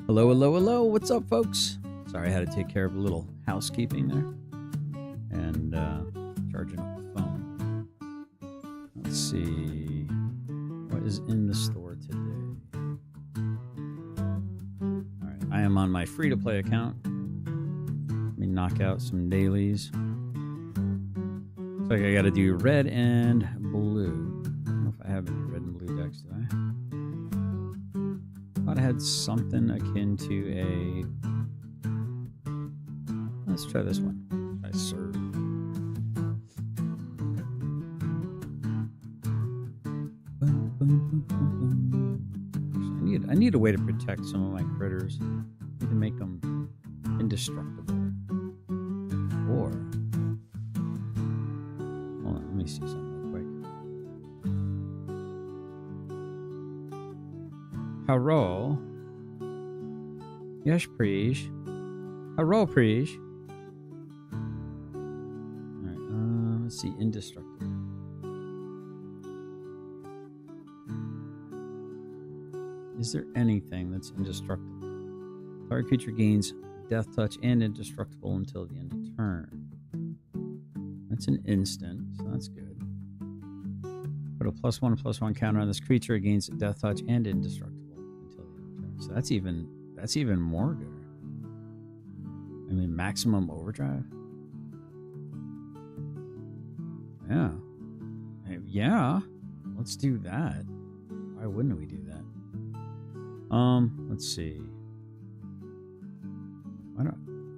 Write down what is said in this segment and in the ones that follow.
Hello, hello, hello. What's up, folks? Sorry, I had to take care of a little housekeeping there. And charging up the phone. Let's see. What is in the store today? Alright, I am on my free-to-play account. Let me knock out some dailies. Looks like I gotta do red and blue. I don't know if I have any red and blue decks, do I? Thought I had something akin to a... Let's try this one. Try serve. I need a way to protect some of my critters. I need to make them indestructible. Or... Hold on, let me see something real quick. Hello. Yes, please. Hello, please. Alright, let's see. Indestructible. Is there anything that's indestructible? Target creature gains death touch and indestructible until the end of turn. That's an instant, so that's good. Put a +1/+1 counter on this creature. It gains death touch and indestructible until the end of turn. So that's even more good. I mean, maximum overdrive. Yeah. Yeah. Let's do that. Why wouldn't we do that? Let's see. I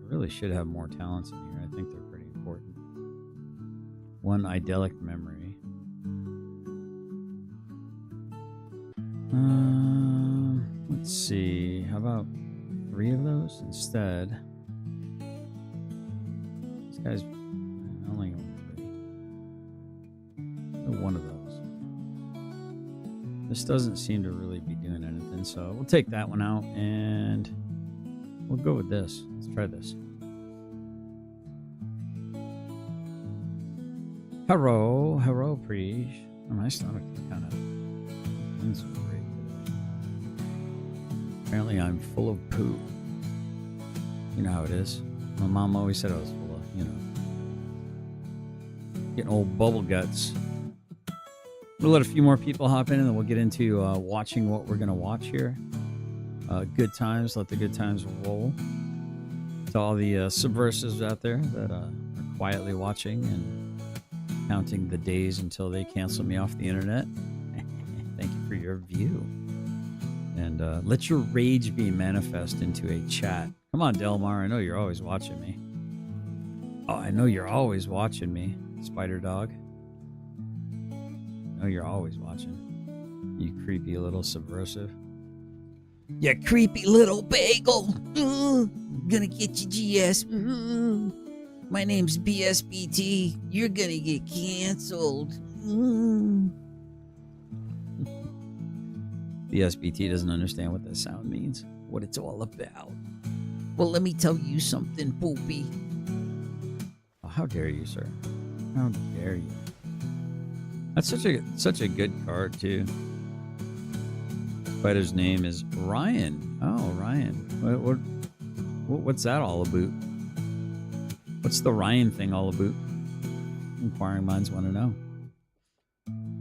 really should have more talents in here. I think they're pretty important. One idyllic memory. Let's see. How about 3 of those instead? This guy's only 3. No, 1 of those. This doesn't seem to really be doing anything, so we'll take that one out and we'll go with this. Let's try this. Hello, please. Oh, my stomach is kind of great. Apparently, I'm full of poo. You know how it is. My mom always said I was full of, getting old bubble guts. We'll let a few more people hop in, and then we'll get into watching what we're going to watch here. Good times. Let the good times roll. To all the subversives out there that are quietly watching and counting the days until they cancel me off the internet. Thank you for your view. And let your rage be manifest into a chat. Come on, Delmar. I know you're always watching me. Oh, I know you're always watching me, Spider Dog. Oh, you're always watching. You creepy little subversive. You creepy little bagel. Gonna get you, GS. My name's BSBT. You're gonna get canceled. BSBT doesn't understand what that sound means. What it's all about. Well, let me tell you something, Poopy. Oh, how dare you, sir? How dare you? That's such a good card too. Fighter's name is Ryan. Oh, Ryan. What's that all about? What's the Ryan thing all about? Inquiring minds want to know.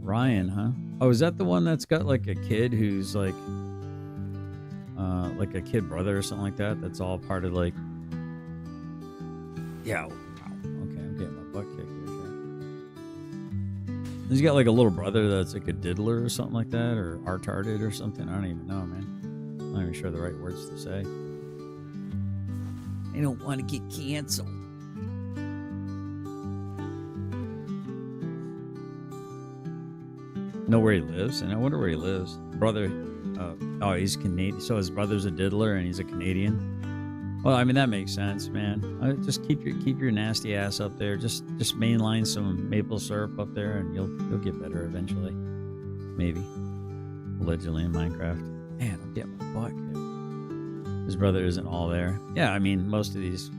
Ryan, huh? Oh, is that the one that's got like a kid who's like a kid brother or something like that? That's all part of like. Yeah. Wow. Okay, I'm getting my butt kicked here. He's got like a little brother that's like a diddler or something like that, or artarded or something. I don't even know, man. I'm not even sure the right words to say. I don't want to get canceled. Know where he lives? And I wonder where he lives. Brother, oh, he's Canadian. So his brother's a diddler and he's a Canadian. Well, I mean, that makes sense, man. Just keep your nasty ass up there. Just mainline some maple syrup up there, and you'll get better eventually. Maybe. Allegedly in Minecraft. Man, I'm getting my butt kicked. His brother isn't all there. Yeah, I mean, most of these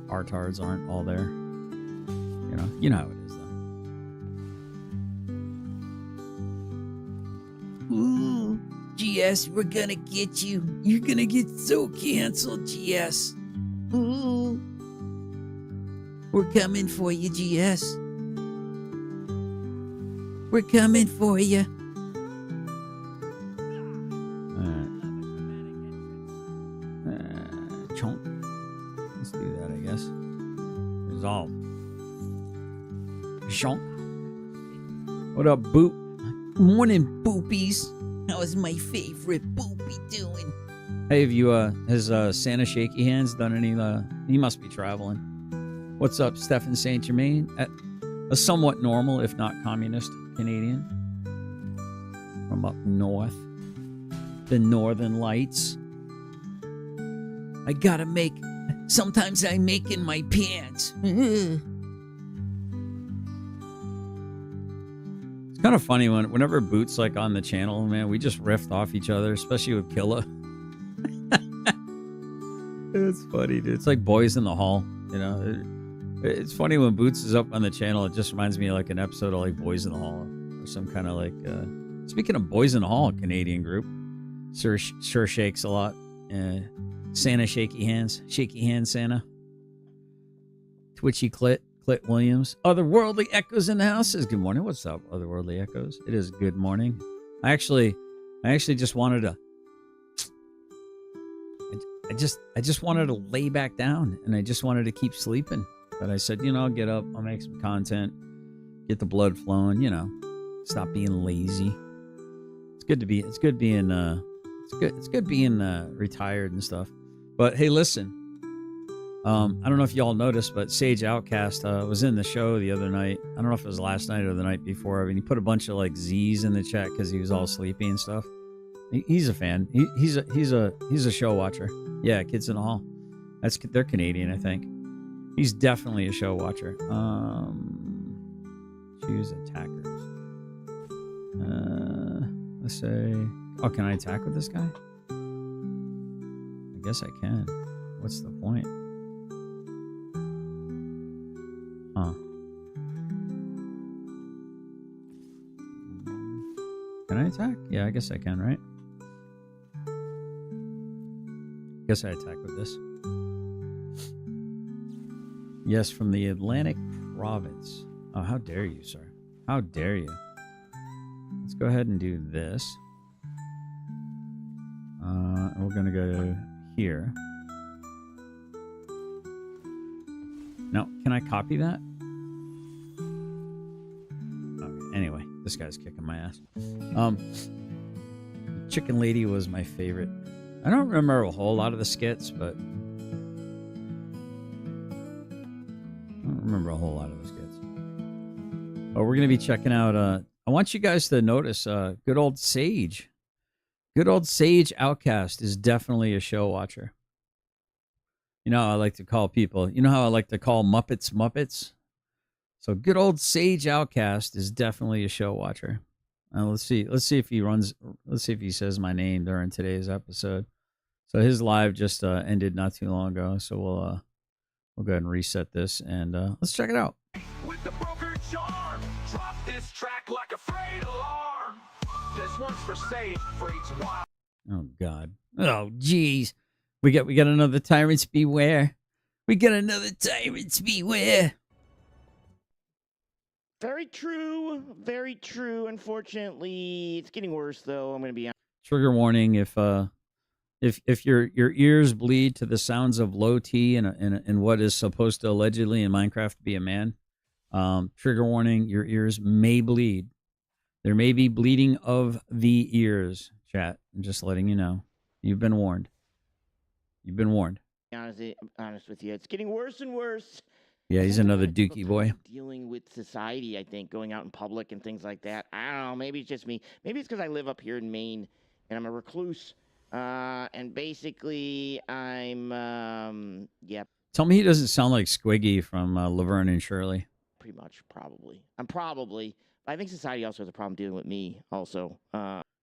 artards aren't all there. You know how it is, though. Ooh, GS, we're gonna get you. You're gonna get so canceled, GS. Ooh. We're coming for you, GS. We're coming for you. Chunk. Let's do that, I guess. Resolve. Chunk. What up, Boop? Morning, boopies. How is my favorite boopy doing? Hey, have you, has Santa Shaky Hands done any, he must be traveling. What's up, Stephen St. Germain? A somewhat normal, if not communist, Canadian. From up north. The Northern Lights. I gotta make... Sometimes I make in my pants. It's kind of funny whenever Boot's like on the channel, man, we just riffed off each other, especially with Killa. It's funny, dude. It's like Boys in the Hall, you know. It's funny when Boots is up on the channel. It just reminds me of like an episode of like Boys in the Hall or some kind of like. Speaking of Boys in the Hall, Canadian group, sure shakes a lot. Santa Shaky Hands Santa. Twitchy Clit Williams. Otherworldly Echoes in the house says good morning. What's up, Otherworldly Echoes? It is good morning. I actually just wanted to. I just wanted to lay back down and I just wanted to keep sleeping. But I said, you know, I'll get up, I'll make some content, get the blood flowing, you know, stop being lazy. It's good being retired and stuff. But hey, listen, I don't know if y'all noticed, but Sage Outcast was in the show the other night. I don't know if it was last night or the night before. I mean, he put a bunch of like Z's in the chat because he was all sleepy and stuff. He's a fan. He's a show watcher. Yeah, Kids in the Hall. They're Canadian, I think. He's definitely a show watcher. Choose attackers. Let's say. Oh, can I attack with this guy? I guess I can. What's the point? Huh. Can I attack? Yeah, I guess I can, right? Guess I attack with this. Yes, from the Atlantic Province. Oh, how dare you, sir? How dare you? Let's go ahead and do this. And we're going to go here. Now, can I copy that? Okay, anyway, this guy's kicking my ass. Chicken Lady was my favorite. I don't remember a whole lot of the skits, but I don't remember a whole lot of the skits. But we're going to be checking out, I want you guys to notice good old Sage. Good old Sage Outcast is definitely a show watcher. You know how I like to call people, you know how I like to call Muppets Muppets? So good old Sage Outcast is definitely a show watcher. Let's see if he says my name during today's episode. So his live just ended not too long ago. So we'll go ahead and reset this and let's check it out. With the broker charm, drop this track like a freight alarm. This one's for Sage, freight's wild. Oh God. Oh geez. We got another Tyrants Beware. We got another Tyrants Beware. Very true. Very true. Unfortunately, it's getting worse, though. I'm going to be honest. Trigger warning: if your ears bleed to the sounds of low T and what is supposed to allegedly in Minecraft be a man, trigger warning: your ears may bleed. There may be bleeding of the ears. Chat. I'm just letting you know. You've been warned. You've been warned. Honest with you, it's getting worse and worse. Yeah, he's another dookie boy. Dealing with society, I think, going out in public and things like that. I don't know. Maybe it's just me. Maybe it's because I live up here in Maine and I'm a recluse. And basically, I'm, yep. Tell me he doesn't sound like Squiggy from Laverne and Shirley. Pretty much, probably. I think society also has a problem dealing with me, also.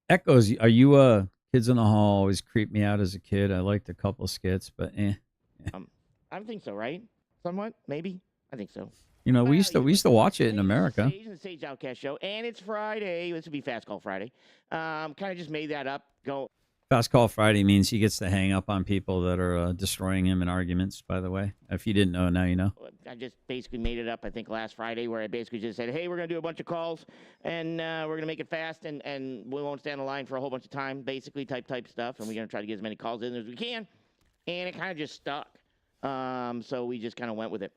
Echoes, are you, Kids in the Hall always creeped me out as a kid. I liked a couple skits, but I think so, right? Somewhat, maybe. I think so. You know, we used to watch it in America. The Sage Outcast show, and it's Friday. This would be Fast Call Friday. Kind of just made that up go. Fast Call Friday means he gets to hang up on people that are destroying him in arguments, by the way. If you didn't know, now you know. I just basically made it up, I think, last Friday, where I basically just said, hey, we're going to do a bunch of calls, and we're going to make it fast, and we won't stand in line for a whole bunch of time, basically, type stuff, and we're going to try to get as many calls in as we can. And it kind of just stuck. So we just kind of went with it.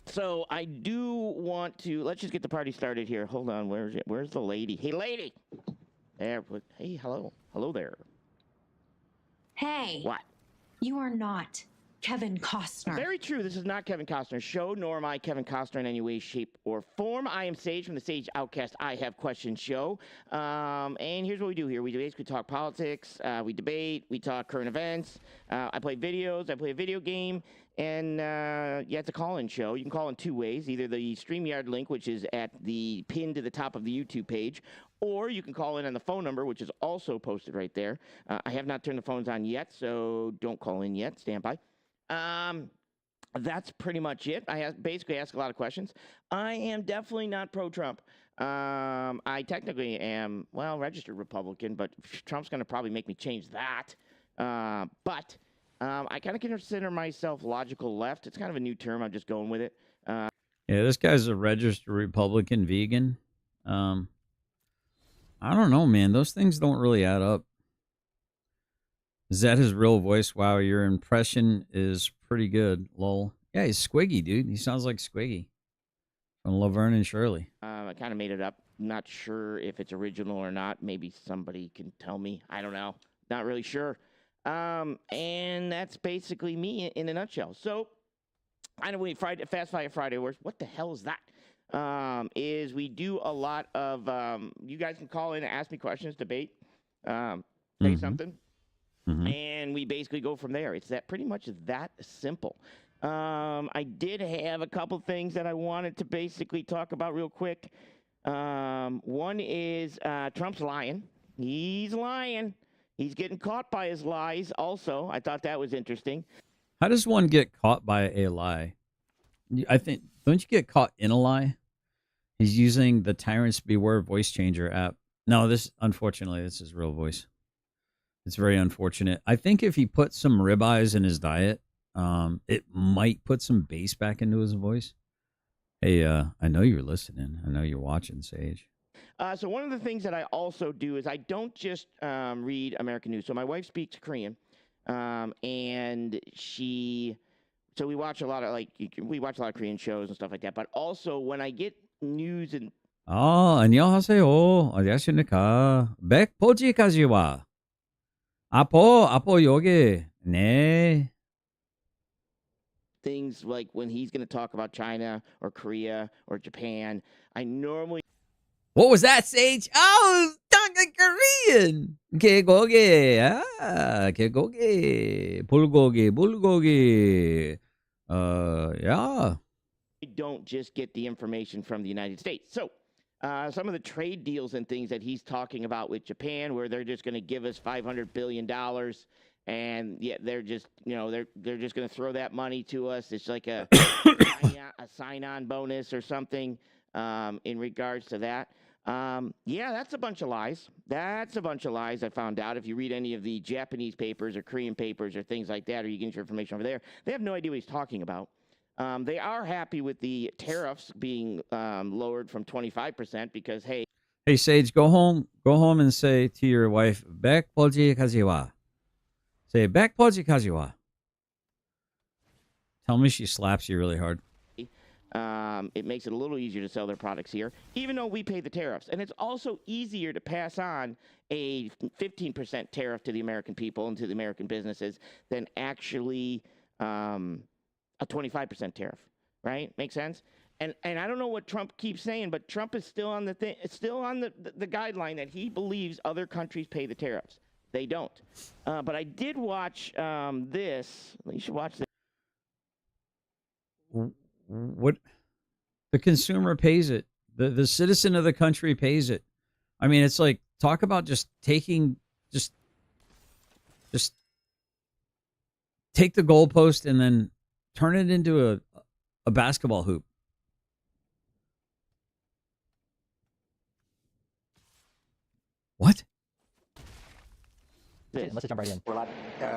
So I do want to, let's just get the party started here. Hold on, where's the lady? Hey, lady! There, hey, hello. Hello there. Hey. What? You are not Kevin Costner. Very true. This is not Kevin Costner's show, nor am I Kevin Costner in any way, shape, or form. I am Sage from the Sage Outcast I Have Questions show. And here's what we do here. We basically talk politics, we debate, we talk current events. I play videos, I play a video game, and yeah, it's a call-in show. You can call in two ways, either the StreamYard link, which is at the pin to the top of the YouTube page, or you can call in on the phone number, which is also posted right there. I have not turned the phones on yet, so don't call in yet. Stand by. That's pretty much it. I basically ask a lot of questions. I am definitely not pro-Trump. I technically am, well, registered Republican, but Trump's going to probably make me change that. But I kind of consider myself logical left. It's kind of a new term. I'm just going with it. Yeah, this guy's a registered Republican vegan. I don't know, man. Those things don't really add up. Is that his real voice? Wow, your impression is pretty good, lol. Yeah, he's Squiggy, dude. He sounds like Squiggy from Laverne and Shirley. I kind of made it up. Not sure if it's original or not. Maybe somebody can tell me. I don't know. Not really sure. And that's basically me in a nutshell. So, I know Fast Fire Friday, what the hell is that? Is we do a lot of, you guys can call in and ask me questions, debate, say something. And we basically go from there. It's pretty much that simple. I did have a couple things that I wanted to basically talk about real quick. One is Trump's lying. He's lying. He's getting caught by his lies also. I thought that was interesting. How does one get caught by a lie? I think, don't you get caught in a lie? He's using the Tyrants Beware voice changer app. No, unfortunately, this is real voice. It's very unfortunate. I think if he put some ribeyes in his diet, it might put some bass back into his voice. Hey, I know you're listening. I know you're watching, Sage. So one of the things that I also do is I don't just read American news. So my wife speaks Korean, and so we watch a lot of Korean shows and stuff like that. But also when I get news and 안녕하세요. 안녕하십니까. 백포지까지와. 아포 여기. 네. things like when he's going to talk about China or Korea or Japan, I normally. What was that, Sage? Oh, talking Korean. 개고기. 개고기. 불고기. Yeah. We don't just get the information from the United States. So some of the trade deals and things that he's talking about with Japan, where they're just going to give us $500 billion, and yeah, they're just they're just going to throw that money to us. It's like a sign-on bonus or something in regards to that. Yeah, that's a bunch of lies. That's a bunch of lies I found out. If you read any of the Japanese papers or Korean papers or things like that, or you get your information over there, they have no idea what he's talking about. They are happy with the tariffs being lowered from 25% because, hey, Sage, go home and say to your wife, 백포지 가지와. Say, 백포지 가지와. Tell me she slaps you really hard. It makes it a little easier to sell their products here, even though we pay the tariffs. And it's also easier to pass on a 15% tariff to the American people and to the American businesses than actually a 25% tariff, right? Make sense? And I don't know what Trump keeps saying, but Trump is still on the guideline that he believes other countries pay the tariffs. They don't. But I did watch this. You should watch this. What? The consumer pays it. The citizen of the country pays it. I mean, it's like, talk about just taking, just take the goalpost and then turn it into a basketball hoop. What? this. Let's just jump right in. We're allowed.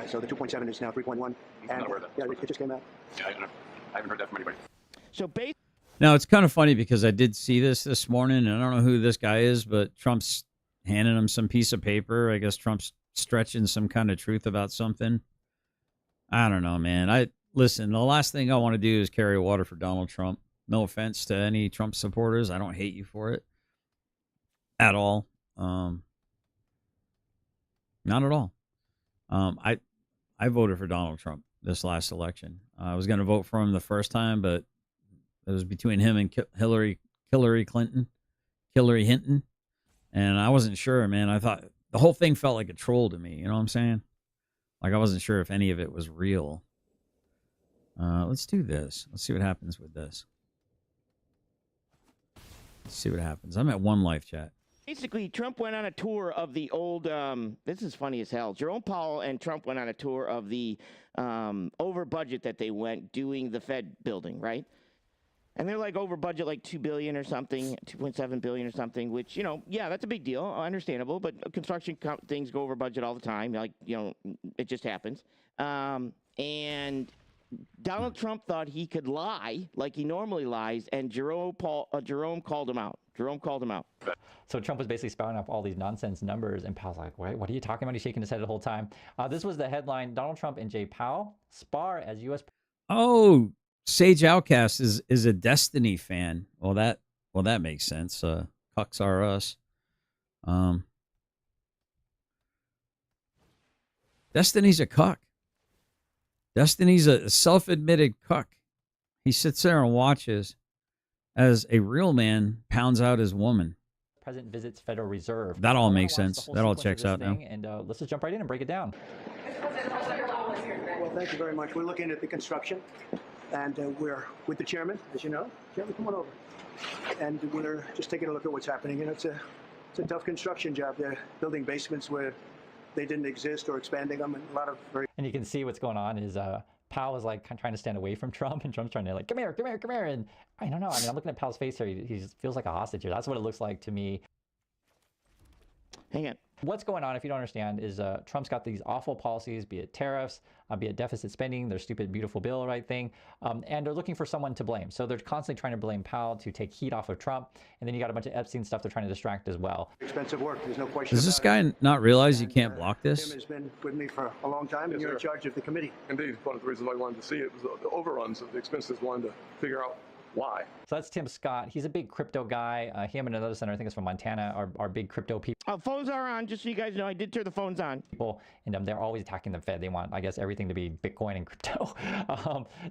So the 2.7 is now 3.1. I'm not aware of that. Yeah, it just came out. Yeah, I haven't heard that from anybody. So basically, Now, it's kind of funny because I did see this morning, and I don't know who this guy is, but Trump's handing him some piece of paper. I guess Trump's stretching some kind of truth about something. I don't know, man. Listen, the last thing I want to do is carry water for Donald Trump. No offense to any Trump supporters. I don't hate you for it at all. Not at all. I voted for Donald Trump this last election. I was going to vote for him the first time, but it was between him and Hillary Hinton. And I wasn't sure, man. I thought the whole thing felt like a troll to me. You know what I'm saying? Like I wasn't sure if any of it was real. Let's do this. Let's see what happens with this. Let's see what happens. I'm at One Life Chat. basically, Trump went on a tour of the old. This is funny as hell. Jerome Powell and Trump went on a tour of the over budget that they went doing the Fed building, right? And they're like over budget, like $2 billion or something, $2.7 billion or something. Which, you know, yeah, that's a big deal, understandable. But construction things go over budget all the time. Like, you know, it just happens. And Donald Trump thought he could lie like he normally lies, and Jerome called him out. Jerome called him out. So Trump was basically spouting off all these nonsense numbers, and Powell's like, "What are you talking about?" He's shaking his head the whole time. This was the headline: Donald Trump and Jay Powell spar as U.S. Oh, Sage Outcast is a Destiny fan. Well, that makes sense. Cucks are us. Destiny's a cuck. Destiny's a self-admitted cuck. He sits there and watches as a real man pounds out his woman. President visits Federal Reserve. That all I wanna makes watch the sense. whole That all sequence of checks this out now. thing, and let's just jump right in and break it down. Well, thank you very much. We're looking at the construction, and we're with the chairman, as you know. Chairman, come on over. And we're just taking a look at what's happening. You know, it's a tough construction job. They're building basements where they didn't exist or expanding them, and a lot of very. And you can see what's going on is Powell is like trying to stand away from Trump, and Trump's trying to like, come here. And I don't know. I mean, I'm looking at Powell's face here. He just feels like a hostage here. That's what it looks like to me. Hang on. What's going on, if you don't understand, is Trump's got these awful policies, be it tariffs, be it deficit spending, their stupid, beautiful bill, right thing, and they're looking for someone to blame. So they're constantly trying to blame Powell to take heat off of Trump, and then you got a bunch of Epstein stuff they're trying to distract as well. Expensive work. There's no question. Does this about it. guy not realize you can't block this? Tim has been with me for a long time, and Yes, you're in sir. charge of the committee. Indeed, one of the reasons I wanted to see it was the overruns of the expenses, wanted to figure out why. So that's Tim Scott. He's a big crypto guy. Him and another senator, I think it's from Montana, are big crypto Phones are on, just so you guys know. I did turn the phones on. people, and they're always attacking the Fed. They want, I guess, everything to be Bitcoin and crypto.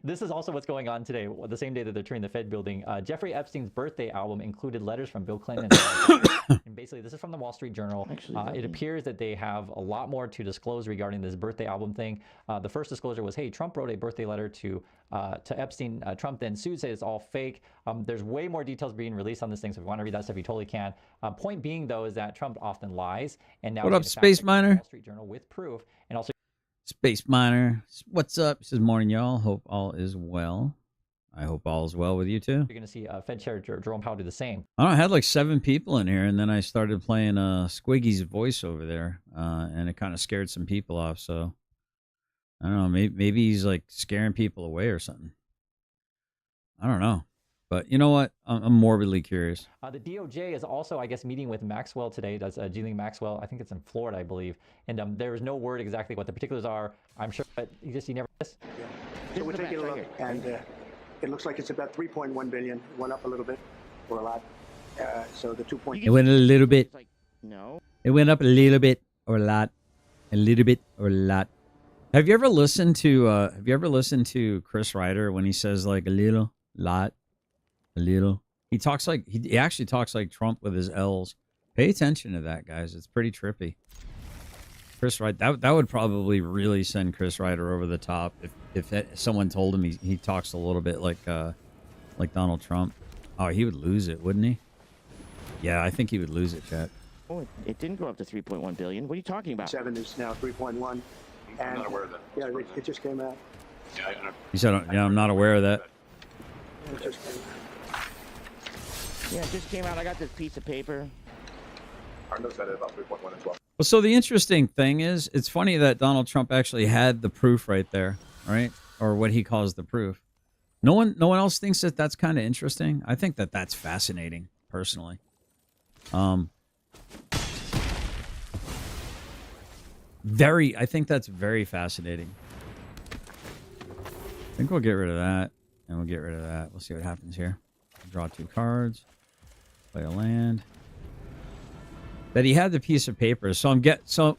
This is also what's going on today. The same day that they're touring the Fed building, Jeffrey Epstein's birthday album included letters from Bill Clinton. And basically, this is from the Wall Street Journal. It appears that they have a lot more to disclose regarding this birthday album thing. The first disclosure was, hey, Trump wrote a birthday letter to Epstein. Trump then sued, said it's all fake. There's way more details being released on this thing, so if you want to read that stuff, you totally can. Point being, though, is that Trump often lies. And now What up, Space Miner? Wall Street Journal with proof, and also Space Miner, what's up? He says, morning, y'all. Hope all is well. I hope all is well with you, too. you're going to see Fed Chair Jerome Powell do the same. I don't know, I had like 7 people in here, and then I started playing Squiggy's voice over there, and it kind of scared some people off. So I don't know, maybe he's like scaring people away or something. I don't know, but you know what? I'm morbidly curious. The DOJ is also, I guess, meeting with Maxwell today. That's Ghislaine Maxwell. I think it's in Florida, I believe. And there is no word exactly what the particulars are. I'm sure, but you never. So we're taking a look, and it looks like it's about 3.1 billion. It went up a little bit, or a lot. So the 2. It went a little bit. It's like, no. It went up a little bit or a lot, a little bit or a lot. Have you ever listened to Chris Ryder when he says like a little, lot, a little? He talks like he actually talks like Trump with his L's. Pay attention to that, guys. It's pretty trippy. Chris Ryder, that would probably really send Chris Ryder over the top if someone told him he talks a little bit like Donald Trump. Oh, he would lose it, wouldn't he? Yeah, I think he would lose it, chat. Oh, it didn't go up to 3.1 billion. What are you talking about? 7 is now 3.1. I'm not aware of that. Yeah, it just came out. He said, "Yeah, I'm not aware of that." It just came out. Yeah, it just came out. I got this piece of paper. Our notes had it about 3.1 as well. Well, so the interesting thing is, it's funny that Donald Trump actually had the proof right there, right? Or what he calls the proof. No one else thinks that that's kind of interesting. I think that that's fascinating, personally. I think that's very fascinating. I think we'll get rid of that, and we'll get rid of that. We'll see what happens here. Draw 2 cards. Play a land. That he had the piece of paper. So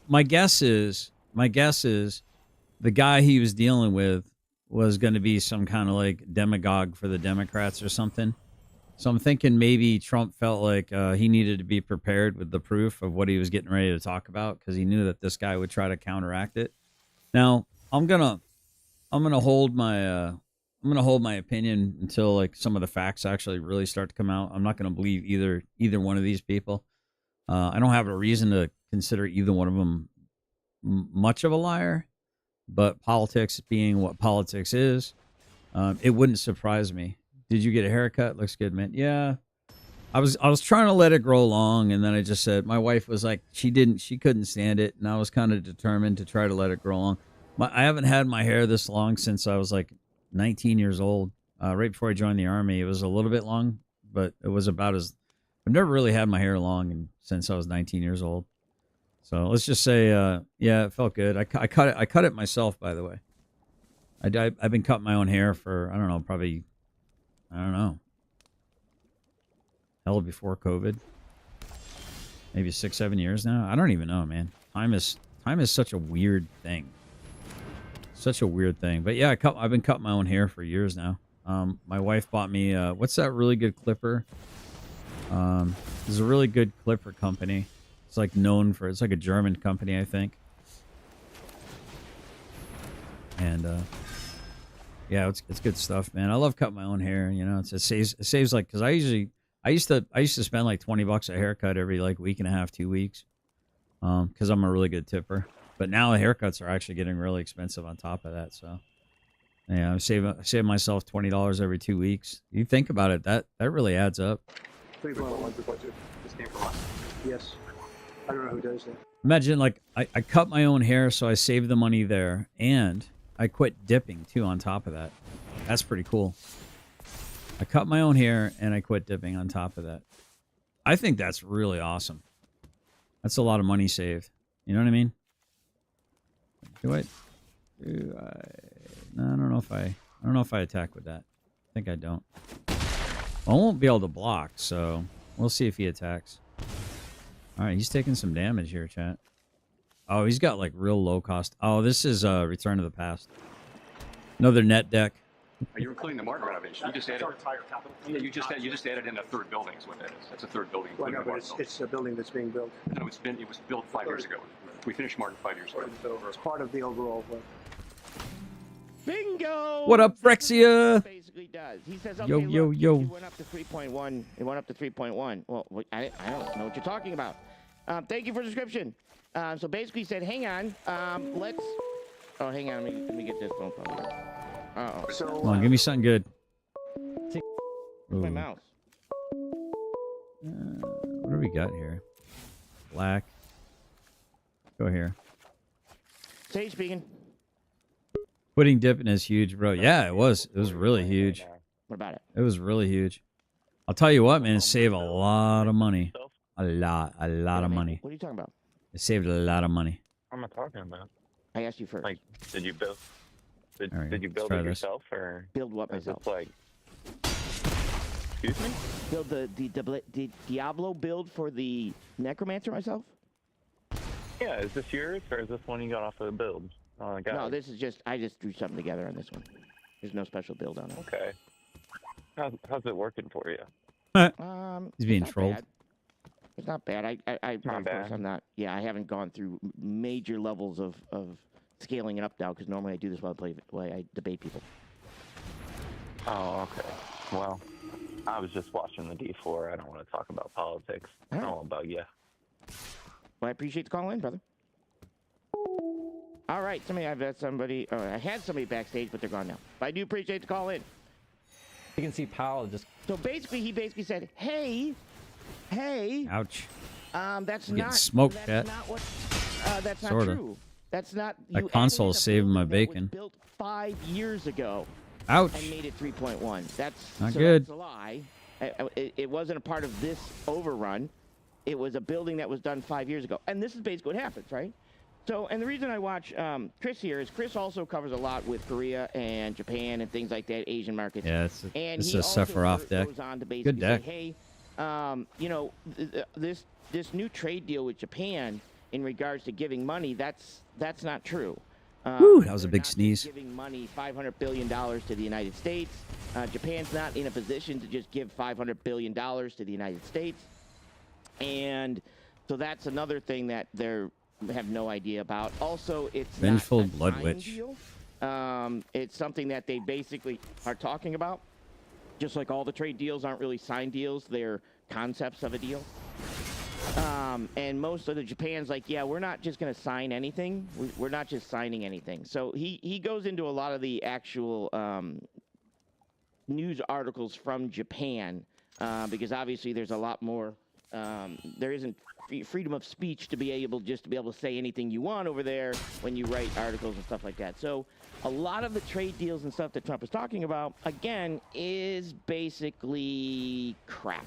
my guess is the guy he was dealing with was going to be some kind of like demagogue for the Democrats or something. So I'm thinking maybe Trump felt like he needed to be prepared with the proof of what he was getting ready to talk about, because he knew that this guy would try to counteract it. Now I'm gonna hold my opinion until like some of the facts actually really start to come out. I'm not gonna believe either one of these people. I don't have a reason to consider either one of them much of a liar, but politics being what politics is, it wouldn't surprise me. Did you get a haircut? Looks good, man. Yeah. I was trying to let it grow long, and then I just said, my wife was like, she couldn't stand it, and I was kind of determined to try to let it grow long. I haven't had my hair this long since I was like 19 years old. Right before I joined the Army, it was a little bit long, but it was about as... I've never really had my hair long since I was 19 years old. So let's just say, yeah, it felt good. I cut it myself, by the way. I've been cutting my own hair for, I don't know, hell, before COVID. Maybe 6-7 years now. I don't even know, man. Time is such a weird thing. Such a weird thing. But yeah, I've been cutting my own hair for years now. My wife bought me, what's that really good clipper? There's a really good clipper company. It's like known for, it's like a German company, I think. And yeah, it's good stuff, man. I love cutting my own hair. You know, it saves like, because I used to spend like $20 a haircut every like week and a half, 2 weeks, because I'm a really good tipper. But now the haircuts are actually getting really expensive on top of that. So yeah, I save myself $20 every 2 weeks. You think about it, that really adds up. 3.1, 3.2. This came from us. Yes. I don't know who does that. Imagine, like, I cut my own hair, so I saved the money there, and I quit dipping, too, on top of that. That's pretty cool. I cut my own hair, and I quit dipping on top of that. I think that's really awesome. That's a lot of money saved. You know what I mean? No, I don't know if I attack with that. I think I don't. I won't be able to block, so we'll see if he attacks. All right, he's taking some damage here, chat. Oh, he's got like real low cost. Oh, this is Return to the Past. Another net deck. You're including the Martin renovation. You just added. Yeah, you just added in a third building. Is what that is. That's a third building. Well, no, but it's a building that's being built. No, it was built 5 years ago. We finished Martin 5 years ago. It's part of the overall work. Bingo! What up, Frexia? Basically does. He says, Yo, okay, yo, look, yo. It went up to 3.1. It went up to 3.1. Well, I don't know what you're talking about. Thank you for the description. So basically he said, hang on, let's... Oh, hang on, let me get this phone call here. Uh-oh. So, Come on, give me something good. Where's my mouse? What do we got here? Black. Go here. Sage speaking. Quitting dipping is huge, bro. Yeah, it was. It was really huge. What about it? It was really huge. I'll tell you what, man. It saved a lot of money. A lot of money. What are you talking about? It saved a lot of money. What am I talking about? I asked you first. Like, did you build? All right, Did you let's build try it this. yourself, or Build what is myself? this like? Excuse me? Build the Diablo build for the Necromancer myself? Yeah, is this yours, or is this one you got off of the build? Oh, I got No, it. this is just, I just threw something together on this one. There's no special build on it. Okay. How's it working for you? He's being it's not trolled. bad. It's not bad. I Not of course, bad. I'm not. Yeah, I haven't gone through major levels of scaling it up now because normally I do this while I debate people. Oh, okay. Well, I was just watching the D4. I don't want to talk about politics. I don't know about you. Well, I appreciate the call in, brother. All right, I had somebody backstage, but they're gone now. But I do appreciate the call in. You can see Powell just... So basically, he said, hey. Ouch. That's I'm getting not smoked, that's Cat. not what. That's not Sorta. true. That's not. That You console added a saved my building that was bacon. built 5 years ago. Ouch. And made it 3.1. That's Not so good. That's a lie. It wasn't a part of this overrun. It was a building that was done 5 years ago. And this is basically what happens, right? So, and the reason I watch Chris here is Chris also covers a lot with Korea and Japan and things like that, Asian markets. Yeah, and it's he a also Sephiroth deck. goes on to basically Good deck. say, hey, you know, this new trade deal with Japan in regards to giving money, that's not true. Woo, that was a they're big not just sneeze. Giving money, $500 billion to the United States. Japan's not in a position to just give $500 billion to the United States. And so that's another thing that they have no idea about. Also, it's Vengeful not a Blood signed Witch. deal. It's something that they basically are talking about. Just like all the trade deals aren't really signed deals, they're concepts of a deal. And most of the Japan's like, yeah, we're not just going to sign anything. We're not just signing anything. So he goes into a lot of the actual news articles from Japan because obviously there's a lot more. There isn't freedom of speech to be able to say anything you want over there when you write articles and stuff like that. So a lot of the trade deals and stuff that Trump is talking about, again, is basically crap.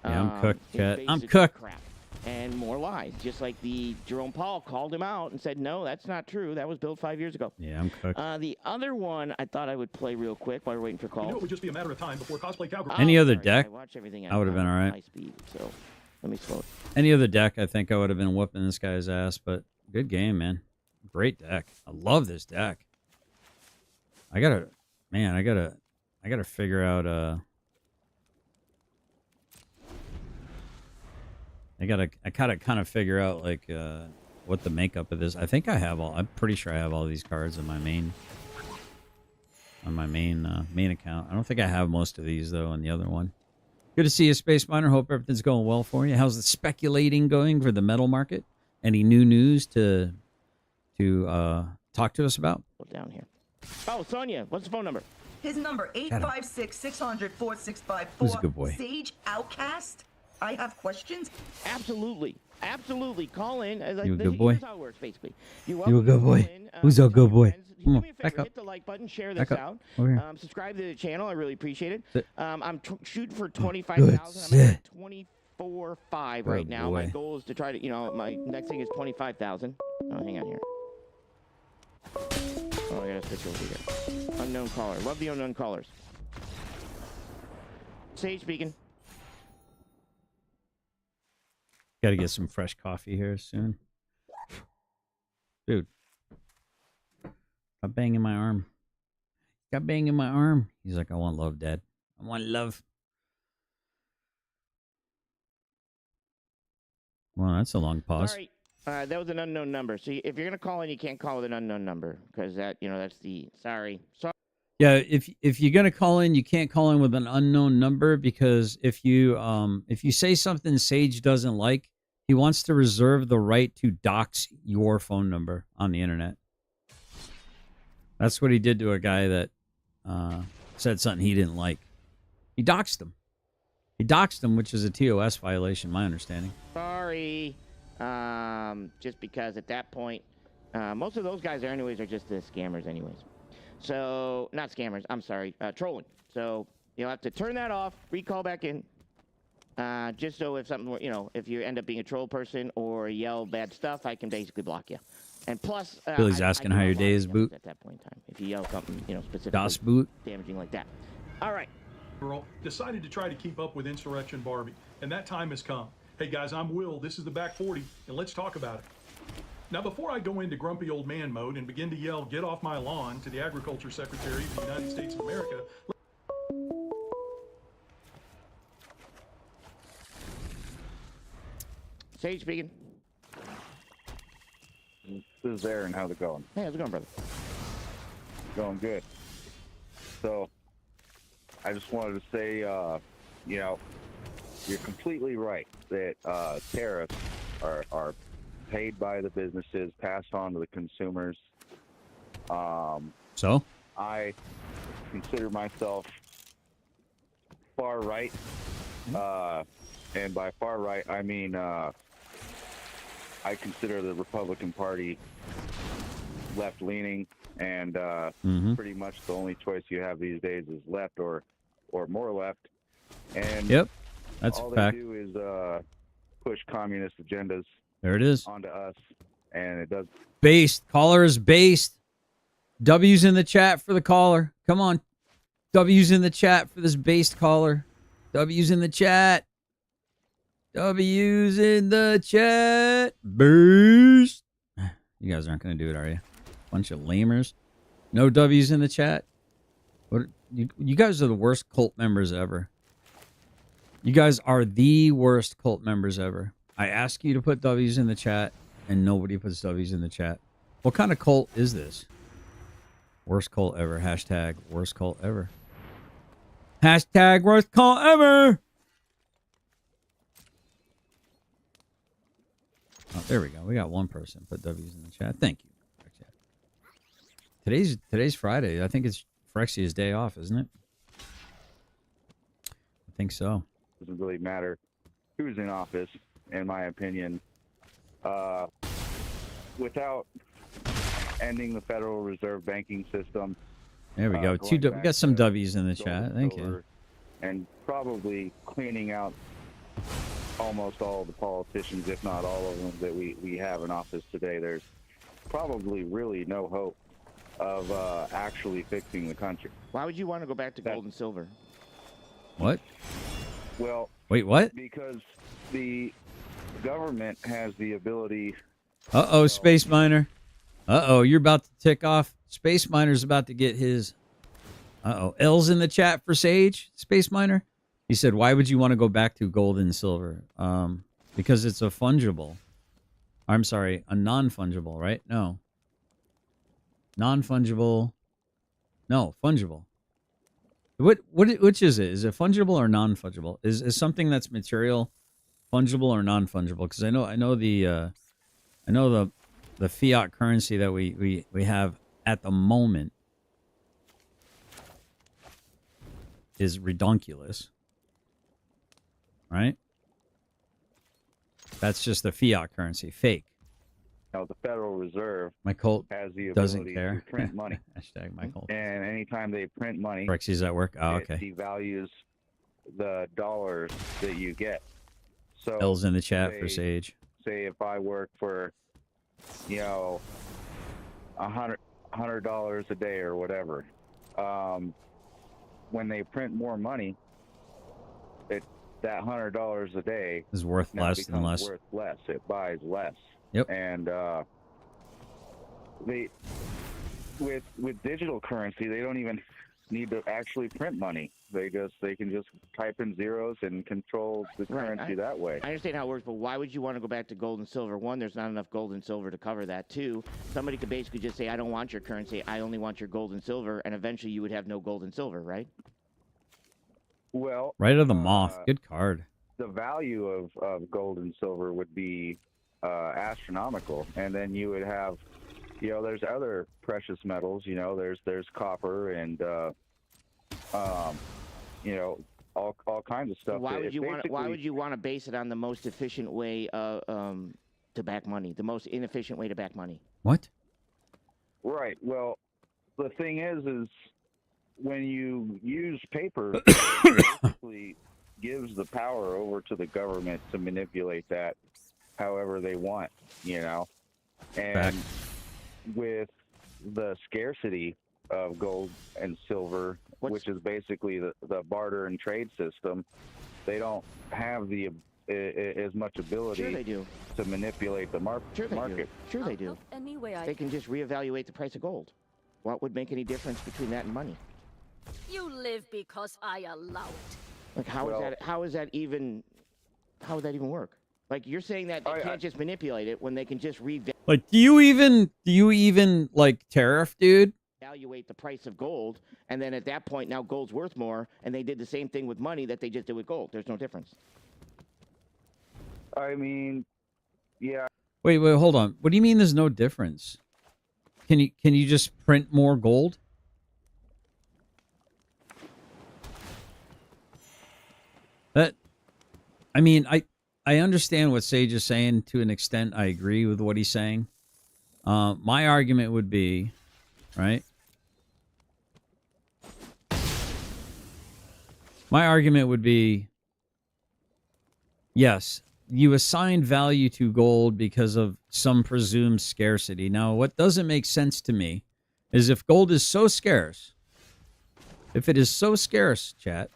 Yeah, I'm cooked, Cat. I'm basically cooked. Crap. And more lies. Just like the Jerome Powell called him out and said, no, that's not true. That was built 5 years ago. Yeah, I'm cooked. The other one I thought I would play real quick while we're waiting for calls. You know, it would just be a matter of time before cosplay cowgirl. Any other sorry, deck, I watch everything I would have been all right. high speed, so let me slow it. Any other deck, I think I would have been whooping this guy's ass. But good game, man. Great deck. I love this deck. I gotta figure out. I gotta kind of figure out like what the makeup of this. I think I have all. I'm pretty sure I have all these cards in my main. On my main account. I don't think I have most of these though on the other one. Good to see you, Space Miner. Hope everything's going well for you. How's the speculating going for the metal market? Any new news to talk to us about? Down here. Oh, Sonia, what's the phone number? His number 856-600-4654. Who's a good boy? Sage Outcast. I have questions. Absolutely. Call in. You a good boy? Here's how it works, basically. You a good boy? Who's a good boy? Come on, back up. Hit the like button, share this out. Over here. Subscribe to the channel. I really appreciate it. Sit. I'm shooting for 25,000. I'm at 24.5 right now. boy. My goal is to try to, my next thing is 25,000. Oh, hang on here. Oh, I gotta switch over here. Unknown caller. Love the unknown callers. Sage speaking. Got to get some fresh coffee here soon. Dude. Got bang in my arm. Got bang in my arm. He's like, I want love, Dad. I want love. Well, that's a long pause. Sorry. That was an unknown number. So if you're going to call in, you can't call with an unknown number because that's the, sorry. Yeah, if you're gonna call in, you can't call in with an unknown number because if you say something Sage doesn't like, he wants to reserve the right to dox your phone number on the internet. That's what he did to a guy that said something he didn't like. He doxed him. He doxed him, which is a TOS violation, my understanding. Sorry. Just because at that point, most of those guys are just the scammers anyways. So, not scammers, I'm sorry, trolling. So, you'll have to turn that off, recall back in, just so if something, if you end up being a troll person or yell bad stuff, I can basically block you. And plus, Billy's asking how your day is, Boot. At that point in time, if you yell something, specifically Das Boot. damaging like that. All right. Girl decided to try to keep up with Insurrection Barbie, and that time has come. Hey guys, I'm Will, this is the Back 40, and let's talk about it. Now, before I go into grumpy old man mode and begin to yell, get off my lawn, to the Agriculture Secretary of the United States of America, Sage speaking. This is Aaron. How's it going? Hey, how's it going, brother? Going good. So, I just wanted to say, you're completely right that tariffs are paid by the businesses, passed on to the consumers. So? I consider myself far right, and by far right, I mean I consider the Republican Party left-leaning, and pretty much the only choice you have these days is left or more left. And Yep, that's all a they fact. do is push communist agendas There it is. onto us, and it does. Based. Caller is based. W's in the chat for the caller. Come on. W's in the chat for this based caller. W's in the chat. W's in the chat. Based. You guys aren't going to do it, are you? Bunch of lamers. No W's in the chat. What? You guys are the worst cult members ever. You guys are the worst cult members ever. I ask you to put W's in the chat, and nobody puts W's in the chat. What kind of cult is this? Worst cult ever. Hashtag worst cult ever. Hashtag worst cult ever. Oh, there we go. We got one person put W's in the chat. Thank you. Today's Friday. I think it's Frexia's day off, isn't it? I think so. Doesn't really matter who's in office, in my opinion. Without ending the Federal Reserve banking system. There we go. We got some W's in the chat. Thank you. And probably cleaning out almost all the politicians, if not all of them, that we have in office today. There's probably really no hope of actually fixing the country. Why would you want to go back to gold and silver? What? Well, wait, what? Because the government has the ability. Uh-oh, Space Miner. Uh-oh, you're about to tick off. Space Miner's about to get his... Uh-oh. L's in the chat for Sage, Space Miner. He said, why would you want to go back to gold and silver? Because it's a fungible. I'm sorry, a non-fungible, right? No. Non-fungible. No, fungible. Which is it? Is it fungible or non-fungible? Is something that's material fungible or non-fungible? Because I know the fiat currency that we have at the moment is redonkulous, right? That's just the fiat currency, fake. Now, the Federal Reserve My cult has the doesn't ability care. to print money. Hashtag my cult. And anytime they print money, Brexi's at work. Oh, it okay. devalues the dollars that you get. So L's in the chat for Sage. Say if I work for, $100 a day or whatever, when they print more money, that $100 a day Is worth now less and becomes less. worth less. It buys less. Yep. And with digital currency, they don't even need to actually print money. They can just type in zeros and control the currency that way. I understand how it works, but why would you want to go back to gold and silver? One, there's not enough gold and silver to cover that. Two, somebody could basically just say, I don't want your currency, I only want your gold and silver, and eventually you would have no gold and silver, right? Well, Right of the Moth. Good card. The value of gold and silver would be astronomical, and then you would have, there's other precious metals. There's copper and all kinds of stuff. Why would you want to base it on the most efficient way to back money, the most inefficient way to back money? What? Right. Well, the thing is when you use paper, it basically gives the power over to the government to manipulate that however they want, And with the scarcity of gold and silver, which is basically the barter and trade system, they don't have as much ability Sure they do. to manipulate the market. Sure they do. They can just reevaluate the price of gold. What would make any difference between that and money? You live because I allow it. Like how would that even work? Like you're saying that they can't just manipulate it when they can just Like, do you even like tariff, dude? evaluate the price of gold, and then at that point now gold's worth more, and they did the same thing with money that they just did with gold. There's no difference. I mean, yeah. Wait, hold on. What do you mean there's no difference? Can you just print more gold? I understand what Sage is saying to an extent. I agree with what he's saying. My argument would be, right? My argument would be, yes, you assign value to gold because of some presumed scarcity. Now, what doesn't make sense to me is if gold is so scarce, if it is so scarce, chat,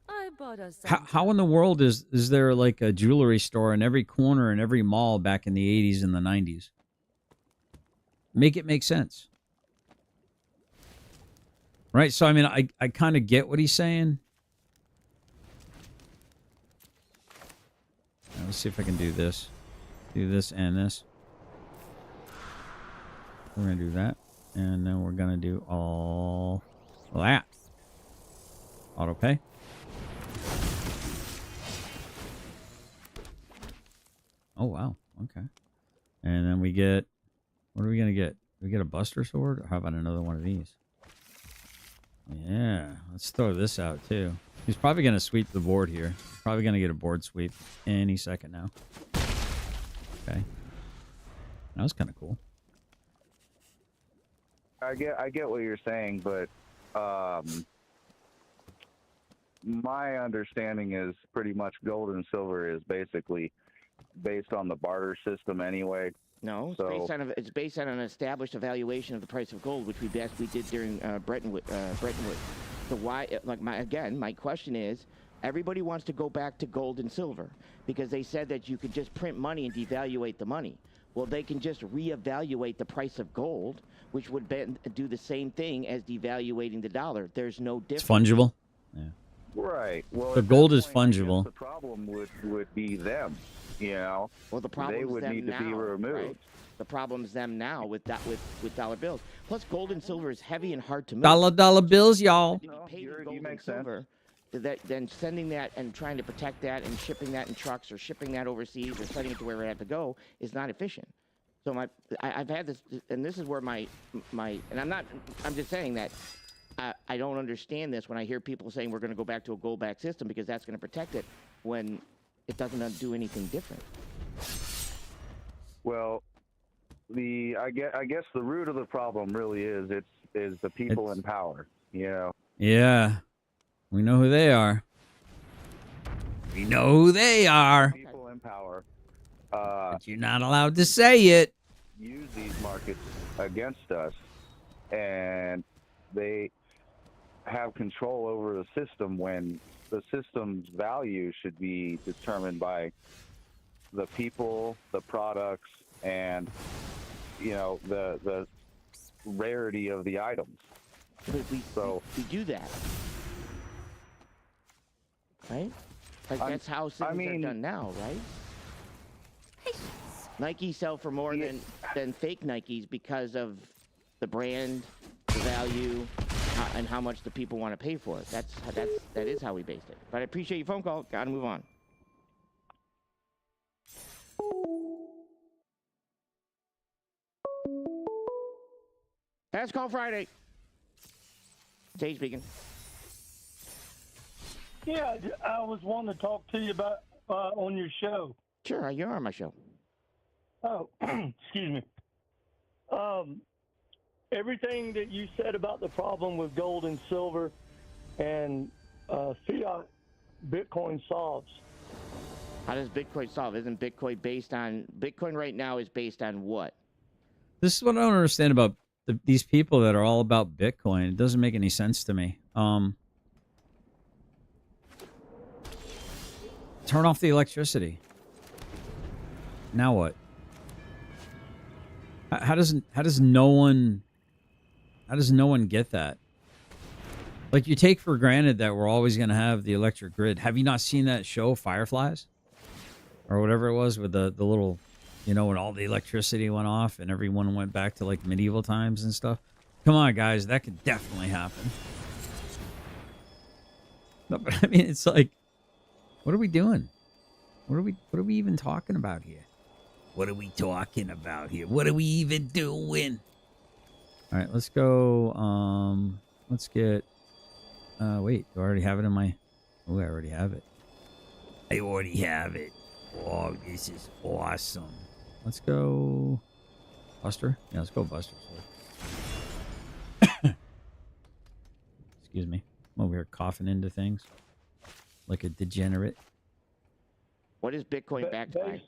I bought us how in the world is there like a jewelry store in every corner in every mall back in the 80s and the 90s? Make it make sense. Right? So, I mean, I kind of get what he's saying. Now, let's see if I can do this. Do this and this. We're going to do that. And then we're going to do all that. Auto pay. Oh, wow. Okay. And then we get... What are we going to get? Do we get a Buster Sword? Or how about another one of these? Yeah. Let's throw this out, too. He's probably going to sweep the board here. Probably going to get a board sweep any second now. Okay. That was kind of cool. I get what you're saying, but my understanding is pretty much gold and silver is basically based on the barter system anyway. No, it's, so, based on an established evaluation of the price of gold, which we did during Bretton Woods. So why, like my question is, everybody wants to go back to gold and silver because they said that you could just print money and devaluate the money. Well, they can just reevaluate the price of gold, which would do the same thing as devaluating the dollar. There's no difference. It's fungible. Yeah. Right. Well, the gold is fungible. The problem would be them. You know. Well, the problem they would need to be removed. Right? The problem's them now with dollar bills. Plus, gold and silver is heavy and hard to move. Dollar bills, y'all. No, you make silver. Then sending that and trying to protect that and shipping that in trucks or shipping that overseas or sending it to where it had to go is not efficient. So I've had this, and this is where my and I'm just saying that I don't understand this when I hear people saying we're going to go back to a gold-backed system because that's going to protect it when it doesn't do anything different. Well, I guess the root of the problem really is the people in power. You know. Yeah. We know who they are. We know who they are. People in power. But you're not allowed to say it. Use these markets against us, and they have control over the system when the system's value should be determined by the people, the products, and the rarity of the items. But we do that. Right? Like that's how things are done now, right? Nike sell for more than fake Nikes because of the brand, the value, and how much the people want to pay for it. That is how we based it. But I appreciate your phone call. Gotta move on. Fast Call Friday. Sage speaking. Yeah, I was wanting to talk to you about on your show. Sure, you're on my show. Oh, excuse me. Everything that you said about the problem with gold and silver and fiat, Bitcoin solves. How does Bitcoin solve? Isn't Bitcoin based on... Bitcoin right now is based on what? This is what I don't understand about these people that are all about Bitcoin. It doesn't make any sense to me. Turn off the electricity. Now what? How does no one get that? Like, you take for granted that we're always going to have the electric grid. Have you not seen that show Fireflies? Or whatever it was with the little, when all the electricity went off and everyone went back to like medieval times and stuff. Come on, guys, that could definitely happen. No, but I mean, it's like, what are we doing? What are we even talking about here? What are we talking about here? What are we even doing? All right, let's go. Let's get. Wait, do I already have it in my? Oh, I already have it. I already have it. Oh, this is awesome. Let's go Buster. Yeah, let's go Buster. Excuse me. I'm over here coughing into things like a degenerate. What is Bitcoin backed by?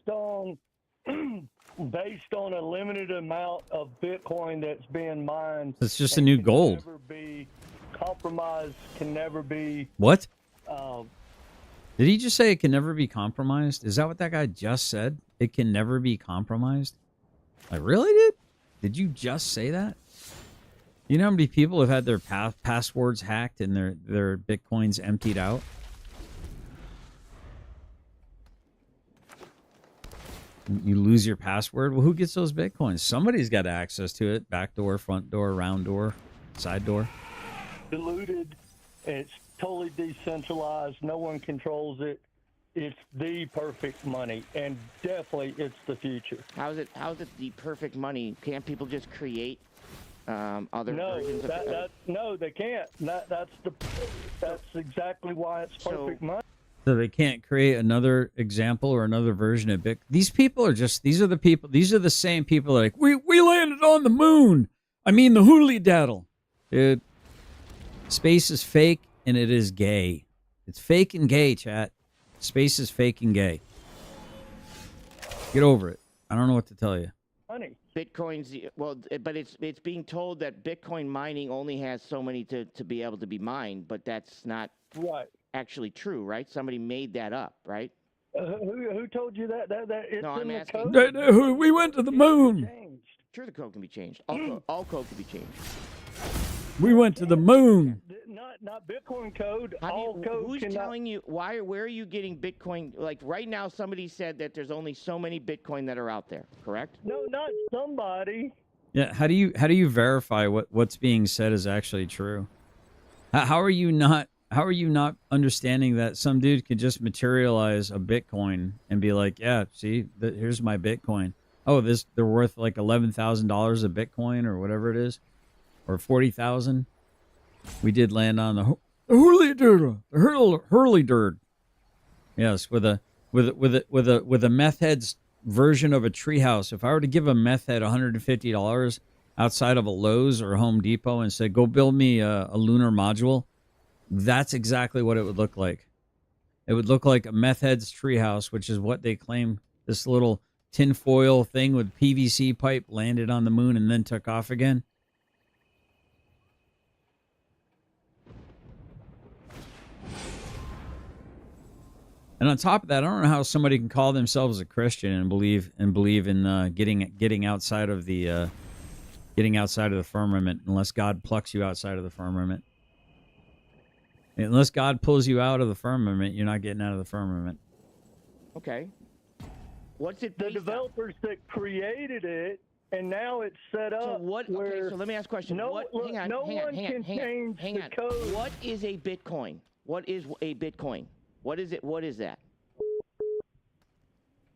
Based on a limited amount of Bitcoin that's being mined. It's just a new gold. Can never be compromised. Can never be. What? Um, Did he just say it can never be compromised? Is that what that guy just said? It can never be compromised? Like, really, dude? Did you just say that? You know how many people have had their passwords hacked and their Bitcoins emptied out? You lose your password? Well, who gets those Bitcoins? Somebody's got access to it. Back door, front door, round door, side door. Diluted. It's totally decentralized. No one controls it. It's the perfect money, and definitely it's the future. How is it the perfect money? Can't people just create other versions of it? No, they can't. That's exactly why it's perfect money. So they can't create another example or another version of Bitcoin. These people are just, these are the same people that are like, we landed on the moon. I mean, the hooly daddle. Dude, space is fake and it is gay. It's fake and gay, chat. Space is fake and gay. Get over it. I don't know what to tell you. Money. Bitcoin's, well, but it's being told that Bitcoin mining only has so many to be able to be mined, but that's not actually true, right? Somebody made that up, right? Who told you that? It's No, I'm in asking. the code? We went to the moon. Sure, the code can be changed. All code can be changed. We went to the moon. Not Bitcoin code. Who's telling you? Where are you getting Bitcoin? Like right now, somebody said that there's only so many Bitcoin that are out there. Correct? No, not somebody. Yeah. How do you verify what's being said is actually true? How are you not understanding that some dude could just materialize a Bitcoin and be like, yeah, see, here's my Bitcoin. Oh, they're worth like $11,000 a Bitcoin or whatever it is, or 40,000. We did land on the hurly dirt. Yes, with a meth head's version of a treehouse. If I were to give a meth head $150 outside of a Lowe's or Home Depot and said, go build me a lunar module, that's exactly what it would look like. It would look like a meth head's treehouse, which is what they claim. This little tinfoil thing with PVC pipe landed on the moon and then took off again. And on top of that, I don't know how somebody can call themselves a Christian and believe in getting outside of the firmament unless God plucks you outside of the firmament. Unless God pulls you out of the firmament, you're not getting out of the firmament. Okay. What's it? The developers that created it, and now it's set up. So what? Okay, so let me ask a question. No one can change the code. What is a Bitcoin? What is a Bitcoin? What is it? What is that?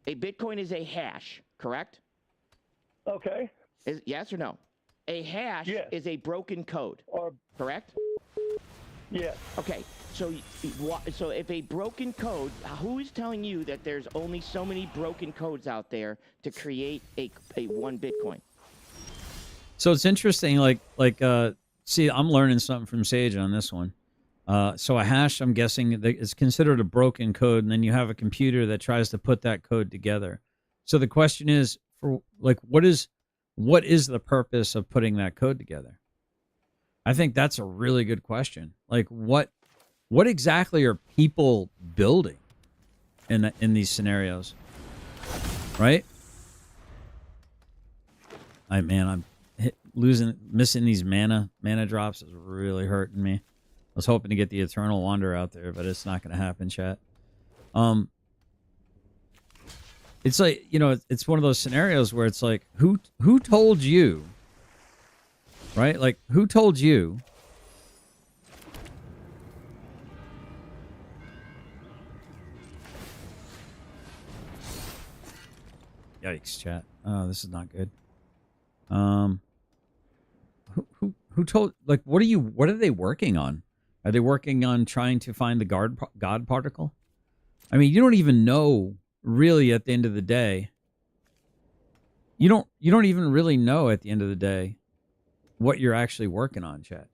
A Bitcoin is a hash, correct? Okay. Yes or no? A hash is a broken code, correct? Yes. Okay. So if a broken code, who is telling you that there's only so many broken codes out there to create a one Bitcoin? So it's interesting. See, I'm learning something from Sage on this one. So a hash, I'm guessing, is considered a broken code, and then you have a computer that tries to put that code together. So the question is, what is the purpose of putting that code together? I think that's a really good question. Like, what exactly are people building in these scenarios? Right? I'm missing these mana drops is really hurting me. I was hoping to get the Eternal Wander out there, but it's not going to happen, chat. It's like, it's one of those scenarios where it's like, who told you, right? Like, who told you Yikes, chat. Oh, this is not good. Who told, like, what are they working on? Are they working on trying to find the God particle? I mean, you don't even know really at the end of the day. You don't even really know at the end of the day what you're actually working on, chat.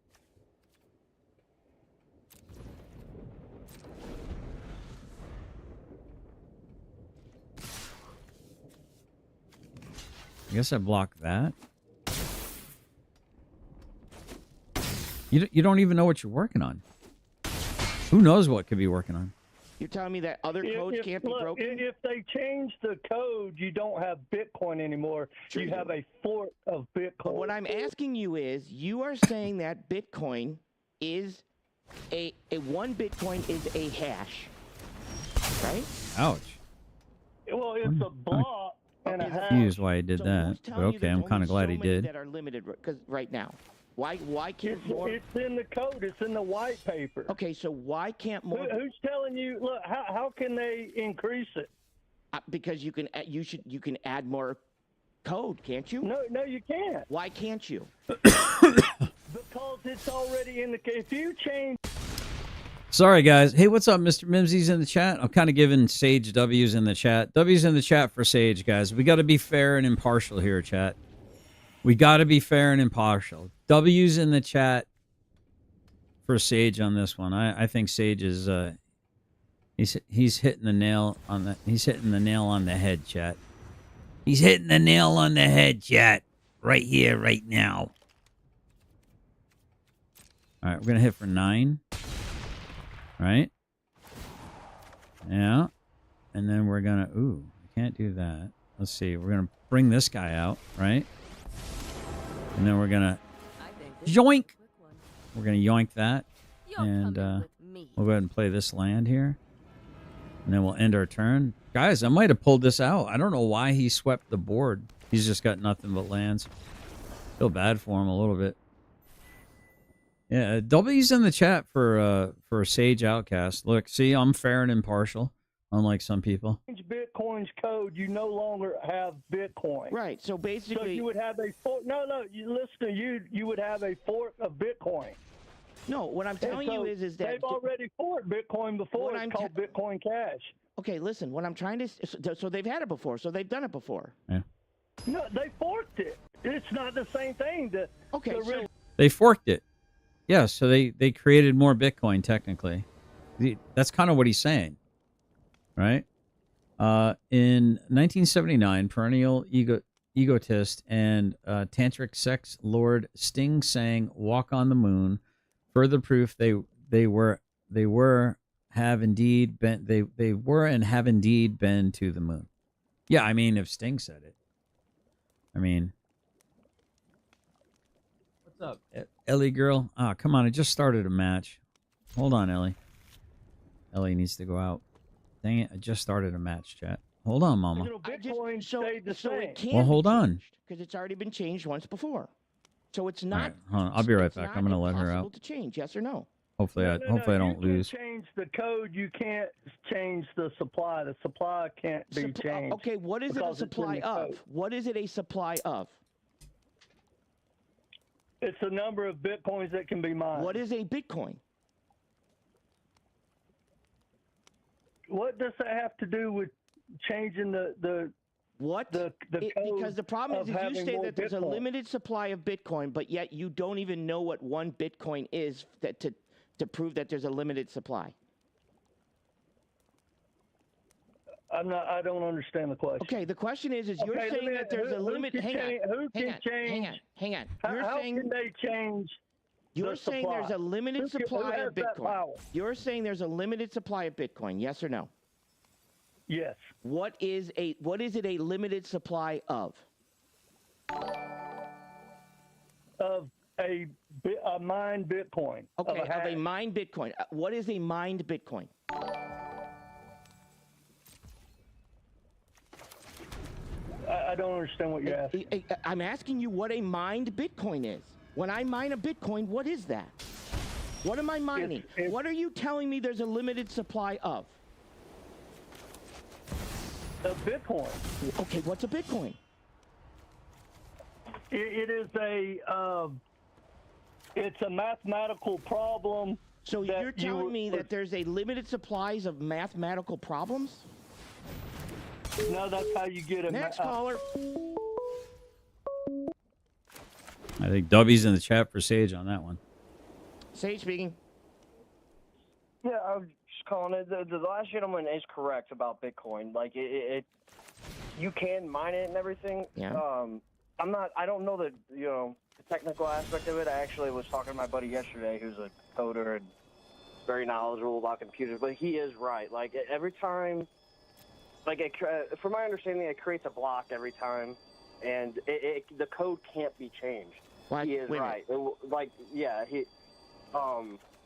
I guess I blocked that. You don't even know what you're working on. Who knows what could be working on? You're telling me that other codes can't be broken? If they change the code, you don't have Bitcoin anymore. Sure you you have do. a fork of Bitcoin. But what I'm asking you is, you are saying that Bitcoin is a one Bitcoin is a hash, right? Ouch. Well, it's a block and a hash. Confused why he did that. Who's But telling you okay, I'm there's kind of glad only he so many did. that are limited because right now? Why can't more? It's in the code. It's in the white paper. Okay, so why can't more? Who's telling you? Look, how can they increase it? Because you can add more code, can't you? No, you can't. Why can't you? Because it's already in the. If you change. Sorry, guys. Hey, what's up, Mr. Mimsy's in the chat? I'm kind of giving Sage W's in the chat. W's in the chat for Sage, guys. We got to be fair and impartial here, chat. We got to be fair and impartial. W's in the chat for Sage on this one. I think Sage is he's hitting the nail on the head, chat. He's hitting the nail on the head, chat. Right here, right now. All right, we're gonna hit for 9. Right? Yeah. And then we're gonna I can't do that. Let's see. We're gonna bring this guy out, right? And then we're gonna yoink. We're gonna yoink that, and we'll go ahead and play this land here, and then we'll end our turn. Guys, I might have pulled this out. I don't know why he swept the board. He's just got nothing but lands. Feel bad for him a little bit. Yeah, W's in the chat for Sage Outcast. Look, see, I'm fair and impartial, unlike some people. Bitcoin's code, you no longer have Bitcoin. Right. So basically, so you would have a fork. No, you listen. You would have a fork of Bitcoin. No, what I'm telling you is that they've already forked Bitcoin before. It's called Bitcoin Cash. Okay, listen. What I'm trying to so they've had it before. So they've done it before. Yeah. No, they forked it. It's not the same thing. They forked it. Yeah, so they created more Bitcoin technically. That's kind of what he's saying, right? In 1979, perennial egotist and tantric sex lord Sting sang "Walk on the Moon." Further proof they were have indeed been to the moon. Yeah, I mean, if Sting said it, I mean, what's up, Ellie girl? Ah, come on, I just started a match. Hold on, Ellie. Ellie needs to go out. Dang it, I just started a match, chat. Hold on, mama. Bitcoin stayed the same. It can't Well, hold on. because it's already been changed once before. So it's not. All right, hold on. I'll be right back. I'm gonna let her impossible out. to change, yes or no? Hopefully, I don't lose. You can change the code. You can't change the supply. The supply can't be changed. Okay, what is it a supply of? What is it a supply of? It's the number of Bitcoins that can be mined. What is a Bitcoin? What does that have to do with changing the what? The code because the problem is you say that there's a Bitcoin. limited supply of Bitcoin, but yet you don't even know what one Bitcoin is to prove that there's a limited supply. I don't understand the question. Okay, the question is you're Okay, saying that there's a limit. Hang on. How can they change? You're saying there's a limited supply of Bitcoin. You're saying there's a limited supply of Bitcoin. Yes or no? Yes. What is it a limited supply of? Of a mined Bitcoin. Okay, of a mined Bitcoin. What is a mined Bitcoin? I don't understand what you're asking. I'm asking you what a mined Bitcoin is. When I mine a Bitcoin, what is that? What am I mining? What are you telling me there's a limited supply of? A Bitcoin. Okay, what's a Bitcoin? It is it's a mathematical problem So you're telling me that there's a limited supplies of mathematical problems? No, that's how you get it. Next caller. I think Dubby's in the chat for Sage on that one. Sage speaking. Yeah, I was just calling it. The last gentleman is correct about Bitcoin. Like you can mine it and everything. Yeah. I don't know the technical aspect of it. I actually was talking to my buddy yesterday, who's a coder and very knowledgeable about computers. But he is right. Like every time, from my understanding, it creates a block every time, and the code can't be changed. What? He is right.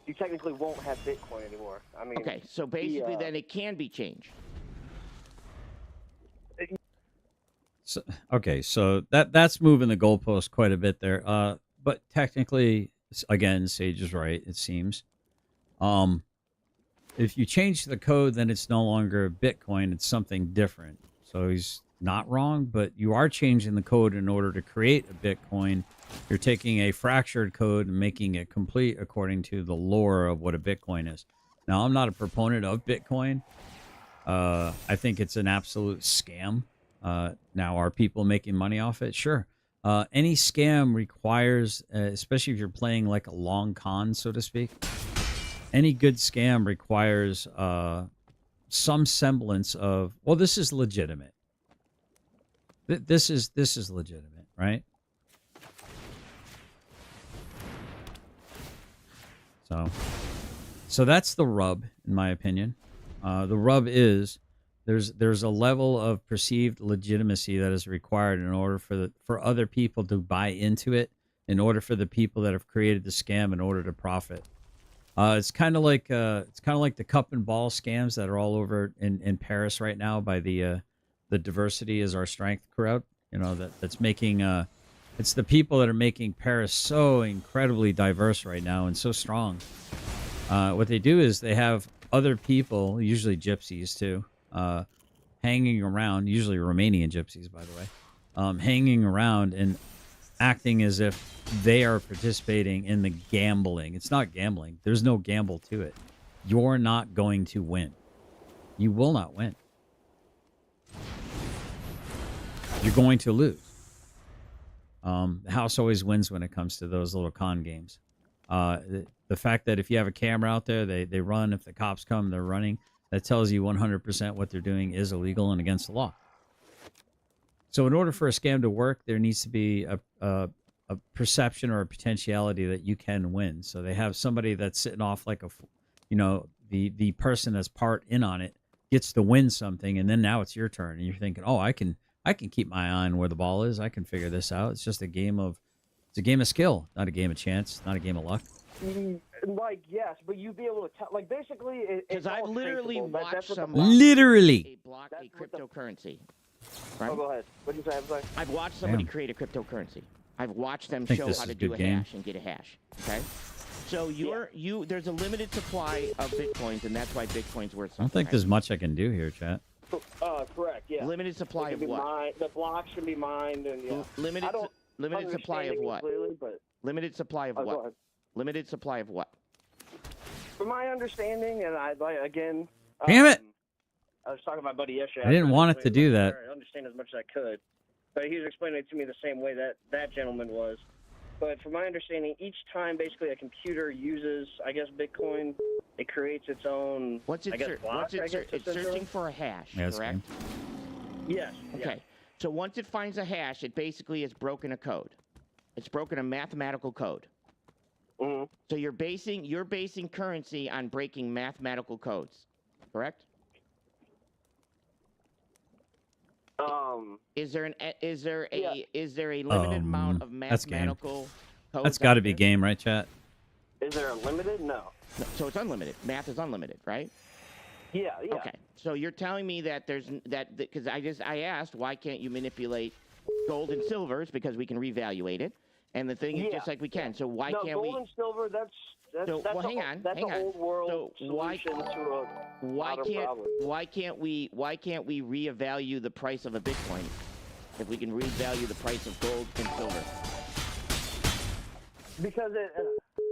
You technically won't have Bitcoin anymore. I mean. Okay, so basically, then it can be changed. So that's moving the goalpost quite a bit there. But technically, again, Sage is right. It seems. If you change the code, then it's no longer Bitcoin. It's something different. So he's not wrong, but you are changing the code in order to create a Bitcoin. You're taking a fractured code and making it complete according to the lore of what a Bitcoin is. Now, I'm not a proponent of Bitcoin. I think it's an absolute scam. Now, are people making money off it? Sure. Any scam requires, especially if you're playing like a long con, so to speak, any good scam requires some semblance of, well, this is legitimate. This is legitimate, right? So that's the rub, in my opinion. The rub is there's a level of perceived legitimacy that is required in order for other people to buy into it, in order for the people that have created the scam in order to profit. It's kind of like the cup and ball scams that are all over in Paris right now by the diversity is our strength crowd. That's making it's the people that are making Paris so incredibly diverse right now and so strong. What they do is they have other people, usually gypsies too, hanging around, usually Romanian gypsies, by the way, hanging around and acting as if they are participating in the gambling. It's not gambling. There's no gamble to it. You're not going to win. You will not win. You're going to lose. The house always wins when it comes to those little con games. The fact that if you have a camera out there, they run. If the cops come, they're running. That tells you 100% what they're doing is illegal and against the law. So in order for a scam to work, there needs to be a perception or a potentiality that you can win. So they have somebody that's sitting off like the person that's part in on it gets to win something, and then now it's your turn, and you're thinking, oh, I can keep my eye on where the ball is. I can figure this out. It's just a game of skill, not a game of chance, not a game of luck. Like, yes, but you'd be able to tell. Like, basically, because I've literally watched somebody block a cryptocurrency. Right? Oh, go ahead. What did you say? I'm sorry. I've watched somebody create a cryptocurrency. I've watched them show how to do a hash and get a hash. Okay. So there's a limited supply of Bitcoins, and that's why Bitcoin's worth something. I don't think there's much I can do here, chat. Correct. Yeah. Limited supply of what? The blocks can be mined, and limited supply of what? Clearly, but limited supply of what? Limited supply of what? From my understanding, and again. Damn it! I was talking to my buddy yesterday. I didn't want it to do that. I understand as much as I could, but he was explaining it to me the same way that gentleman was. But from my understanding, each time basically a computer uses, I guess, Bitcoin, it creates its own. Block. It's searching for a hash, correct? Yes. Okay. Yeah. So once it finds a hash, it basically has broken a code. It's broken a mathematical code. Mm-hmm. So you're basing currency on breaking mathematical codes, correct? Is there a limited amount of mathematical codes? That's got to be game, right, chat? Is there a limited? No. So it's unlimited. Math is unlimited, right? Yeah. Okay. So you're telling me that because I asked why can't you manipulate gold and silvers because we can revaluate it, and the thing is just like we can. So why can't we? Gold and silver. That's hang on. old world solution to why can't we reevaluate the price of a Bitcoin if we can revalue the price of gold and silver? Because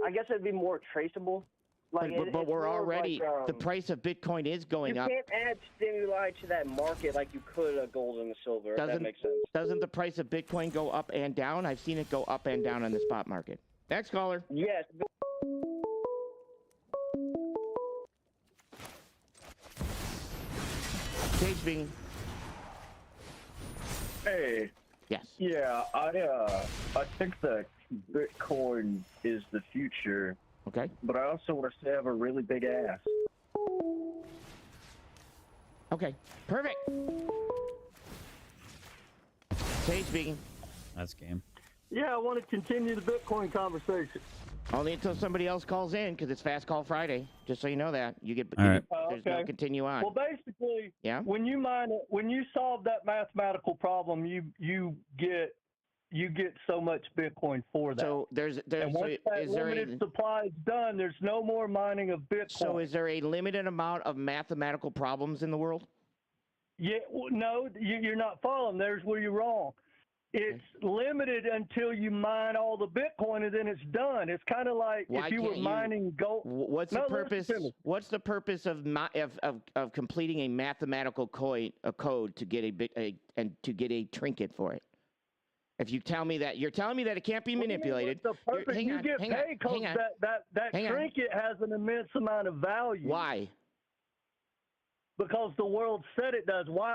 I guess it'd be more traceable. Like, but it's we're more of already like, the price of Bitcoin is going you up. can't add stimuli to that market like you could a gold and a silver. If that makes sense. Doesn't the price of Bitcoin go up and down? I've seen it go up and down on the spot market. Next caller. Yes. Sage speaking. Hey. Yes. Yeah, I think that Bitcoin is the future. Okay. But I also want to say I have a really big ass. Okay. Perfect. Sage speaking. That's game. Yeah, I want to continue the Bitcoin conversation. Only until somebody else calls in, because it's Fast Call Friday. Just so you know that. All right. There's no continue on. Well, basically, Yeah? when you solve that mathematical problem, you get so much Bitcoin for that. So and once that limited supply is done, there's no more mining of Bitcoin. So is there a limited amount of mathematical problems in the world? Yeah, no, you're not following. There's where you're wrong. It's limited until you mine all the Bitcoin, and then it's done. It's kind of like if you were mining gold. What's the purpose? What's the purpose of completing a mathematical code to get to get a trinket for it? If you tell me that, you're telling me that it can't be manipulated. The purpose you get paid because that trinket has an immense amount of value. Why? Because the world said it does. Why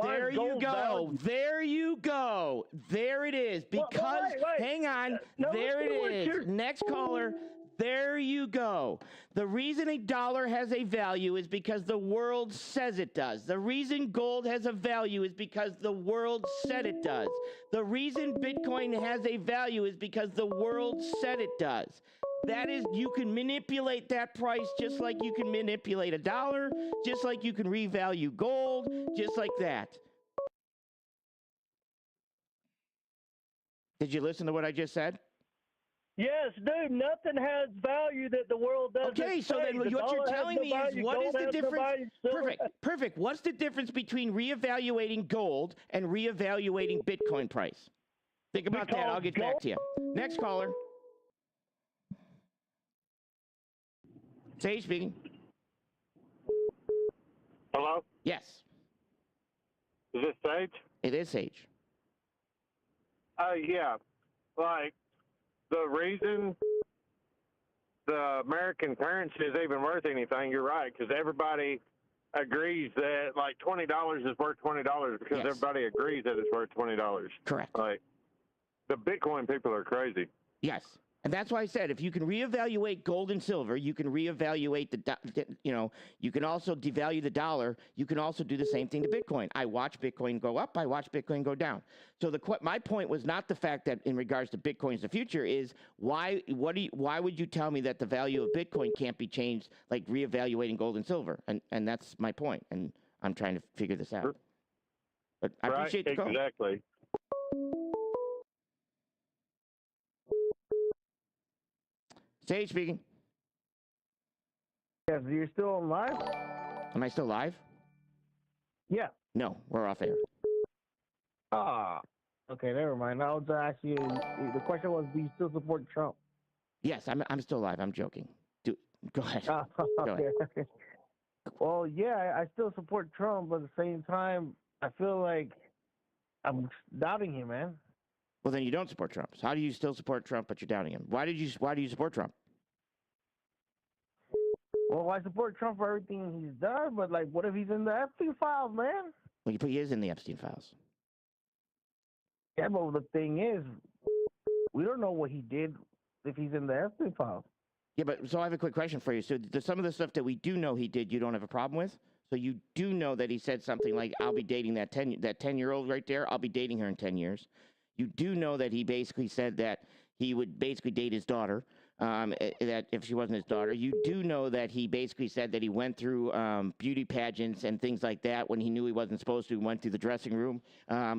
there is gold you go. valued? There you go. There it is. Because, wait. hang on. No, there it is. Next caller. There you go. The reason a dollar has a value is because the world says it does. The reason gold has a value is because the world said it does. The reason Bitcoin has a value is because the world said it does. That is, you can manipulate that price just like you can manipulate a dollar, just like you can revalue gold, just like that. Did you listen to what I just said? Yes, dude, nothing has value that the world doesn't. Okay, so then what you're telling me is what is the difference? Perfect. What's the difference between reevaluating gold and reevaluating Bitcoin price? Think about that. I'll get back to you. Next caller. Sage speaking. Hello? Yes. Is this Sage? It is Sage. Yeah. Like, the reason the American currency is even worth anything, you're right, because everybody agrees that, like, $20 is worth $20 because everybody agrees that it's worth $20. Correct. Like, the Bitcoin people are crazy. Yes. And that's why I said, if you can reevaluate gold and silver, you can reevaluate you can also devalue the dollar. You can also do the same thing to Bitcoin. I watch Bitcoin go up. I watch Bitcoin go down. So my point was not the fact that in regards to Bitcoin's the future is why would you tell me that the value of Bitcoin can't be changed like reevaluating gold and silver? And that's my point. And I'm trying to figure this out. But I appreciate the call. Exactly. Sage speaking. Yes, you're still on live? Am I still live? Yeah. No, we're off air. Okay, never mind. I was actually the question was, do you still support Trump? Yes, I'm still live. I'm joking. Go ahead. Okay, Go ahead. okay. Well, yeah, I still support Trump, but at the same time, I feel like I'm doubting him, man. Well, then you don't support Trump. So how do you still support Trump, but you're doubting him? Why do you support Trump? Well, I support Trump for everything he's done, but like, what if he's in the Epstein files, man? Well, he is in the Epstein files. Yeah, but the thing is, we don't know what he did if he's in the Epstein files. Yeah, but so I have a quick question for you. So some of the stuff that we do know he did, you don't have a problem with? So you do know that he said something like, "I'll be dating that 10-year-old right there. I'll be dating her in 10 years." You do know that he basically said that he would basically date his daughter, that if she wasn't his daughter. You do know that he basically said that he went through beauty pageants and things like that when he knew he wasn't supposed to. He went through the dressing room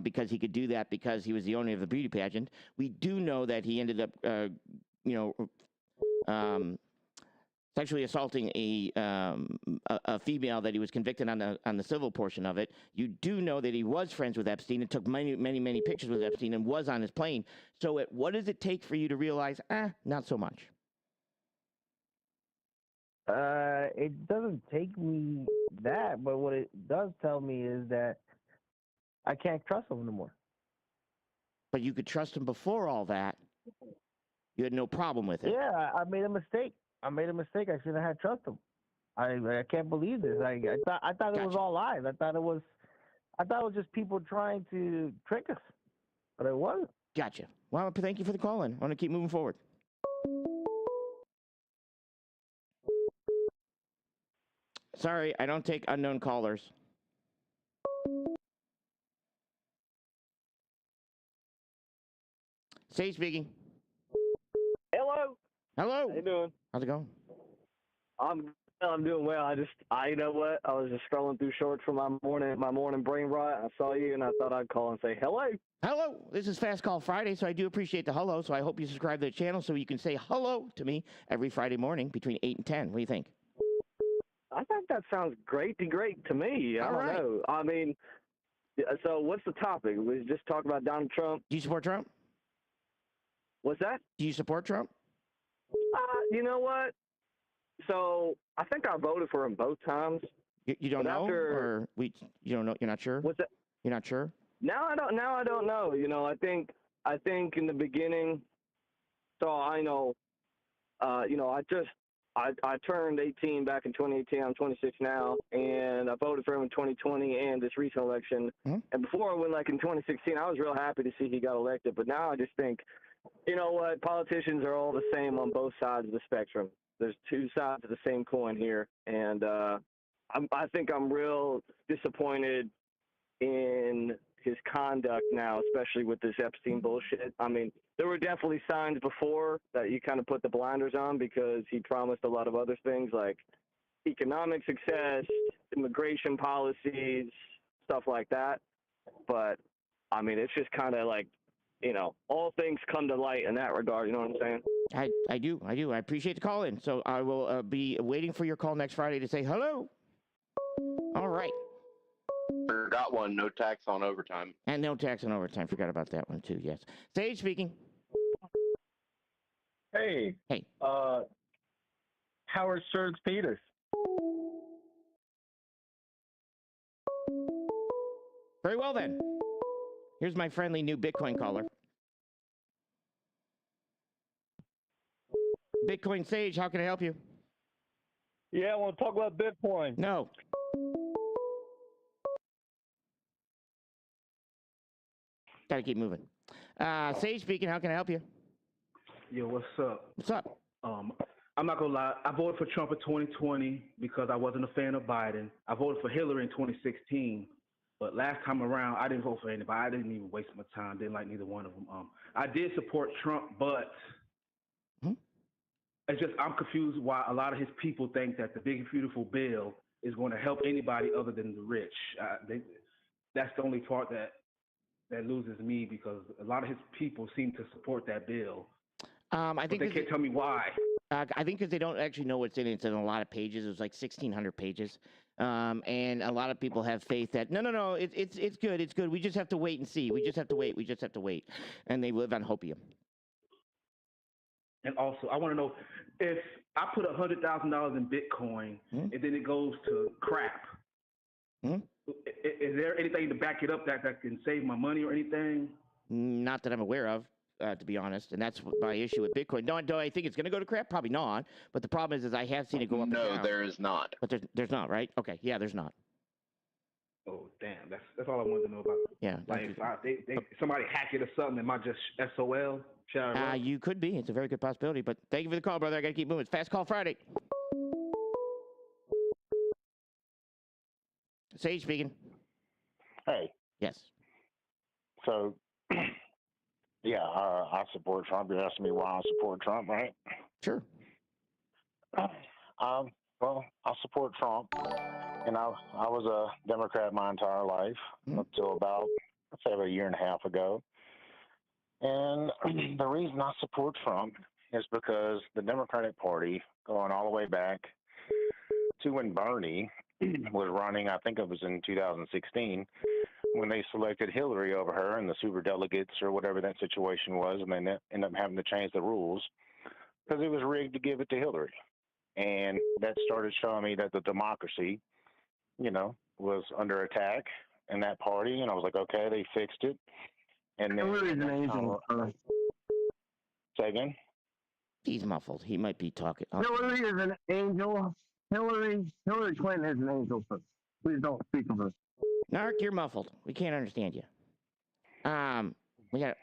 because he could do that because he was the owner of the beauty pageant. We do know that he ended up, sexually assaulting a female that he was convicted on the civil portion of it. You do know that he was friends with Epstein and took many pictures with Epstein and was on his plane. So what does it take for you to realize, not so much? It doesn't take me that, but what it does tell me is that I can't trust them no more. But you could trust him before all that. You had no problem with it. Yeah, I made a mistake. I shouldn't have trust them. I can't believe this. I thought it was all lies. I thought it was just people trying to trick us, but it wasn't. Gotcha. Well, thank you for the call in. I want to keep moving forward. Sorry, I don't take unknown callers. Sage speaking. Hello. Hello. How you doing? How's it going? I'm doing well. You know what? I was just scrolling through shorts for my morning brain rot. I saw you and I thought I'd call and say hello. Hello. This is Fast Call Friday, so I do appreciate the hello. So I hope you subscribe to the channel so you can say hello to me every Friday morning between 8 and 10. What do you think? I think that sounds great to me. I don't know. I mean, so what's the topic? We just talk about Donald Trump. Do you support Trump? What's that? Do you support Trump? You know what? So I think I voted for him both times. You don't know, or you don't know? You're not sure? What's that? You're not sure? Now I don't know. You know, I think in the beginning. So I know. You know, I turned 18 back in 2018. I'm 26 now, and I voted for him in 2020 and this recent election. Mm-hmm. And before I went, like in 2016, I was real happy to see he got elected. But now I just think, you know what, politicians are all the same on both sides of the spectrum. There's two sides of the same coin here, and I think I'm real disappointed in his conduct now, especially with this Epstein bullshit. I mean, there were definitely signs before that you kind of put the blinders on because he promised a lot of other things like economic success, immigration policies, stuff like that. But, I mean, it's just kind of like, you know, all things come to light in that regard. You know what I'm saying? I do. I appreciate the call in. So I will be waiting for your call next Friday to say hello. All right. Forgot one. No tax on overtime. And no tax on overtime. Forgot about that one too. Yes. Sage speaking. Hey. Hey. Howard Schultz Peters. Very well then. Here's my friendly new Bitcoin caller. Bitcoin Sage, how can I help you? Yeah, I want to talk about Bitcoin. No. Gotta keep moving. Sage speaking, how can I help you? Yo, what's up? What's up? I'm not gonna lie. I voted for Trump in 2020 because I wasn't a fan of Biden. I voted for Hillary in 2016, but last time around I didn't vote for anybody. I didn't even waste my time. Didn't like neither one of them. I did support Trump, but it's just I'm confused why a lot of his people think that the big beautiful bill is going to help anybody other than the rich. That's the only part that loses me because a lot of his people seem to support that bill. I think they can't tell me why. I think because they don't actually know what's in it. It's in a lot of pages. It was like 1,600 pages. And a lot of people have faith that, no, it's good. It's good. We just have to wait and see. We just have to wait. And they live on hopium. And also, I want to know if I put $100,000 in Bitcoin and then it goes to crap, is there anything to back it up that can save my money or anything? Not that I'm aware of, to be honest. And that's my issue with Bitcoin. Do I think it's going to go to crap? Probably not. But the problem is I have seen it go up and down. No, there is not. But there's not, right? Okay, yeah, there's not. Oh, damn. That's all I wanted to know about. Yeah. Like, if somebody hack it or something, am I just SOL? You could be. It's a very good possibility. But thank you for the call, brother. I got to keep moving. It's Fast Call Friday. Sage speaking. Hey. Yes. So, yeah, I support Trump. You're asking me why I support Trump, right? Sure. Well, I support Trump, and I was a Democrat my entire life up till about, I'd say, about a year and a half ago. And the reason I support Trump is because the Democratic Party, going all the way back to when Bernie was running, I think it was in 2016, when they selected Hillary over her and the superdelegates or whatever that situation was, and they ended up having to change the rules because it was rigged to give it to Hillary. and that started showing me that the democracy, was under attack in that party, and I was like, okay, they fixed it. And then Hillary's an angel. Say again? He's muffled. He might be talking. Hillary is an angel. Hillary Clinton is an angel. Sir. Please don't speak of her. Narc, you're muffled. We can't understand you. We got.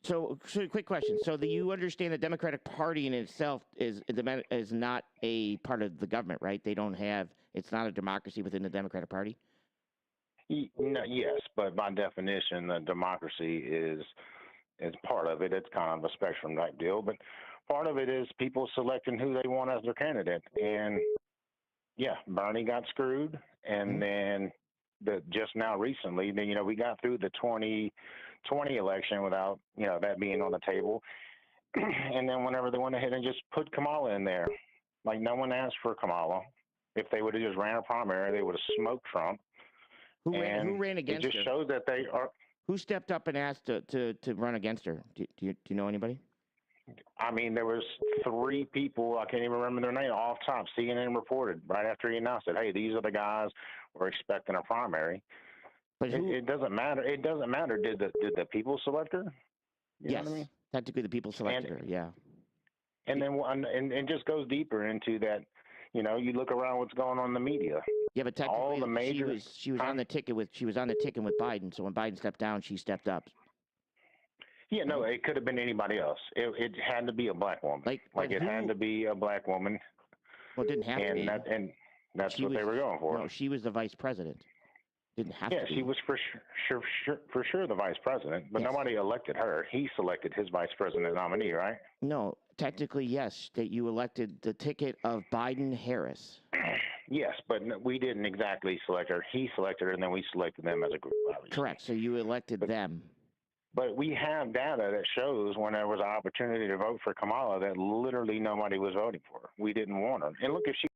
So quick question. So you understand the Democratic Party in itself is not a part of the government, right? They don't have. It's not a democracy within the Democratic Party. No, yes, but by definition, the democracy is part of it. It's kind of a spectrum type deal, but part of it is people selecting who they want as their candidate. And yeah, Bernie got screwed, and then just now recently, we got through the 2020 election without that being on the table. And then whenever they went ahead and just put Kamala in there, like no one asked for Kamala. If they would have just ran a primary, they would have smoked Trump. Who ran against her? It just shows that they are. Who stepped up and asked to run against her? Do you know anybody? I mean, there was 3 people, I can't even remember their name, off top. CNN reported right after he announced it, hey, these are the guys we're expecting a primary. But it doesn't matter. It doesn't matter. Did the people select her? You know what I mean? Technically the people selected her, yeah. And then and just goes deeper into that, you look around what's going on in the media. Yeah, but technically all the major, she was on the ticket with Biden, so when Biden stepped down, she stepped up. Yeah, no, it could have been anybody else. It had to be a black woman. Like it had to be a black woman. Well, it didn't have to be. And that's what they were going for. No, she was the vice president. Didn't have to be. Yeah, she was for sure the vice president, but nobody elected her. He selected his vice president nominee, right? No, technically, yes, that you elected the ticket of Biden-Harris. Yes, but we didn't exactly select her. He selected her, and then we selected them as a group. Correct, so you elected them. But we have data that shows when there was an opportunity to vote for Kamala that literally nobody was voting for her. We didn't want her. And look, if she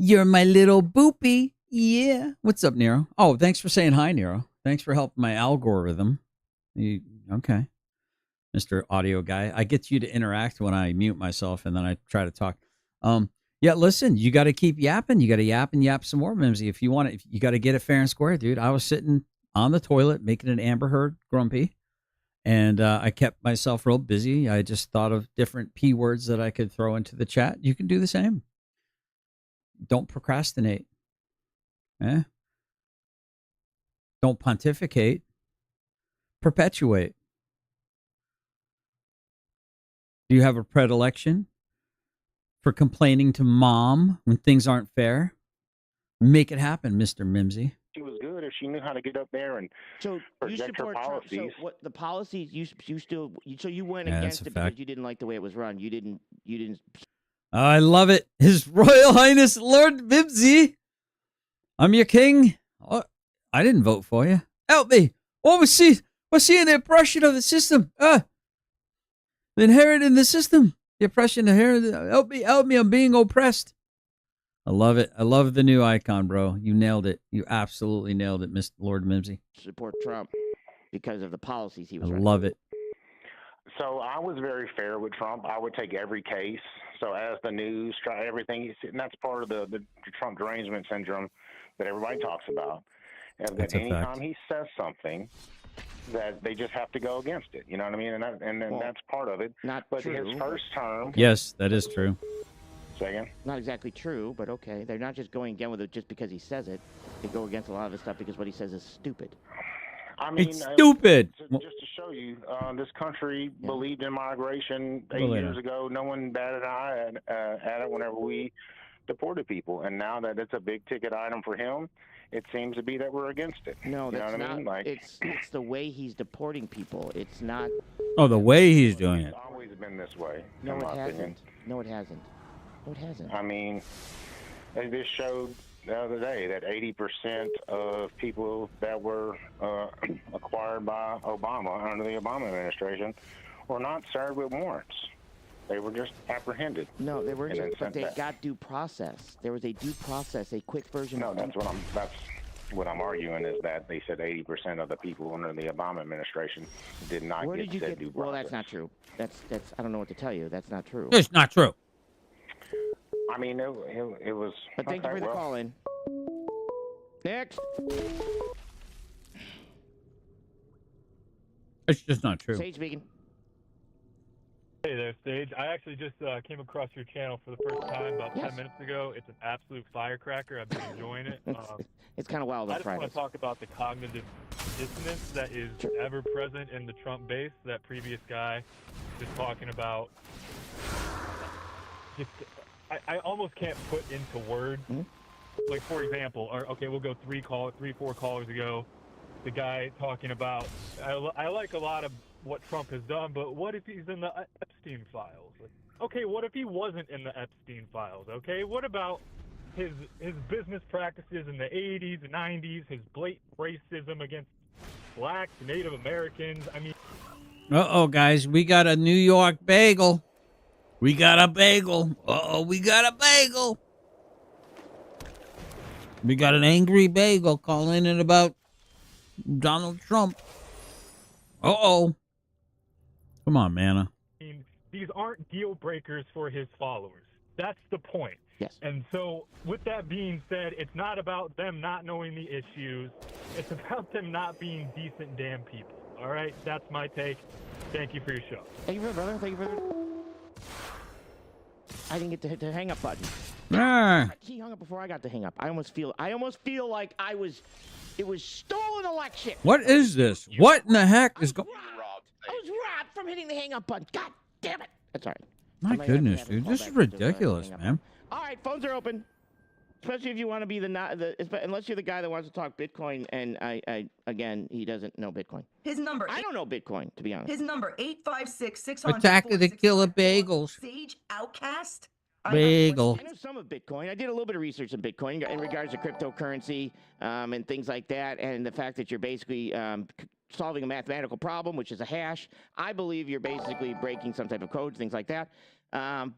You're my little boopy. Yeah. What's up, Nero? Oh, thanks for saying hi, Nero. Thanks for helping my algorithm. Okay. Mr. Audio Guy. I get you to interact when I mute myself and then I try to talk. Yeah, listen, you got to keep yapping. You got to yap and yap some more, Mimsy. If you want it, you got to get it fair and square, dude. I was sitting on the toilet making an Amber Heard grumpy, and I kept myself real busy. I just thought of different P words that I could throw into the chat. You can do the same. Don't procrastinate. Don't pontificate. Perpetuate. Do you have a predilection for complaining to mom when things aren't fair? Make it happen, Mr. Mimsy. She was good if she knew how to get up there and project her policies. Trump. So what the policies you went Yeah, against that's a it because fact. you didn't like the way it was run. You didn't. I love it. His Royal Highness Lord Mimsy. I'm your king. Oh, I didn't vote for you. Help me. What was she in the oppression of the system? The inherited the system. The oppression inherited. Help me. I'm being oppressed. I love it. I love the new icon, bro. You nailed it. You absolutely nailed it, Mr. Lord Mimsy. Support Trump because of the policies he I was running. love it. So I was very fair with Trump. I would take every case. So as the news, try everything. And that's part of the Trump derangement syndrome that everybody talks about. And that anytime he says something, that they just have to go against it. You know what I mean? And that's part of it. But true. his first term. Yes, that is true. Say again? Not exactly true, but okay. They're not just going again with it just because he says it. They go against a lot of the stuff because what he says is stupid. I mean, It's stupid. Just to show you, this country believed in migration 8 Well, years ago. No one batted an eye at it whenever we deported people. And now that it's a big ticket item for him, it seems to be that we're against it. No, you know that's what not. I mean? Like, It's the way he's deporting people. It's not. Oh, the way he's doing it. it's always been this way, No, in it my hasn't. opinion. No, it hasn't. No, it hasn't. I mean, they just showed the other day that 80% of people that were acquired by Obama under the Obama administration were not served with warrants. They were just apprehended. No, they weren't. and then But sent they back. got due process. There was a due process, a quick version. No, of that's what I'm arguing is that they said 80% of the people under the Obama administration did not Where get did you said get? due Well, process. that's not true. That's. I don't know what to tell you. That's not true. It's not true. I mean, it was. But thank you okay, for the well, call in. Next. It's just not true. Sage speaking. Hey there, Sage. I actually just came across your channel for the first time about 10 minutes ago. It's an absolute firecracker. I've been enjoying it. It's kind of wild on I just want Fridays. to talk about the cognitive dissonance that is ever present in the Trump base. That previous guy just talking about. Just, I almost can't put into words. Like, for example, we'll go 4 callers ago. The guy talking about, I like a lot of what Trump has done, but what if he's in the Epstein files? Like, okay, what if he wasn't in the Epstein files? Okay, what about his business practices in the 80s, 90s, his blatant racism against blacks, Native Americans? I mean, Uh-oh, guys. We got a New York bagel. We got a bagel. Uh-oh, we got a bagel. We got an angry bagel calling in about Donald Trump. Uh-oh. Come on, Manna. these aren't deal breakers for his followers. That's the point. Yes. And so, with that being said, it's not about them not knowing the issues. It's about them not being decent damn people. All right? That's my take. Thank you for your show. Thank you for the brother. Thank you for the... I didn't get to hit the hang up button. Ah. He hung up before I got to hang up. I almost feel like it was stolen election. What is this? What in the heck is going? I was robbed from hitting the hang up button. God damn it. That's all right. My goodness, dude, this is ridiculous, man. All right, phones are open. Especially if you want to be unless you're the guy that wants to talk Bitcoin, and again, he doesn't know Bitcoin. His number. I don't know Bitcoin, to be honest. His number 856-600. Attack of the Killer Bagels. Sage Outcast. Bagel. I know some of Bitcoin. I did a little bit of research on Bitcoin in regards to cryptocurrency and things like that, and the fact that you're basically solving a mathematical problem, which is a hash. I believe you're basically breaking some type of code, things like that. My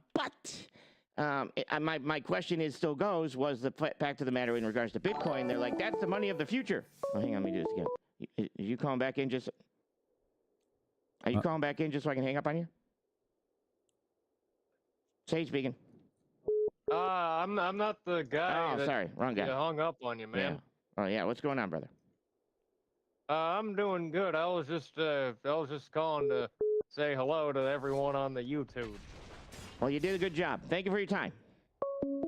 question still goes, was the fact of the matter in regards to Bitcoin, they're like, that's the money of the future. Oh, hang on, let me do this again. Are you calling back in just... Are you calling back in just so I can hang up on you? Sage speaking. I'm not the guy. Oh, sorry, wrong guy. That hung up on you, man. Yeah. Oh yeah, what's going on, brother? I'm doing good. I was just calling to say hello to everyone on the YouTube. Well, you did a good job. Thank you for your time.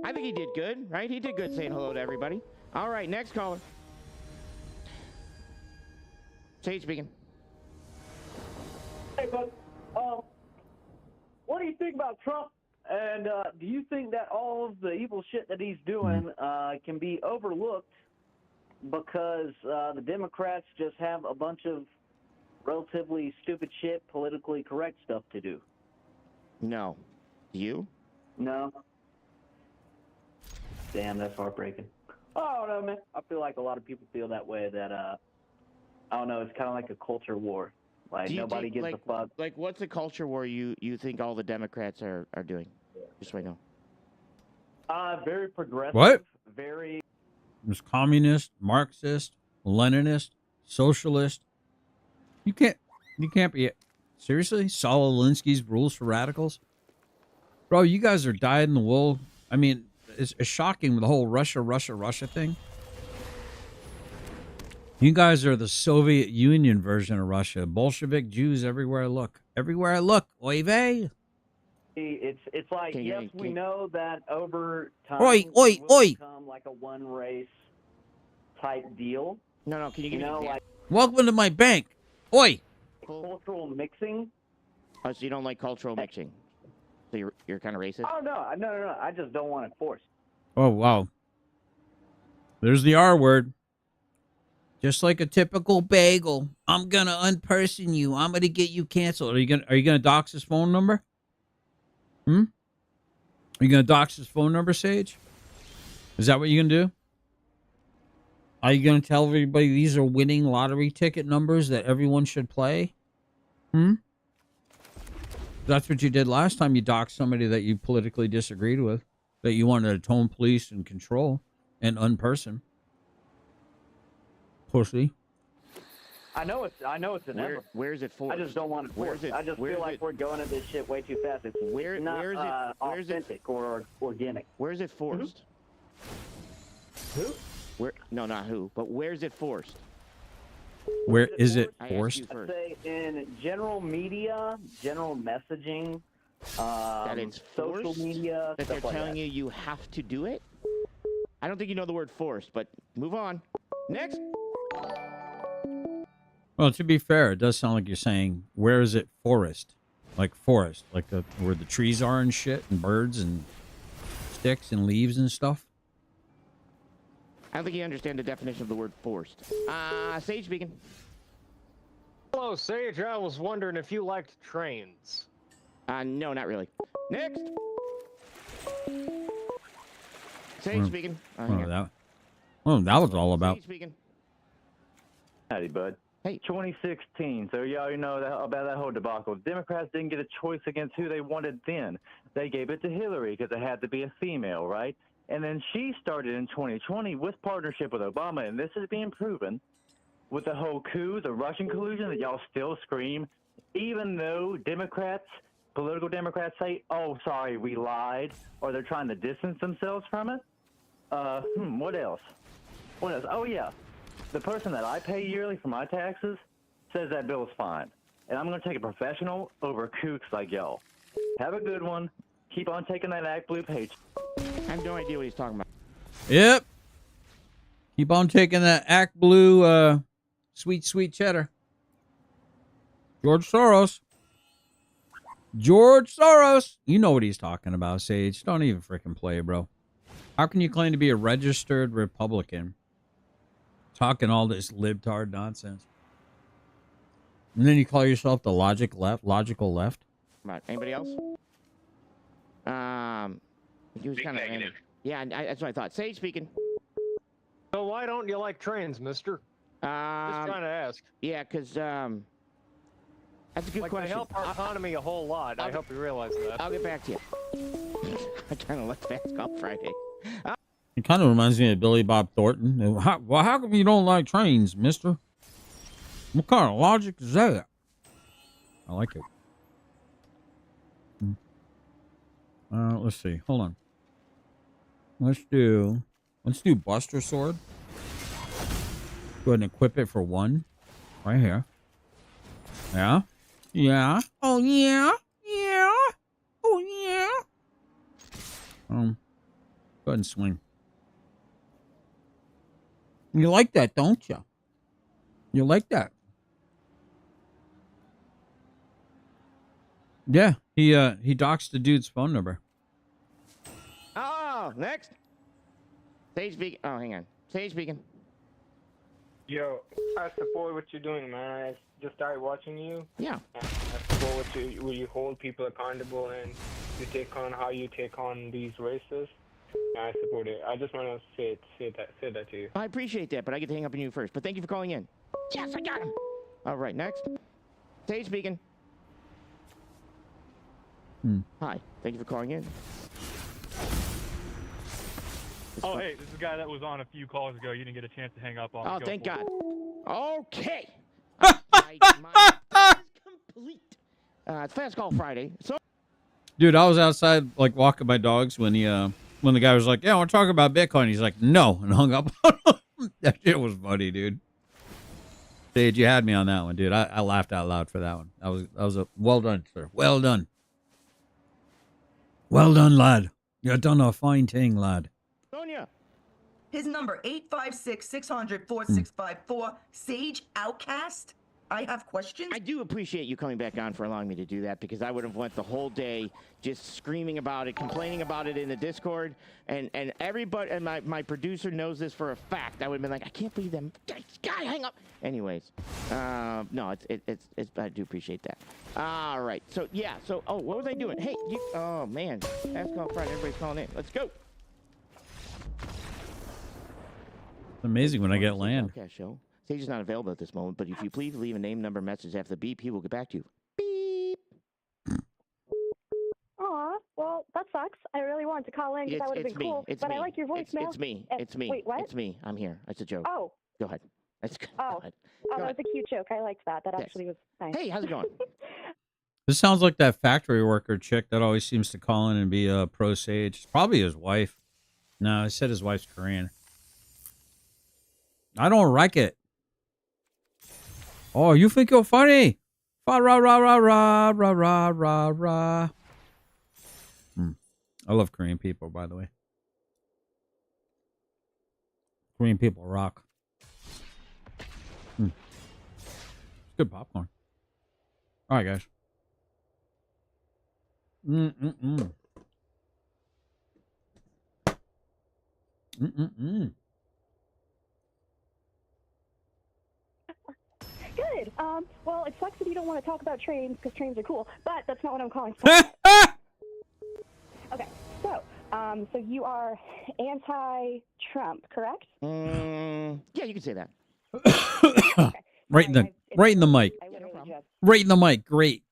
I think he did good, right? He did good saying hello to everybody. All right, next caller. Sage speaking. Hey, bud. What do you think about Trump? And do you think that all of the evil shit that he's doing can be overlooked because the Democrats just have a bunch of relatively stupid shit, politically correct stuff to do? No. You? No. Damn, that's heartbreaking. I don't know, man. I feel like a lot of people feel that way, that, I don't know, it's kind of like a culture war. Like, nobody gives a fuck. Like, what's the culture war you think all the Democrats are doing? Just so I know. Very progressive. What? Very... There's communist, Marxist, Leninist, socialist. You can't be... Seriously? Saul Alinsky's Rules for Radicals? Bro, you guys are dyed in the wool. I mean, it's shocking with the whole Russia thing. You guys are the Soviet Union version of Russia. Bolshevik Jews everywhere I look. Everywhere I look. Oy vey. It's like, yes, we know that over time Oi. it will become like a one race type deal. No, can you give me like Welcome to my bank. Oi. cultural mixing? Oh, so you don't like cultural mixing? So you're kind of racist? Oh, no. I just don't want it forced. Oh, wow. There's the R word. Just like a typical bagel. I'm going to unperson you. I'm going to get you canceled. Are you going to dox his phone number? Are you going to dox his phone number, Sage? Is that what you're going to do? Are you going to tell everybody these are winning lottery ticket numbers that everyone should play? That's what you did last time you doxed somebody that you politically disagreed with, that you wanted to tone police and control and unperson. Pussy. I know it's inevitable. Where is it for? I just don't want to force it. I just feel like we're going at this shit way too fast. It's not authentic or organic. Where is it forced? Who? Where? No, not who. But where is it forced? Where is it forced? I'd say in general media, general messaging, that it's social forced? media. That they're stuff like telling that. you have to do it? I don't think you know the word forced, but move on. Next. Well, to be fair, it does sound like you're saying, where is it forest? Like forest, like where the trees are and shit, and birds and sticks and leaves and stuff. I don't think you understand the definition of the word forced. Sage speaking. Hello, Sage. I was wondering if you liked trains. No, not really. Next. Sage speaking. That was all about. Sage speaking. Howdy, bud. Hey. 2016. So you already know about that whole debacle. Democrats didn't get a choice against who they wanted then. They gave it to Hillary because it had to be a female, right? And then she started in 2020 with partnership with Obama, and this is being proven with the whole coup, the Russian collusion that y'all still scream, even though political Democrats say, oh, sorry, we lied, or they're trying to distance themselves from it. What else? What else? Oh, yeah. The person that I pay yearly for my taxes says that bill is fine. And I'm going to take a professional over kooks like y'all. Have a good one. Keep on taking that Act Blue page. I have no idea what he's talking about. Yep. Keep on taking that Act Blue sweet cheddar. George Soros. You know what he's talking about, Sage. Don't even freaking play, bro. How can you claim to be a registered Republican talking all this libtard nonsense? And then you call yourself the logical left? Right. Anybody else? He was kind of negative. Yeah, that's what I thought. Sage speaking. So why don't you like trains, mister? Just trying to ask. Yeah, because that's a good question. They help our economy a whole lot. I hope you realize that. I'll get back to you. I'm trying to let fast go Friday. It kind of reminds me of Billy Bob Thornton. How come you don't like trains, mister? What kind of logic is that? I like it. Let's see. Hold on. Let's do Buster Sword. Go ahead and equip it for 1. Right here. Yeah. Yeah. Oh, yeah. Yeah. Oh, yeah. Go ahead and swing. You like that, don't you? You like that? Yeah. He doxed the dude's phone number. Oh, next. Sage speaking. Oh, hang on. Sage speaking. Yo, I support what you're doing, man. I just started watching you. Yeah. I support where you hold people accountable and you take on how you take on these races. I support it. I just want to say that to you. I appreciate that, but I get to hang up on you first. But thank you for calling in. Yes, I got him. All right, next. Sage speaking. Hi. Thank you for calling in. Oh, hey, this is a guy that was on a few calls ago. You didn't get a chance to hang up on. Oh, thank God. Okay. My is complete. It's Fast Call Friday. So, dude, I was outside like walking my dogs when when the guy was like, "Yeah, I want to talk about Bitcoin." He's like, "No," and hung up on him. That shit was funny, dude. Sage, you had me on that one, dude. I laughed out loud for that one. That was a well done, sir. Well done. Well done, lad. You done a fine thing, lad. Sonia. His number 856-600-4654. Sage Outcast. I have questions. I do appreciate you coming back on for allowing me to do that, because I would have went the whole day just screaming about it, complaining about it in the Discord, and everybody, and my producer knows this for a fact. I would have been like, I can't believe them. God, hang up. Anyways, no, it's I do appreciate that. All right, so yeah, so what was I doing? Hey, oh man, Ask Call Friday, everybody's calling in. Let's go. It's amazing when I get land. Okay, show. Sage is not available at this moment, but if you please leave a name, number, message after the beep, he will get back to you. Beep. Aw, well, that sucks. I really wanted to call in because that would have been cool. But I like your voicemail. It's me. Wait, what? It's me. I'm here. It's a joke. Oh. Go ahead. That's good. Oh, that was a cute joke. I liked that. That actually was nice. Hey, how's it going? This sounds like that factory worker chick that always seems to call in and be a pro Sage. It's probably his wife. No, I said his wife's Korean. I don't like it. Oh, you think you're funny? Fa ra ra ra ra ra ra ra ra. I love Korean people, by the way. Korean people rock. It's good popcorn. All right, guys. Mm-mm-mm. Mm-mm-mm. Good. Well, it sucks if you don't want to talk about trains because trains are cool, but that's not what I'm calling for. Okay, so you are anti-Trump, correct? Yeah, you can say that. Okay. Right in the mic. I literally just Right in the mic. Great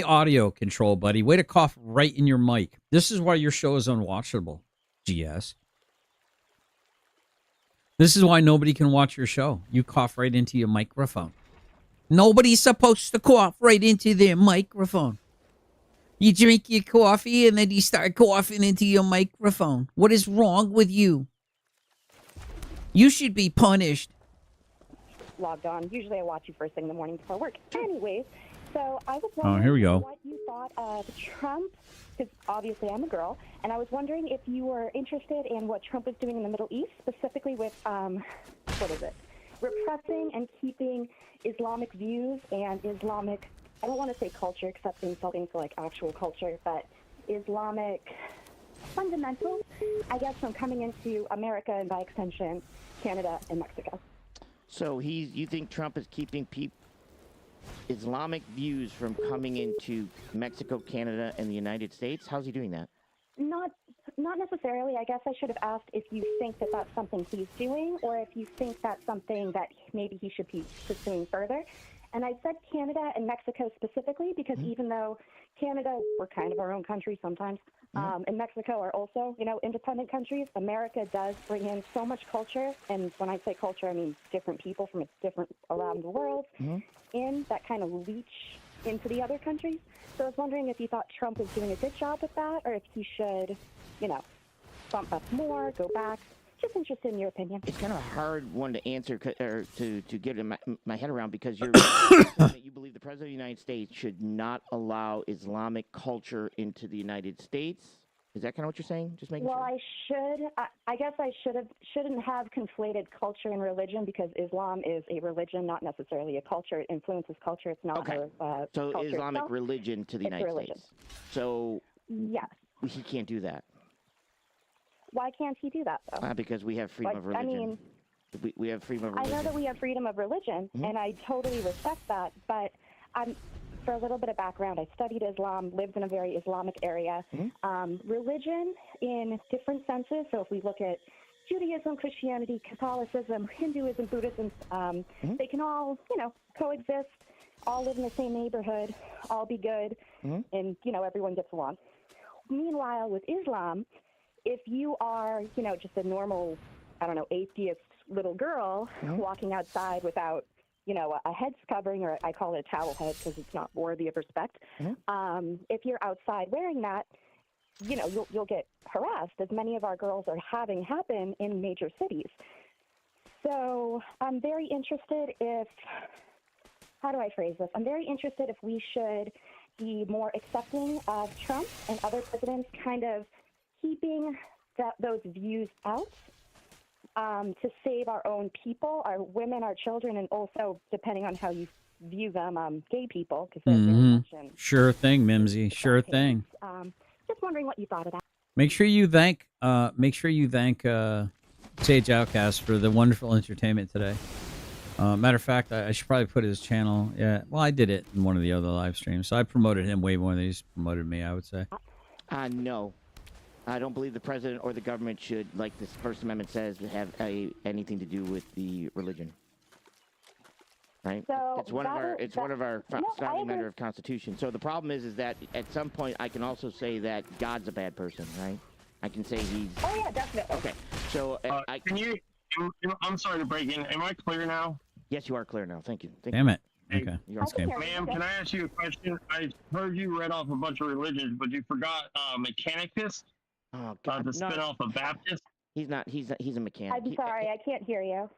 audio control, buddy. Way to cough right in your mic. This is why your show is unwatchable. GS. This is why nobody can watch your show. You cough right into your microphone. Nobody's supposed to cough right into their microphone. You drink your coffee and then you start coughing into your microphone. What is wrong with you? You should be punished. logged on. Usually I watch you first thing in the morning before work. Anyways, so I was wondering here we go. what you thought of Trump, because obviously I'm a girl, and I was wondering if you were interested in what Trump is doing in the Middle East, specifically with, repressing and keeping Islamic views and Islamic, I don't want to say culture, except insulting for like actual culture, but Islamic fundamentals, I guess, from coming into America and by extension, Canada and Mexico. So you think Trump is keeping Islamic views from coming into Mexico, Canada, and the United States? How's he doing that? Not necessarily. I guess I should have asked if you think that that's something he's doing, or if you think that's something that maybe he should be pursuing further. And I said Canada and Mexico specifically because even though Canada, we're kind of our own country sometimes, and Mexico are also, independent countries, America does bring in so much culture. And when I say culture, I mean different people from different around the world in that kind of leach into the other countries. So I was wondering if you thought Trump was doing a good job with that, or if he should, bump up more, go back. Just interested in your opinion. It's kind of a hard one to answer or to get in my head around because you believe the President of the United States should not allow Islamic culture into the United States. Is that kind of what you're saying? Just making sure. I guess I shouldn't have conflated culture and religion because Islam is a religion, not necessarily a culture. It influences culture. It's not so culture Islamic itself. religion to the It's United religion. States. So yes. He can't do that. Why can't he do that, though? Because we have freedom of religion. I mean, we have freedom of religion. I know that we have freedom of religion, and I totally respect that. But for a little bit of background, I studied Islam, lived in a very Islamic area. Religion in different senses. So if we look at Judaism, Christianity, Catholicism, Hinduism, Buddhism, they can all, coexist, all live in the same neighborhood, all be good, and, everyone gets along. Meanwhile, with Islam, if you are, just a normal, atheist little girl walking outside without, a head covering, or I call it a towel head because it's not worthy of respect. If you're outside wearing that, you'll get harassed, as many of our girls are having happen in major cities. So I'm very interested how do I phrase this? I'm very interested if we should be more accepting of Trump and other presidents kind of keeping those views out to save our own people, our women, our children, and also, depending on how you view them gay people because they're very much in. Sure thing, Mimsy. Sure thing. Just wondering what you thought of that. Make sure you thank Sage Outcast for the wonderful entertainment today. Matter of fact, I should probably put his channel. Yeah, well, I did it in one of the other live streams, so I promoted him way more than he's promoted me, I would say. No. I don't believe the president or the government should, like this First Amendment says, have anything to do with the religion. Right? So it's one of our founding member of Constitution. So the problem is that at some point I can also say that God's a bad person, right? I can say he's. Oh yeah, definitely. Okay. So can you? I'm sorry to break in. Am I clear now? Yes, you are clear now. Thank you. Damn it. Okay. Ma'am, can I ask you a question? I heard you read off a bunch of religions, but you forgot Mechanicus. Oh God, the spin-off of Baptist. He's not. He's a mechanic. I'm sorry, I can't hear you.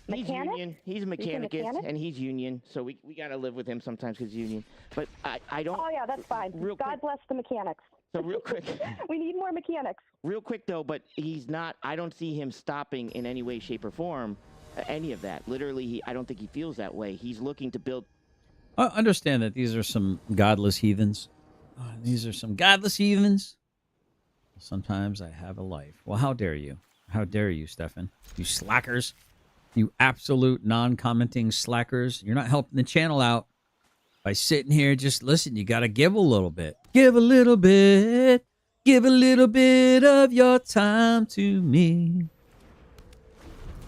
He's union. He's a mechanic, and he's union. So we got to live with him sometimes because he's union. But I don't. Oh yeah, that's fine. God bless the mechanics. So real quick. We need more mechanics. Real quick though, but he's not. I don't see him stopping in any way, shape, or form. Any of that. Literally, I don't think he feels that way. He's looking to build. Understand that these are some godless heathens. These are some godless heathens. Sometimes I have a life. Well, how dare you? How dare you, Stefan? You slackers. You absolute non-commenting slackers. You're not helping the channel out by sitting here. Just listen. You got to give a little bit. Give a little bit. Give a little bit of your time to me.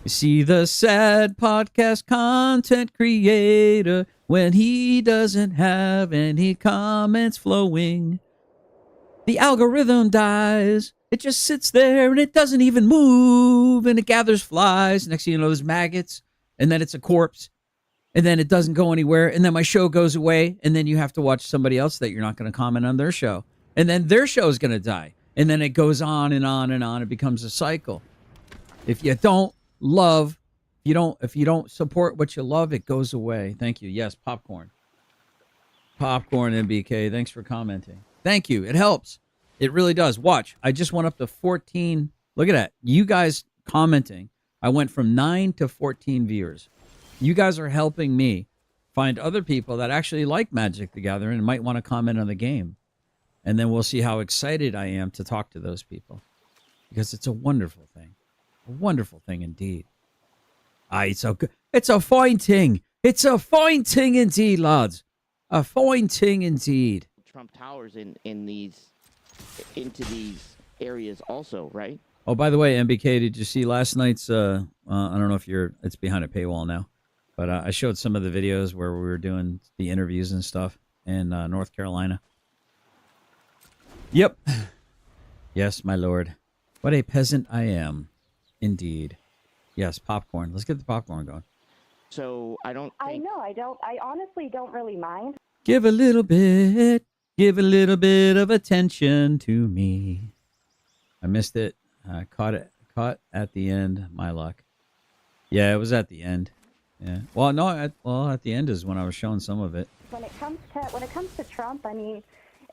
You see the sad podcast content creator when he doesn't have any comments flowing. The algorithm dies. It just sits there and it doesn't even move and it gathers flies. Next thing you know, there's maggots and then it's a corpse and then it doesn't go anywhere. And then my show goes away and then you have to watch somebody else that you're not going to comment on their show. And then their show is going to die. And then it goes on and on and on. It becomes a cycle. If you don't love, if you don't support what you love, it goes away. Thank you. Yes, popcorn. Popcorn MBK. Thanks for commenting. Thank you. It helps. It really does. Watch. I just went up to 14. Look at that. You guys commenting. I went from 9 to 14 viewers. You guys are helping me find other people that actually like Magic the Gathering and might want to comment on the game. And then we'll see how excited I am to talk to those people. Because it's a wonderful thing. A wonderful thing indeed. It's a fine thing. It's a fine thing indeed, lads. A fine thing indeed. Trump Towers into these areas also, right? Oh, by the way, MBK, did you see last night's, I don't know if it's behind a paywall now, but I showed some of the videos where we were doing the interviews and stuff in North Carolina. Yep. Yes, my lord. What a peasant I am. Indeed. Yes, popcorn. Let's get the popcorn going. So I honestly don't really mind. Give a little bit. Give a little bit of attention to me. I missed it. I caught at the end. My luck. Yeah, it was at the end. Yeah. Well, no. At the end is when I was showing some of it. When it comes to Trump, I mean,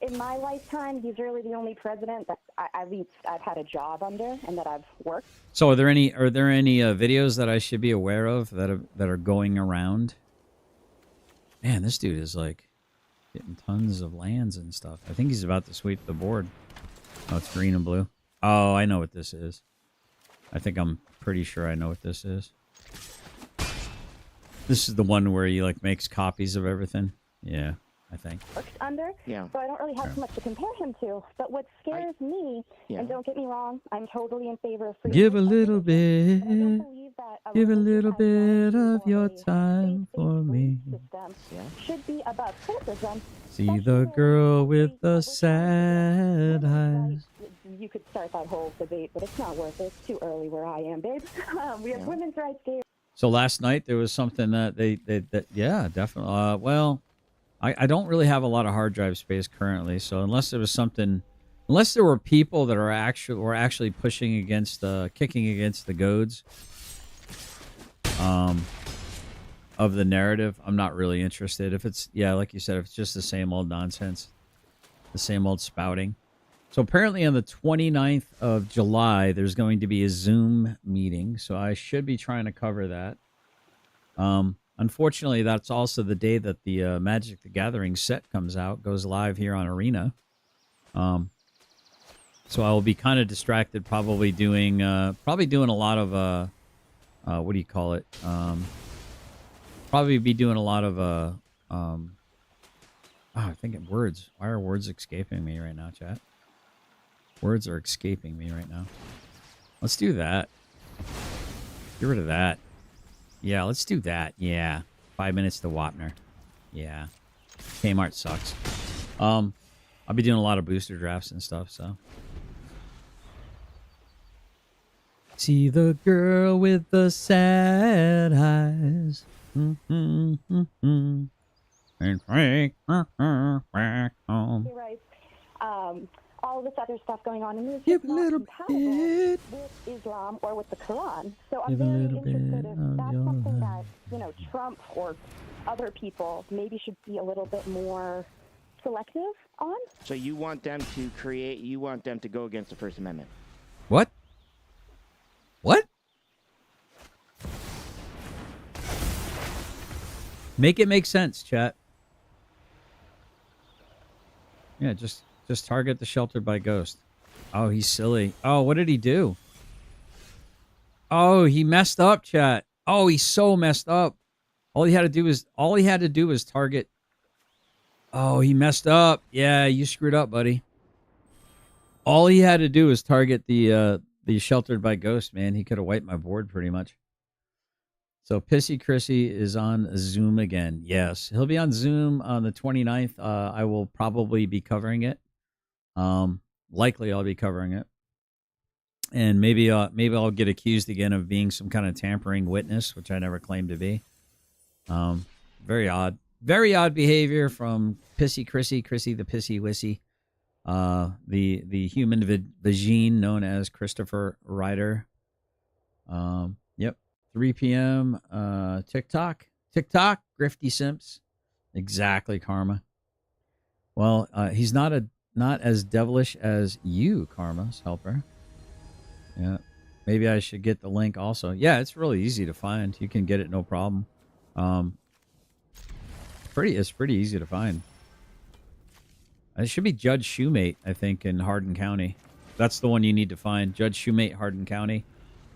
in my lifetime, he's really the only president that I've had a job under and that I've worked. So, are there any videos that I should be aware of that are going around? Man, this dude is like getting tons of lands and stuff. I think he's about to sweep the board. Oh, it's green and blue. Oh, I know what this is. I'm pretty sure I know what this is. This is the one where he like makes copies of everything. Yeah, I think. Under. Yeah. So I don't really have too much to compare him to. But what scares me, and don't get me wrong, I'm totally in favor of free. Give a little bit. Give a little bit of your time for me. Should be above criticism. See the girl with the sad eyes. You could start that whole debate, but it's not worth it. It's too early where I am, babe. We have women's rights here. So last night there was something that yeah, definitely. Well, I don't really have a lot of hard drive space currently, so unless there were people that were actually pushing against, kicking against the goads, of the narrative, I'm not really interested. If it's, like you said, if it's just the same old nonsense, the same old spouting. So apparently on the 29th of July, there's going to be a Zoom meeting. So I should be trying to cover that. Unfortunately, that's also the day that the Magic the Gathering set comes out, goes live here on Arena. So I will be kind of distracted, probably doing a lot of what do you call it? Probably be doing a lot of I'm thinking words. Why are words escaping me right now, chat? Words are escaping me right now. Let's do that. Get rid of that. Yeah, let's do that. Yeah. 5 minutes to Wapner. Yeah. Kmart sucks. I'll be doing a lot of booster drafts and stuff, so. See the girl with the sad eyes. And Frank back home. You're right. All this other stuff going on, and it's just not compatible with Islam or with the Quran. So I'm very interested if that's something that, you know, Trump or other people maybe should be a little bit more selective on. So you want them to go against the First Amendment? What? What? Make it make sense, chat. Yeah, just target the sheltered by ghost. Oh, he's silly. Oh, what did he do? Oh, he messed up, chat. Oh, he's so messed up. All he had to do was target. Oh, he messed up. Yeah, you screwed up, buddy. All he had to do was target the sheltered by ghost, man. He could have wiped my board pretty much. So Pissy Chrissy is on Zoom again. Yes, he'll be on Zoom on the 29th. I will probably be covering it. Likely I'll be covering it. And maybe I'll get accused again of being some kind of tampering witness, which I never claimed to be. Very odd. Very odd behavior from Pissy Chrissy the Pissy Wissy. The human vagine known as Christopher Ryder. Yep. 3 p.m. TikTok, Grifty Simps. Exactly, Karma. Well, he's not as devilish as you, Karma's helper. Yeah. Maybe I should get the link also. Yeah, it's really easy to find. You can get it no problem. It's pretty easy to find. It should be Judge Shoemate, I think, in Hardin County. That's the one you need to find. Judge Shoemate, Hardin County.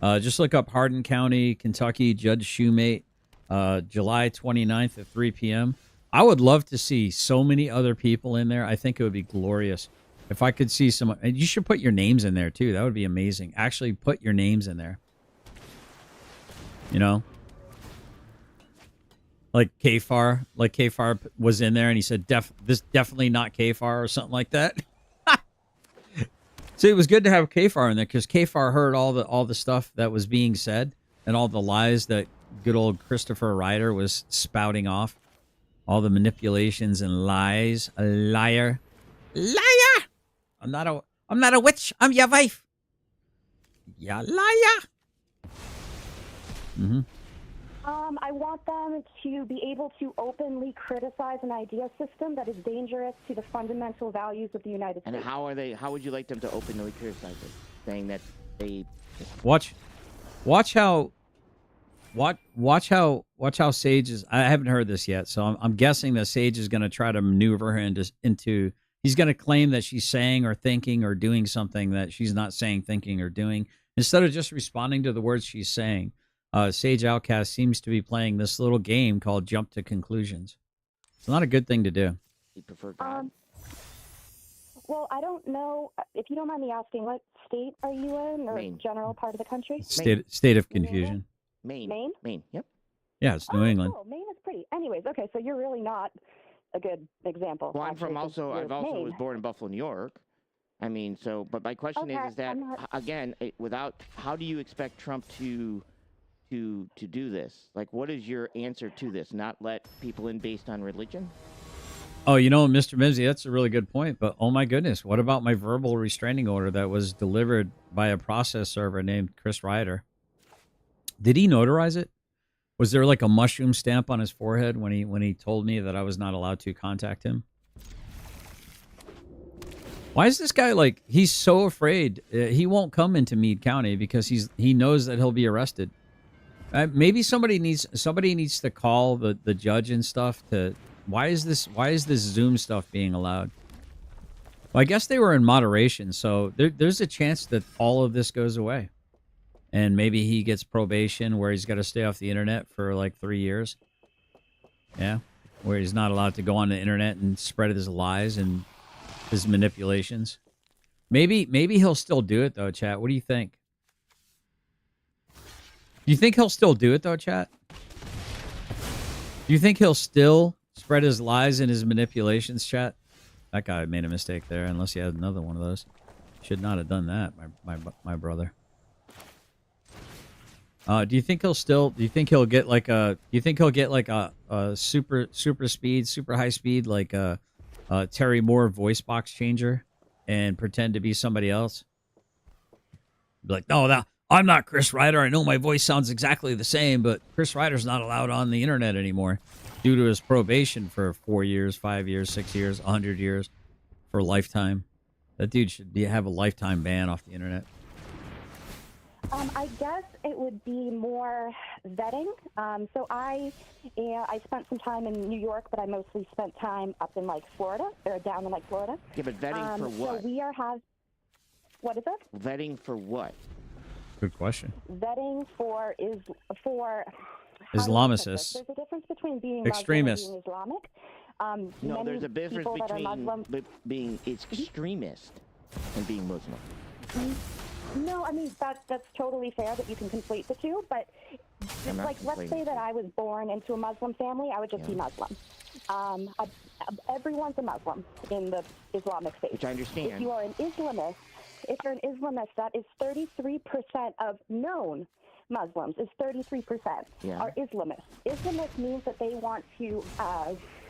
Just look up Hardin County, Kentucky, Judge Shoemate, July 29th at 3 p.m. I would love to see so many other people in there. I think it would be glorious. If I could see someone, and you should put your names in there too. That would be amazing. Actually put your names in there. You know? Like Kfar was in there and he said, this definitely not Kfar or something like that. So it was good to have Kfar in there because Kfar heard all the stuff that was being said and all the lies that good old Christopher Ryder was spouting off. All the manipulations and lies. A liar. Liar! I'm not a witch. I'm your wife. Ya liar. Mm-hmm. I want them to be able to openly criticize an idea system that is dangerous to the fundamental values of the United States. And how would you like them to openly criticize it? Saying that they watch how Sage is. I haven't heard this yet, so I'm guessing that Sage is going to try to maneuver her into. He's going to claim that she's saying or thinking or doing something that she's not saying, thinking, or doing. Instead of just responding to the words she's saying, Sage Outcast seems to be playing this little game called Jump to Conclusions. It's not a good thing to do. You prefer God? Well, I don't know. If you don't mind me asking, what state are you in, or Maine. general part of the country? State of confusion. Maine? Maine, yep. Yeah, it's New England. Cool. Maine is pretty. Anyways, okay, so you're really not a good example. Well, actually, 'cause I've you're also Maine. was born in Buffalo, New York. I mean, so, but my question is that, again, how do you expect Trump to do this? Like, what is your answer to this? Not let people in based on religion? Oh, you know, Mr. Mimsy, that's a really good point. But oh my goodness, what about my verbal restraining order that was delivered by a process server named Chris Ryder? Did he notarize it? Was there like a mushroom stamp on his forehead when he told me that I was not allowed to contact him? Why is this guy like, he's so afraid he won't come into Meade County because he knows that he'll be arrested. Maybe somebody needs to call the judge and stuff to why is this Zoom stuff being allowed? Well, I guess they were in moderation, so there's a chance that all of this goes away. And maybe he gets probation where he's got to stay off the internet for like 3 years. Yeah. Where he's not allowed to go on the internet and spread his lies and his manipulations. Maybe he'll still do it, though, chat. What do you think? Do you think he'll still do it, though, chat? Do you think he'll still spread his lies and his manipulations, chat? That guy made a mistake there, unless he had another one of those. Should not have done that, my brother. Do you think he'll still? Do you think he'll get like a? Do you think he'll get like a super speed, super high speed, like a Terry Moore voice box changer, and pretend to be somebody else? Be like, no, I'm not Chris Ryder. I know my voice sounds exactly the same, but Chris Ryder's not allowed on the internet anymore due to his probation for 4 years, 5 years, 6 years, 100 years, for a lifetime. That dude should have a lifetime ban off the internet. I guess it would be more vetting. So I spent some time in New York, but I mostly spent time up in like Florida, or down in like Florida. Yeah, but vetting for what? So we what is it? Vetting for what? Good question. Vetting for Islamicists. There's a difference between being extremists. Muslim and being Islamic. No, there's a difference between being extremist and being Muslim. No, I mean that's totally fair that you can conflate the two, but like let's say that I was born into a Muslim family, I would just be Muslim. Everyone's a Muslim in the Islamic faith. Which I understand. If you're an Islamist, that is 33% of known Muslims is 33% are Islamists. Islamist means that they want to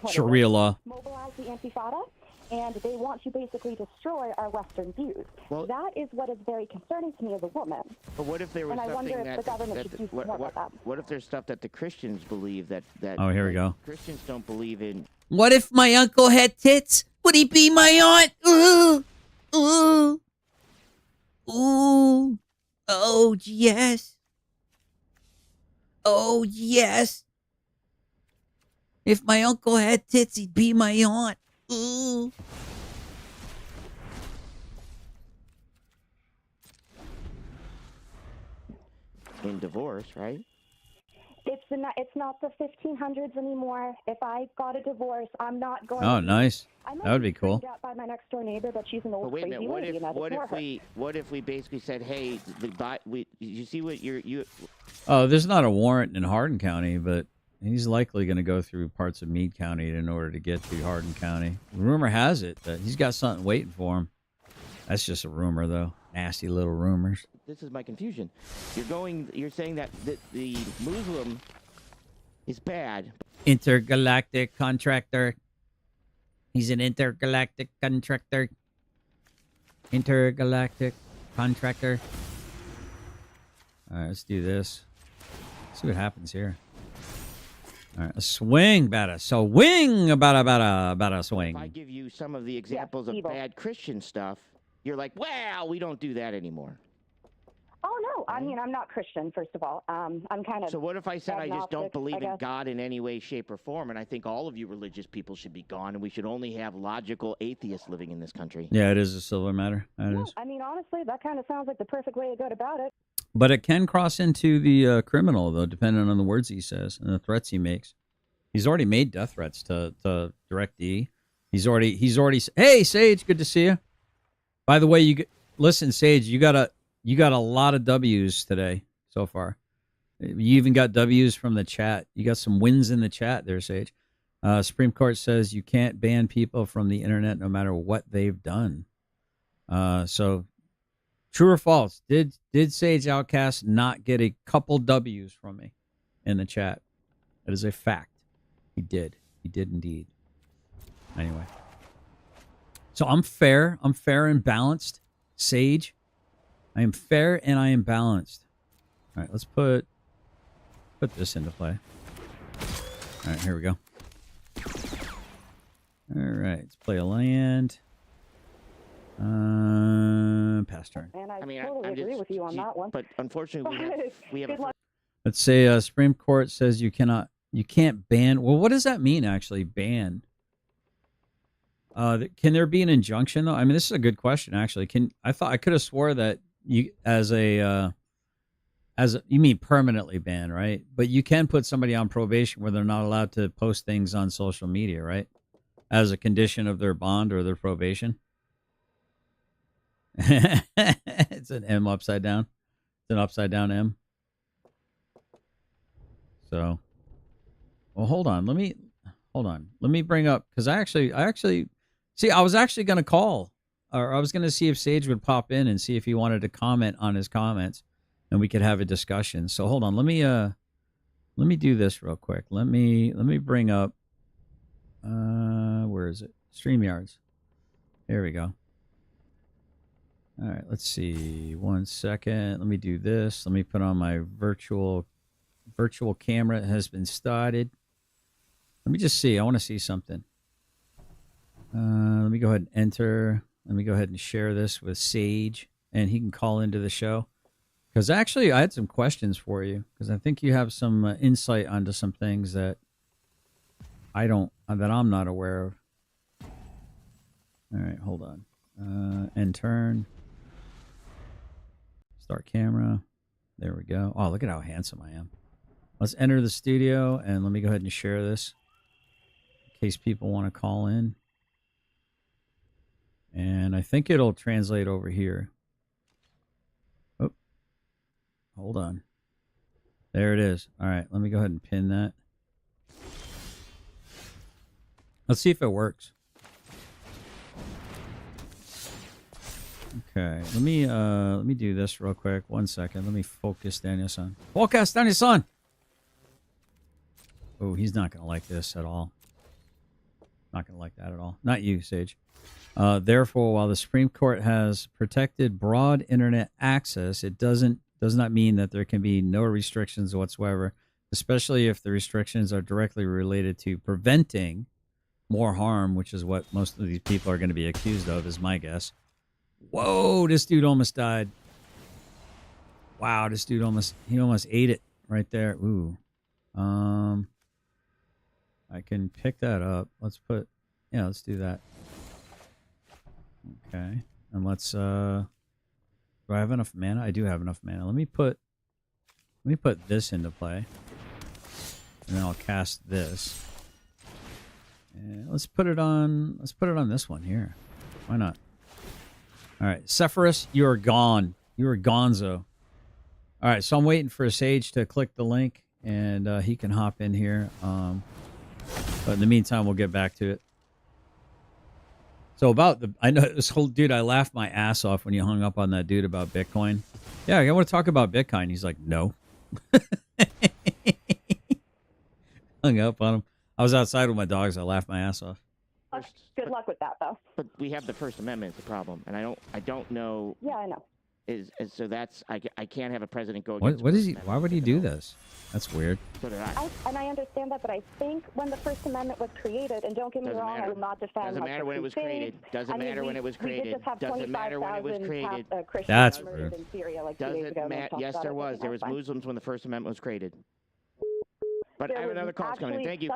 Sharia law. Mobilize the Intifada, and they want to basically destroy our Western views. Well, that is what is very concerning to me as a woman. But what if there was and something I wonder if the government should do more about that. What if there's stuff that the Christians believe that oh, here we go. Christians don't believe in? What if my uncle had tits? Would he be my aunt? Ooh, ooh, ooh. Oh yes. Oh yes. If my uncle had tits, he'd be my aunt. Ooh. In divorce, right? It's not the 1500s anymore. If I got a divorce, I'm not going. Oh, nice. That would be cool. I'm out by my next door neighbor, but she's an old wait a crazy minute. lady, and I adore her. What if we basically said, hey, you see what you? Oh, there's not a warrant in Hardin County, but he's likely going to go through parts of Meade County in order to get to Hardin County. Rumor has it that he's got something waiting for him. That's just a rumor, though. Nasty little rumors. This is my confusion. You're saying that the Muslim is bad. Intergalactic contractor. He's an intergalactic contractor. Intergalactic contractor. All right, let's do this. Let's see what happens here. All right, a swing, about a swing, about a swing. If I give you some of the examples of bad Christian stuff, you're like, well, we don't do that anymore. Oh no, I mean I'm not Christian. First of all, I'm kind of. So what if I said I just don't believe in guess. God in any way, shape, or form, and I think all of you religious people should be gone, and we should only have logical atheists living in this country? Yeah, it is a civil matter. That is. I mean, honestly, that kind of sounds like the perfect way to go about it. But it can cross into the criminal, though, depending on the words he says and the threats he makes. He's already made death threats to DirectD. He's already. Hey, Sage, good to see you. By the way, listen, Sage, you got a lot of W's today so far. You even got W's from the chat. You got some wins in the chat there, Sage. Supreme Court says you can't ban people from the internet no matter what they've done. So, true or false? Did Sage Outcast not get a couple W's from me in the chat? That is a fact. He did. He did indeed. Anyway. So I'm fair. I'm fair and balanced. Sage. I am fair and I am balanced. All right, let's put this into play. All right, here we go. All right, let's play a land. Pass turn. And I totally agree with you on that one. But unfortunately, we have Let's say Supreme Court says you can't ban. Well, what does that mean actually? Ban. Can there be an injunction though? I mean, this is a good question actually. I could have swore that you you mean permanently ban, right? But you can put somebody on probation where they're not allowed to post things on social media, right? As a condition of their bond or their probation. It's an M upside down. It's an upside down M. So, well, hold on. Let me bring up, because I actually see. I was actually going to call, or I was going to see if Sage would pop in and see if he wanted to comment on his comments, and we could have a discussion. So hold on. Let me do this real quick. Let me bring up. Where is it? StreamYards. There we go. All right. Let's see. 1 second. Let me do this. Let me put on my virtual camera. It has been started. Let me just see. I want to see something. Let me go ahead and enter. Let me go ahead and share this with Sage, and he can call into the show. Because actually, I had some questions for you, because I think you have some insight onto some things that that I'm not aware of. All right, hold on. End turn. Start camera. There we go. Oh, look at how handsome I am. Let's enter the studio, and let me go ahead and share this in case people want to call in. And I think it'll translate over here. Oh, hold on. There it is. All right, let me go ahead and pin that. Let's see if it works. Okay, let me do this real quick. 1 second. Let me focus Daniel-san. Focus Daniel-san. Oh, he's not gonna like this at all. Not gonna like that at all. Not you, Sage. Therefore, while the Supreme Court has protected broad internet access, it does not mean that there can be no restrictions whatsoever, especially if the restrictions are directly related to preventing more harm, which is what most of these people are going to be accused of, is my guess. Whoa, this dude almost died. Wow, this dude almost ate it right there. Ooh. I can pick that up. Let's do that. Okay. And let's do I have enough mana? I do have enough mana. Let me put this into play. And then I'll cast this. And let's put it on this one here. Why not? All right, Sephiroth, you are gone. You are gonzo. All right, so I'm waiting for Sage to click the link, and he can hop in here. But in the meantime, we'll get back to it. So I know this whole dude, I laughed my ass off when you hung up on that dude about Bitcoin. Yeah, I want to talk about Bitcoin. He's like, no. Hung up on him. I was outside with my dogs. I laughed my ass off. Good luck with that, though. But we have the First Amendment, the problem, and I don't know. Yeah, I know. So that's I can't have a president go against. What is he? Why would he do this? That's weird. So did I. And I understand that, but I think when the First Amendment was created, and don't get me wrong, I will not defend. Doesn't matter when it was created. Doesn't matter when it was created. Doesn't matter when it was created. That's murdered in Syria like 2 days Doesn't ago. matter. Yes, there was. There was Muslims when the First Amendment was created. But I have another call coming in. Thank you.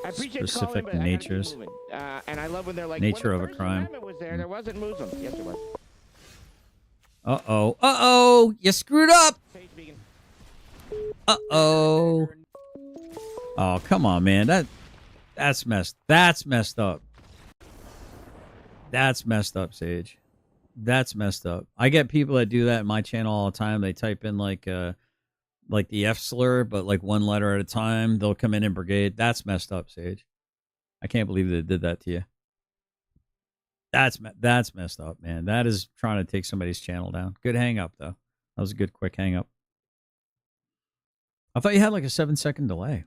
I appreciate specific calling, natures. And I love when they're like, nature when of the a crime. First Amendment was there wasn't Muslims. Yes, there was. Uh-oh. Uh-oh. You screwed up. Uh-oh. Oh, come on, man. That's messed up. That's messed up, Sage. That's messed up. I get people that do that in my channel all the time. They type in like the F slur, but like one letter at a time. They'll come in brigade. That's messed up, Sage. I can't believe they did that to you. That's messed up, man. That is trying to take somebody's channel down. Good hang up, though. That was a good quick hang up. I thought you had like a 7-second delay.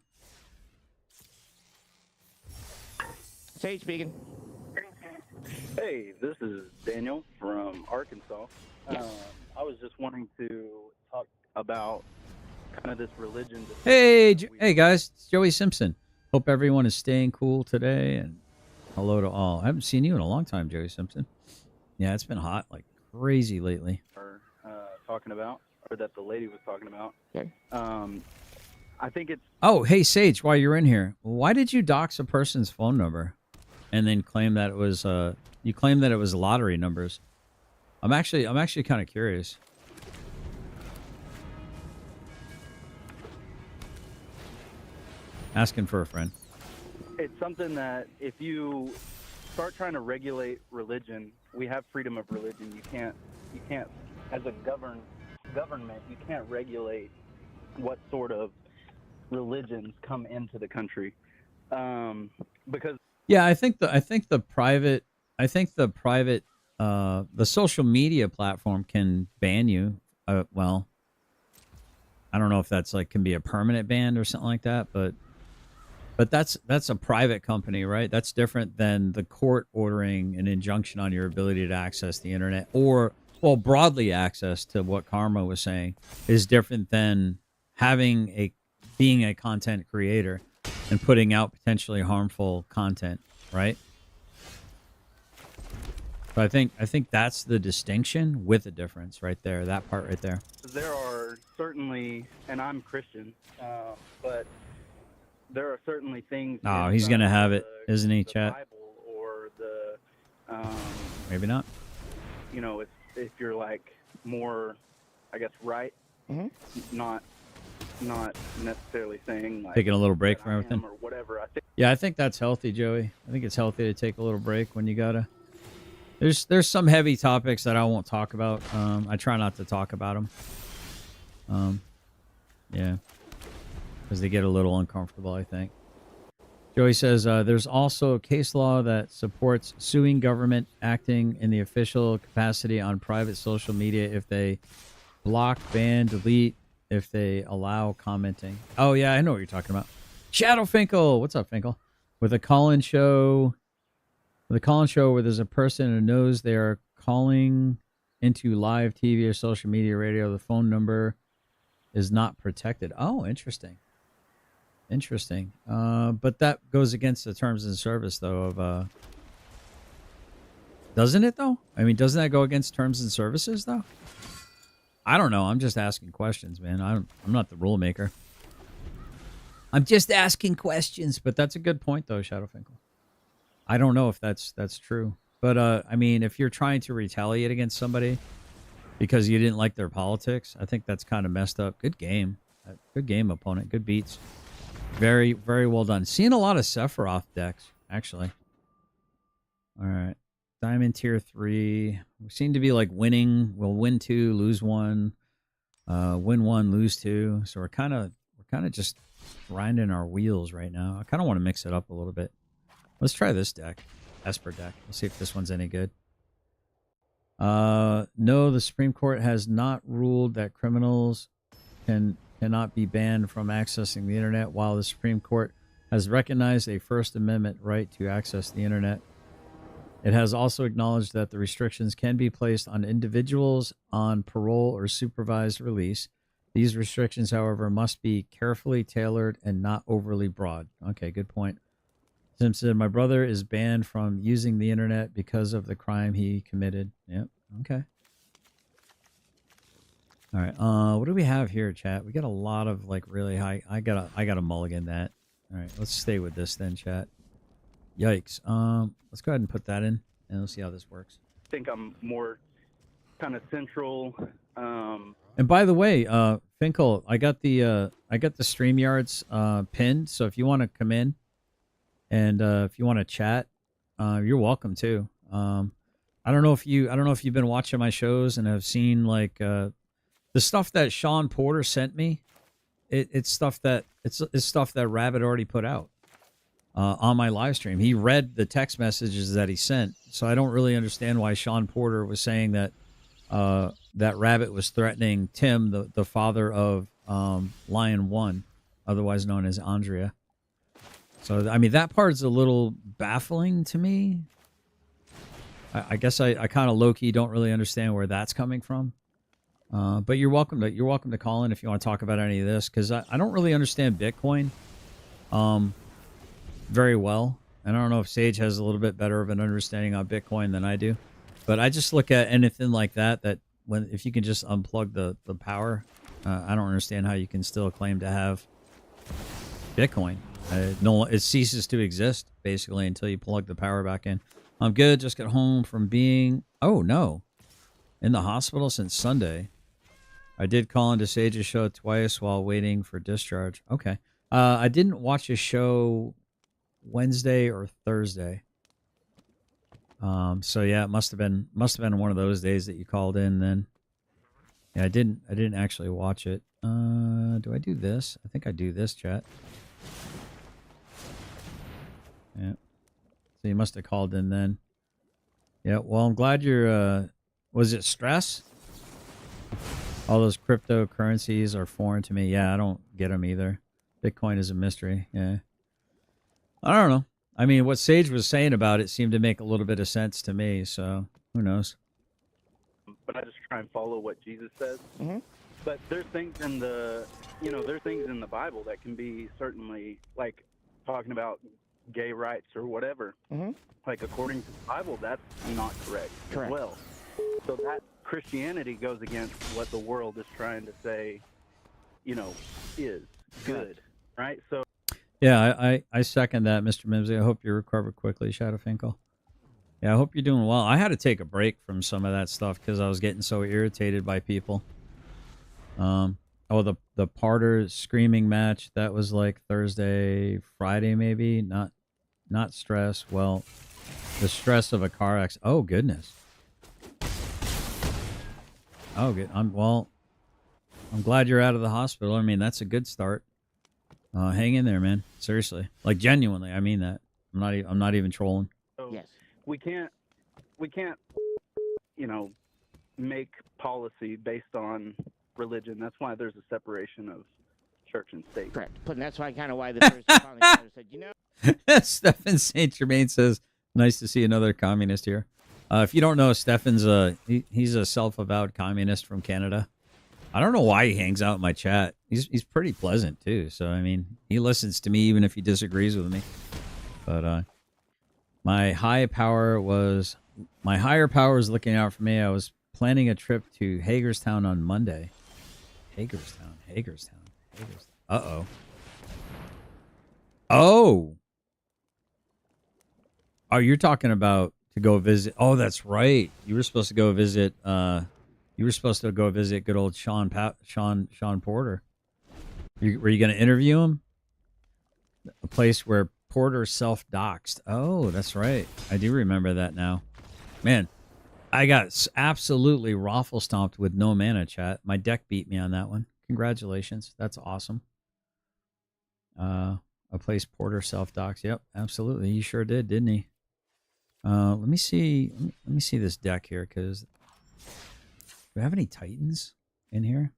Sage speaking. Hey, this is Daniel from Arkansas. Yes. I was just wanting to talk about kind of this religion. Hey guys, it's Joey Simpson. Hope everyone is staying cool today, and hello to all. I haven't seen you in a long time, Joey Simpson. Yeah, it's been hot like crazy lately. Talking about. or that the lady was talking about. Okay. I think it's Oh, hey Sage, while you're in here, why did you dox a person's phone number, and then claim that it was you claimed that it was lottery numbers? I'm actually kind of curious. Asking for a friend. it's something that if you start trying to regulate religion, we have freedom of religion. You can't as a government, you can't regulate what sort of religions come into the country, because Yeah, I think the private the social media platform can ban you. Well, I don't know if that's like can be a permanent ban or something like that, but that's a private company, right? That's different than the court ordering an injunction on your ability to access the internet, or well, broadly access to what Karma was saying is different than being a content creator and putting out potentially harmful content, right? So I think that's the distinction with the difference right there, that part right there. there are certainly, and I'm Christian, but there are certainly things. Oh, he's gonna have it, isn't he, chat? Bible or the, Maybe not. you know, if you're like more, I guess, right, not necessarily saying like Taking a little break that from I am everything. or whatever. I think Yeah, I think that's healthy, Joey. I think it's healthy to take a little break when you gotta. There's some heavy topics that I won't talk about. I try not to talk about them. Yeah, because they get a little uncomfortable, I think. Joey says there's also a case law that supports suing government acting in the official capacity on private social media if they block, ban, delete, if they allow commenting. Oh yeah, I know what you're talking about. Shadow Finkel, what's up, Finkel? With a call-in show. With a call-in show where there's a person who knows they are calling into live TV or social media radio, the phone number is not protected. Oh, interesting. Interesting. But that goes against the terms and service, though, of... Doesn't it, though? I mean, doesn't that go against terms and services, though? I don't know. I'm just asking questions, man. I'm not the rule maker. I'm just asking questions. But that's a good point, though, Shadowfinkel. I don't know if that's true. But, I mean, if you're trying to retaliate against somebody because you didn't like their politics, I think that's kind of messed up. Good game. Good game, opponent. Good beats. Very, very well done. Seeing a lot of Sephiroth decks, actually. All right. Diamond tier 3. We seem to be like winning. We'll win 2, lose 1. Win 1, lose 2. So we're kind of just grinding our wheels right now. I kind of want to mix it up a little bit. Let's try this deck. Esper deck. We'll see if this one's any good. No, the Supreme Court has not ruled that criminals cannot be banned from accessing the internet, while the Supreme Court has recognized a First Amendment right to access the internet. It has also acknowledged that the restrictions can be placed on individuals on parole or supervised release. These restrictions, however, must be carefully tailored and not overly broad. Okay, good point. Simpson, my brother is banned from using the internet because of the crime he committed. Yep. Okay. All right. What do we have here, chat? We got a lot of like really high. I gotta mulligan that. All right. Let's stay with this then, chat. Yikes. Let's go ahead and put that in, and we'll see how this works. I think I'm more kind of central. And by the way, Finkel, I got the StreamYards pinned. So if you want to come in, and if you want to chat, you're welcome to. I don't know if you've been watching my shows and have seen like the stuff that Sean Porter sent me. It's stuff that Rabbit already put out on my live stream. He read the text messages that he sent, so I don't really understand why Sean Porter was saying that that Rabbit was threatening Tim, the father of Lion One, otherwise known as Andrea. So I mean that part's a little baffling to me. I guess I kind of low key don't really understand where that's coming from. But you're welcome to call in if you want to talk about any of this, because I don't really understand Bitcoin very well. And I don't know if Sage has a little bit better of an understanding on Bitcoin than I do. But I just look at anything like that if you can just unplug the power, I don't understand how you can still claim to have Bitcoin. No, it ceases to exist basically until you plug the power back in. I'm good. Just got home from being in the hospital since Sunday. I did call into Sage's show twice while waiting for discharge. Okay. I didn't watch a show Wednesday or Thursday. So yeah, it must have been one of those days that you called in then. Yeah, I didn't actually watch it. Do I do this? I think I do this, chat. Yeah. So you must have called in then. Yeah, well, I'm glad you're was it stress? All those cryptocurrencies are foreign to me. Yeah, I don't get them either. Bitcoin is a mystery. Yeah. I don't know. I mean, what Sage was saying about it seemed to make a little bit of sense to me, so who knows? But I just try and follow what Jesus says. But there's things in the, there's things in the Bible that can be certainly, like, talking about gay rights or whatever. Like, according to the Bible, that's not correct as well. So that Christianity goes against what the world is trying to say, is good, right? So. Yeah, I second that, Mr. Mimsy. I hope you recover quickly, Shadow Finkel. Yeah, I hope you're doing well. I had to take a break from some of that stuff because I was getting so irritated by people. The Parter screaming match, that was like Thursday, Friday maybe. Not stress. Well, the stress of a car accident. Oh goodness. Oh good. I'm glad you're out of the hospital. I mean, that's a good start. Hang in there, man. Seriously, like genuinely, I mean that. I'm not even trolling. So we can't, make policy based on religion. That's why there's a separation of church and state. Correct. But that's why the Thursday caller said, Stefan St. Germain says, "Nice to see another communist here." If you don't know, Stefan's he's a self-avowed communist from Canada. I don't know why he hangs out in my chat. He's pretty pleasant too. So I mean, he listens to me even if he disagrees with me. But my higher power was looking out for me. I was planning a trip to Hagerstown on Monday. Hagerstown. Uh-oh. Oh, you're talking about to go visit. Oh, that's right. You were supposed to go visit good old Sean Porter. Were you going to interview him? A place where Porter self-doxed. Oh, that's right. I do remember that now. Man, I got absolutely raffle stomped with no mana, chat. My deck beat me on that one. Congratulations. That's awesome. A place Porter self-doxed. Yep, absolutely. He sure did, didn't he? Let me see this deck here, because do we have any Titans in here?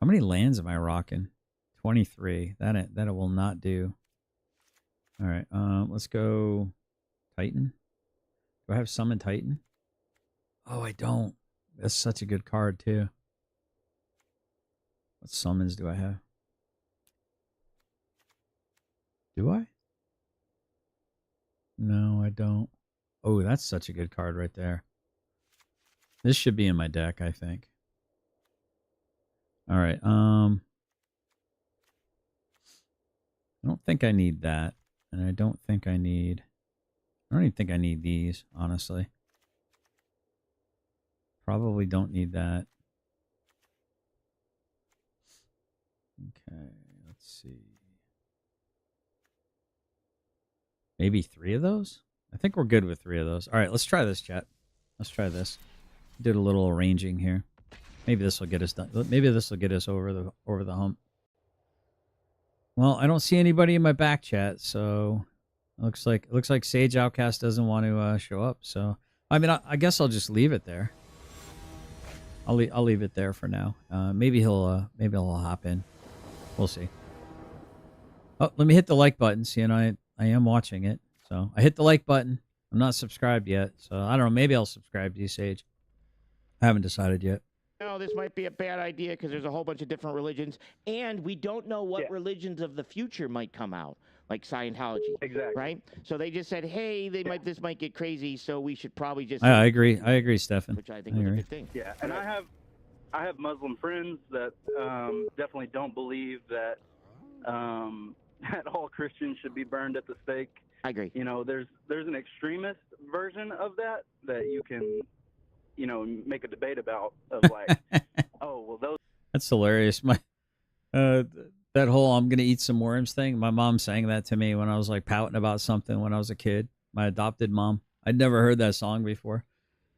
How many lands am I rocking? 23. That it will not do. All right. Let's go Titan. Do I have Summon Titan? Oh, I don't. That's such a good card too. What summons do I have? Do I? No, I don't. Oh, that's such a good card right there. This should be in my deck, I think. All right. I don't think I need that. And I don't even think I need these, honestly. Probably don't need that. Okay, let's see. Maybe 3 of those? I think we're good with 3 of those. All right, let's try this, chat. Let's try this. Did a little arranging here. Maybe this will get us done. Maybe this will get us over the hump. Well, I don't see anybody in my back chat, so it looks like Sage Outcast doesn't want to show up. So I mean, I guess I'll just leave it there. I'll leave it there for now. Maybe he'll hop in. We'll see. Oh, let me hit the like button. See, and I am watching it. So I hit the like button. I'm not subscribed yet. So I don't know. Maybe I'll subscribe to you, Sage. I haven't decided yet. No, this might be a bad idea because there's a whole bunch of different religions, and we don't know what religions of the future might come out. like Scientology. Exactly. Right? So they just said, hey, this might get crazy, so we should probably just. I agree. I agree, Stefan. Which I think I was a agree. good thing. Yeah, and I have Muslim friends that definitely don't believe that that all Christians should be burned at the stake. I agree. You know, there's an extremist version of that you can, you know, make a debate about of like, oh well, those. That's hilarious. My that whole "I'm gonna eat some worms" thing. My mom sang that to me when I was like pouting about something when I was a kid. My adopted mom. I'd never heard that song before.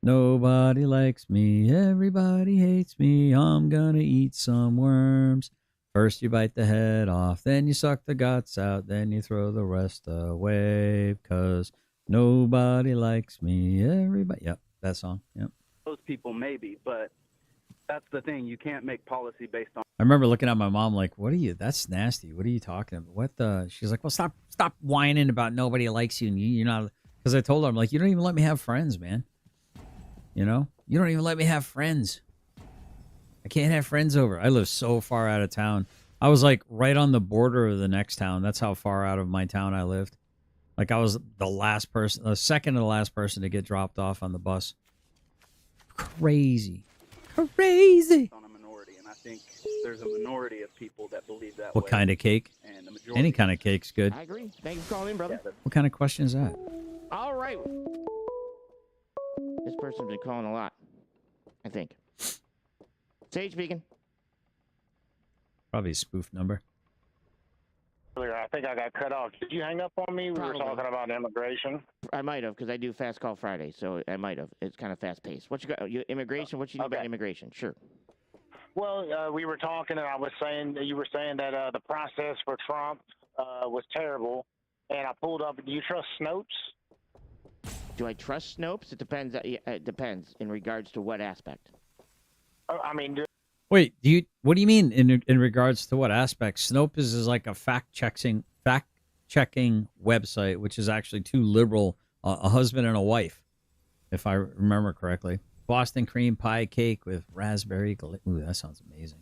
Nobody likes me, everybody hates me. I'm gonna eat some worms. First you bite the head off, then you suck the guts out, then you throw the rest away. 'Cause nobody likes me, everybody. Yep, that song. Yep. Those people maybe, but that's the thing. You can't make policy based on. I remember looking at my mom like, "What are you? That's nasty. What are you talking about? What the?" She's like, "Well, stop whining about nobody likes you and you're not." Because I told her, I'm like, "You don't even let me have friends, man. You know, you don't even let me have friends. I can't have friends over. I live so far out of town. I was like right on the border of the next town. That's how far out of my town I lived. Like I was the second to the last person to get dropped off on the bus. Crazy. On a minority, and I think there's a minority of people that believe that. What kind of cake? And the majority. Any kind of cake's good. I agree. Thank you for calling in, brother. What kind of question is that? All right. This person's been calling a lot, I think. Sage speaking. Probably a spoof number. Earlier, I think I got cut off. Did you hang up on me? We were talking about immigration. I might have, because I do Fast Call Friday, so I might have. It's kind of fast paced. What you got? Immigration? What you know about immigration? Sure. Well, we were talking, and you were saying that the process for Trump was terrible, and I pulled up. Do you trust Snopes? Do I trust Snopes? It depends. It depends in regards to what aspect. I mean, Wait, what do you mean in regards to what aspect? Snopes is like a fact checking website, which is actually too liberal, a husband and a wife, if I remember correctly. Boston cream pie cake with raspberry. Ooh, that sounds amazing.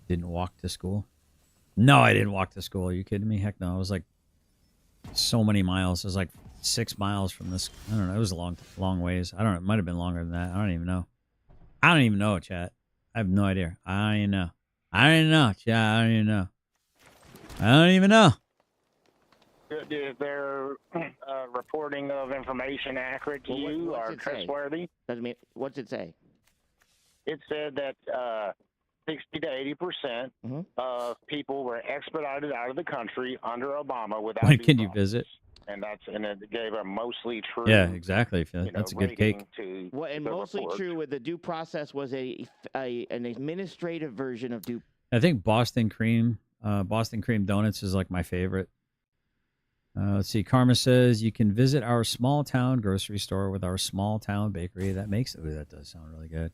Didn't walk to school. No, I didn't walk to school. Are you kidding me? Heck no. It was like so many miles. It was like 6 miles from this. I don't know. It was a long ways. I don't know. It might have been longer than that. I don't even know. Chat. I have no idea. I don't even know. Chat. I don't even know. Is their reporting of information accurate to you or trustworthy? What's it say? It said that 60 to 80% of people were expedited out of the country under Obama without. When can you visit? And it gave a mostly true. Yeah, exactly. That's a good cake. And mostly true with the due process was an administrative version of due. I think Boston cream donuts is like my favorite. Let's see. Karma says you can visit our small town grocery store with our small town bakery. That does sound really good.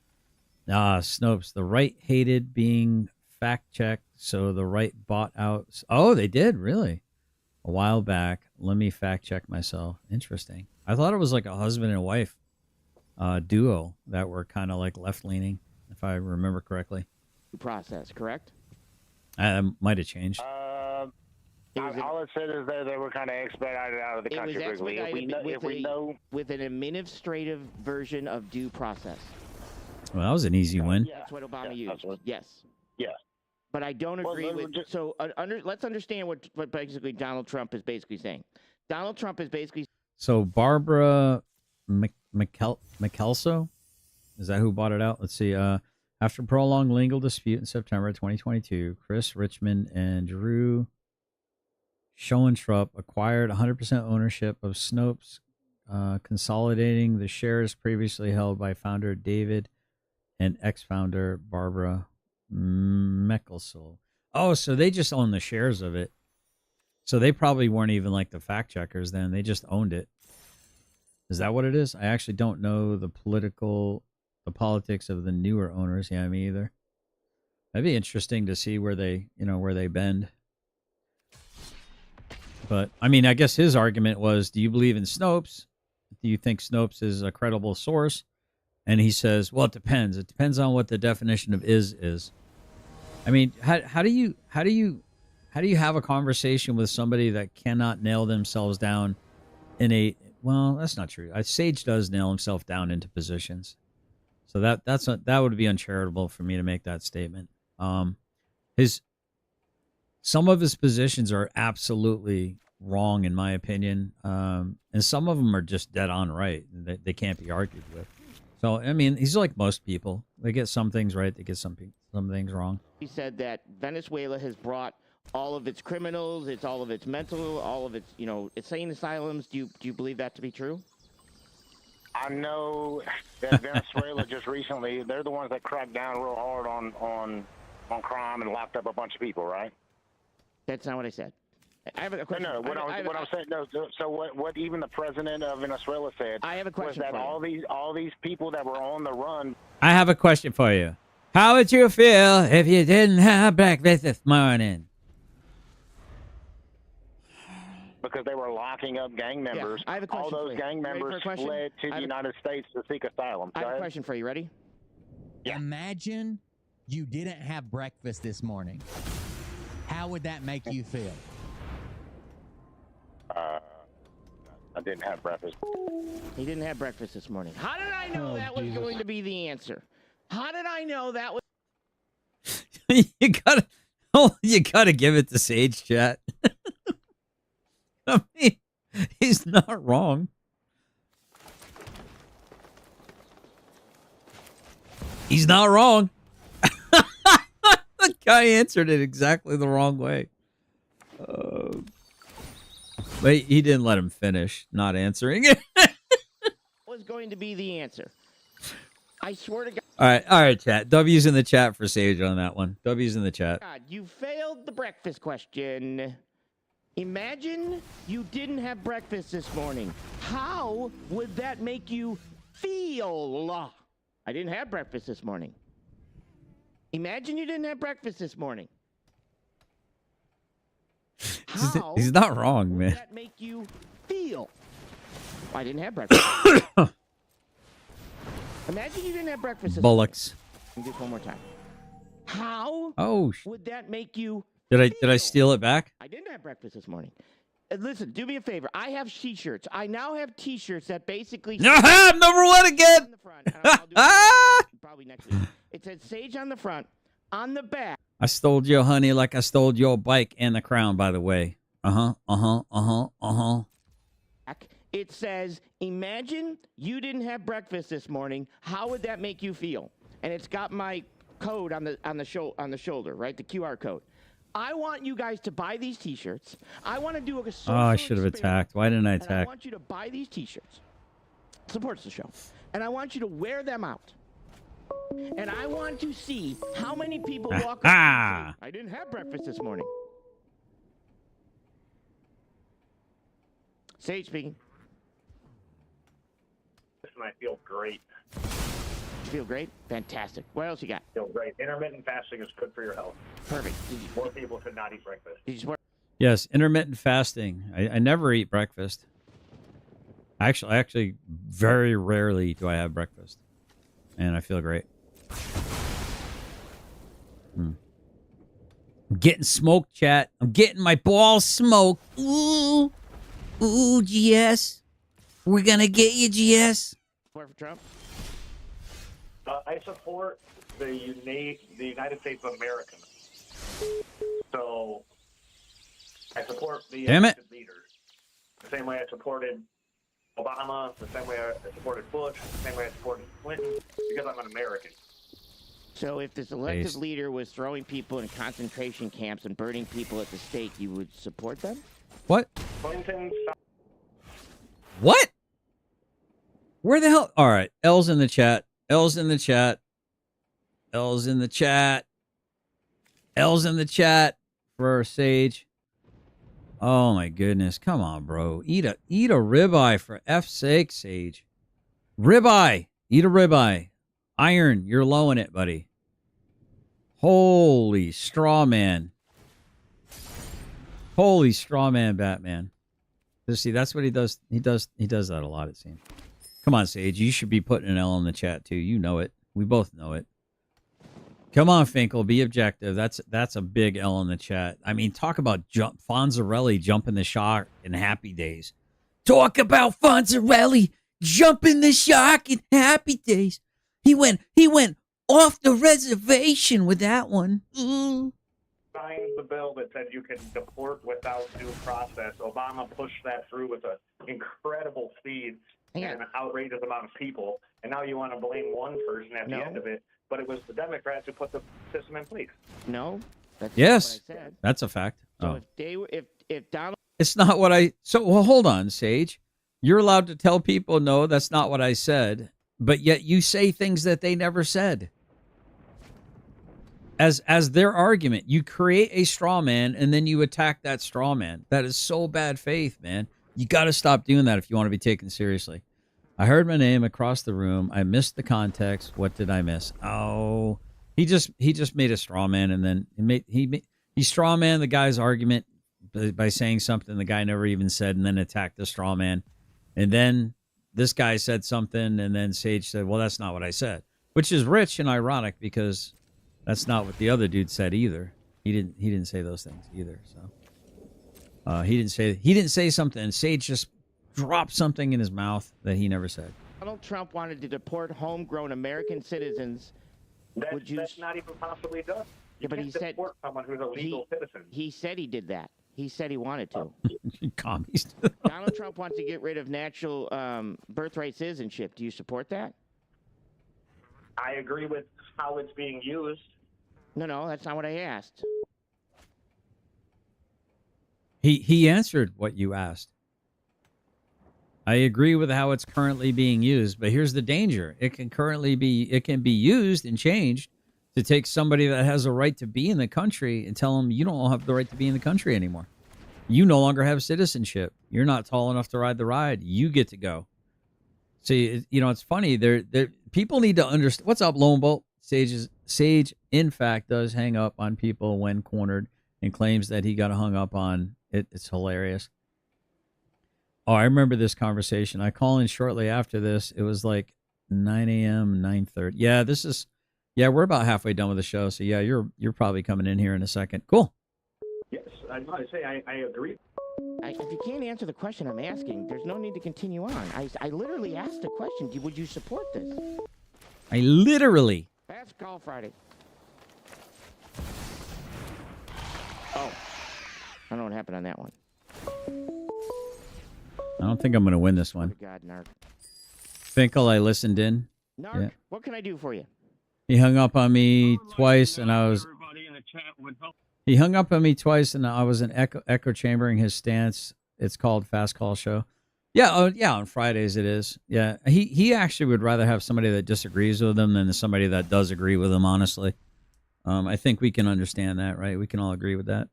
Snopes, the right hated being fact checked, so the right bought out. Oh, they did really. A while back. Let me fact check myself. Interesting. I thought it was like a husband and wife duo that were kind of like left leaning, if I remember correctly. Process, correct? Might have changed. All it said is that they were kind of expedited out of the country quickly. With an administrative version of due process. Well, that was an easy win. That's what Obama used. Yes. Yeah. But I don't agree with. Let's understand what basically Donald Trump is basically saying. Donald Trump is basically. So Barbara Michelso, is that who bought it out? Let's see. After prolonged legal dispute in September 2022, Chris Richmond and Drew Schoentrop acquired 100% ownership of Snopes, consolidating the shares previously held by founder David and ex-founder Barbara Michelso. Oh, so they just own the shares of it. So they probably weren't even like the fact checkers then. They just owned it. Is that what it is? I actually don't know the politics of the newer owners. Yeah, me either. That'd be interesting to see where they bend. But I mean, I guess his argument was, do you believe in Snopes? Do you think Snopes is a credible source? And he says, well, it depends. It depends on what the definition of is. I mean, how do you How do you have a conversation with somebody that cannot nail themselves down in a? Well, that's not true. Sage does nail himself down into positions, so that would be uncharitable for me to make that statement. Some of his positions are absolutely wrong in my opinion, and some of them are just dead on right. They can't be argued with. So I mean, he's like most people. They get some things right, they get some things wrong. He said that Venezuela has brought all of its criminals, it's all of its mental, all of its, insane asylums. Do you believe that to be true? I know that Venezuela just recently, they're the ones that cracked down real hard on crime and locked up a bunch of people, right? That's not what I said. I have a question. No, what I'm saying. No, so what even the president of Venezuela said. I have a question was that all these people that were on the run. I have a question for you. How would you feel if you didn't have breakfast this morning? Because they were locking up gang members. I have a question all those for you. gang members fled to the United States to seek asylum. I have a question for you. Ready? Yeah. Imagine you didn't have breakfast this morning. How would that make you feel? I didn't have breakfast. He didn't have breakfast this morning. How did I know that was going to be the answer? How did I know that was? you gotta give it to Sage, chat. I mean, he's not wrong. He's not wrong. The guy answered it exactly the wrong way. But he didn't let him finish not answering it. Was going to be the answer. I swear to God. All right, chat. W's in the chat for Sage on that one. W's in the chat. God, you failed the breakfast question. Imagine you didn't have breakfast this morning. How would that make you feel? I didn't have breakfast this morning. Imagine you didn't have breakfast this morning. How He's not wrong, man. would that make you feel? I didn't have breakfast. Imagine you didn't have breakfast this Bullocks. morning. Do this one more time. How would that make you Did I steal it back? I didn't have breakfast this morning. Listen, do me a favor. I have T-shirts. I now have T-shirts that basically. Number one again. On the front, I'll do it probably next week. It says Sage on the front. On the back. I stole your honey like I stole your bike and the crown, by the way. It says, imagine you didn't have breakfast this morning. How would that make you feel? And it's got my code on the shoulder, right? The QR code. I want you guys to buy these T-shirts. I want to do a social I should have experiment, attacked. Why didn't I and I attack? want you to buy these T-shirts. Supports the show. And I want you to wear them out. And I want to see how many people walk up and say, I didn't have breakfast this morning. Sage speaking. This might feel great. You feel great? Fantastic. What else you got? Feel great. Intermittent fasting is good for your health. Perfect. More people should not eat breakfast. Did you swear? Yes, intermittent fasting. I never eat breakfast. Actually, very rarely do I have breakfast. And I feel great. I'm getting smoked, chat. I'm getting my balls smoked. Ooh. Ooh, GS. We're going to get you, GS. Support for Trump? I support the United States of America. So I support the elected leaders. The same way I supported Obama, the same way I supported Bush, the same way I supported Clinton, because I'm an American. So if this elected leader was throwing people in concentration camps and burning people at the stake, you would support them? What? Clinton. What? Where the hell? All right. L's in the chat. L's in the chat. L's in the chat. L's in the chat for Sage. Oh my goodness. Come on, bro. Eat a ribeye for F's sake, Sage. Ribeye. Eat a ribeye. Iron, you're low in it, buddy. Holy straw man. Holy straw man, Batman. See, that's what he does. He does that a lot, it seems. Come on, Sage. You should be putting an L in the chat too. You know it. We both know it. Come on, Finkel, be objective. That's a big L in the chat. I mean, talk about Fonzarelli jumping the shark in Happy Days. Talk about Fonzarelli jumping the shark in Happy Days. He went off the reservation with that one. Signed the bill that said you can deport without due process. Obama pushed that through with an incredible speed and an outrageous amount of people. And now you want to blame one person at the end of it, but it was the Democrats who put the system in place. No. That's Yes, not what I said. that's a fact. So if Donald. It's not what I. So, well, hold on, Sage. You're allowed to tell people, no, that's not what I said, but yet you say things that they never said. As their argument, you create a straw man and then you attack that straw man. That is so bad faith, man. You got to stop doing that if you want to be taken seriously. I heard my name across the room. I missed the context. What did I miss? Oh, he just made a straw man and then he straw man the guy's argument by saying something the guy never even said and then attacked the straw man. And then this guy said something and then Sage said, well, that's not what I said, which is rich and ironic because that's not what the other dude said either. He didn't say those things either. So he didn't say something. And Sage just dropped something in his mouth that he never said. Donald Trump wanted to deport homegrown American citizens. That's not even possibly done. You but can't he said deport someone who's a legal citizen. He said he did that. He said he wanted to. Commies. Donald Trump wants to get rid of natural birthright citizenship. Do you support that? I agree with how it's being used. No, that's not what I asked. He answered what you asked. I agree with how it's currently being used, but here's the danger. It can be used and changed to take somebody that has a right to be in the country and tell them you don't have the right to be in the country anymore. You no longer have citizenship. You're not tall enough to ride the ride. You get to go. See, it's funny. People need to understand. What's up, Lone Bolt? Sage, in fact, does hang up on people when cornered and claims that he got hung up on. It's hilarious. Oh, I remember this conversation. I call in shortly after this. It was like 9 a.m., 9:30. Yeah, we're about halfway done with the show. So, yeah, you're probably coming in here in a second. Cool. Yes, I agree. If you can't answer the question I'm asking, there's no need to continue on. I literally asked the question. Would you support this? I literally. Fast call Friday. Oh, I don't know what happened on that one. I don't think I'm going to win this one. God, Narc. Finkel, I listened in. Narc, Yeah. what can I do for you? He hung up on me twice, and I was. He hung up on me twice, and I was echo chambering his stance. It's called Fast Call Show. Yeah, on Fridays it is. Yeah, he actually would rather have somebody that disagrees with him than somebody that does agree with him. Honestly, I think we can understand that, right? We can all agree with that.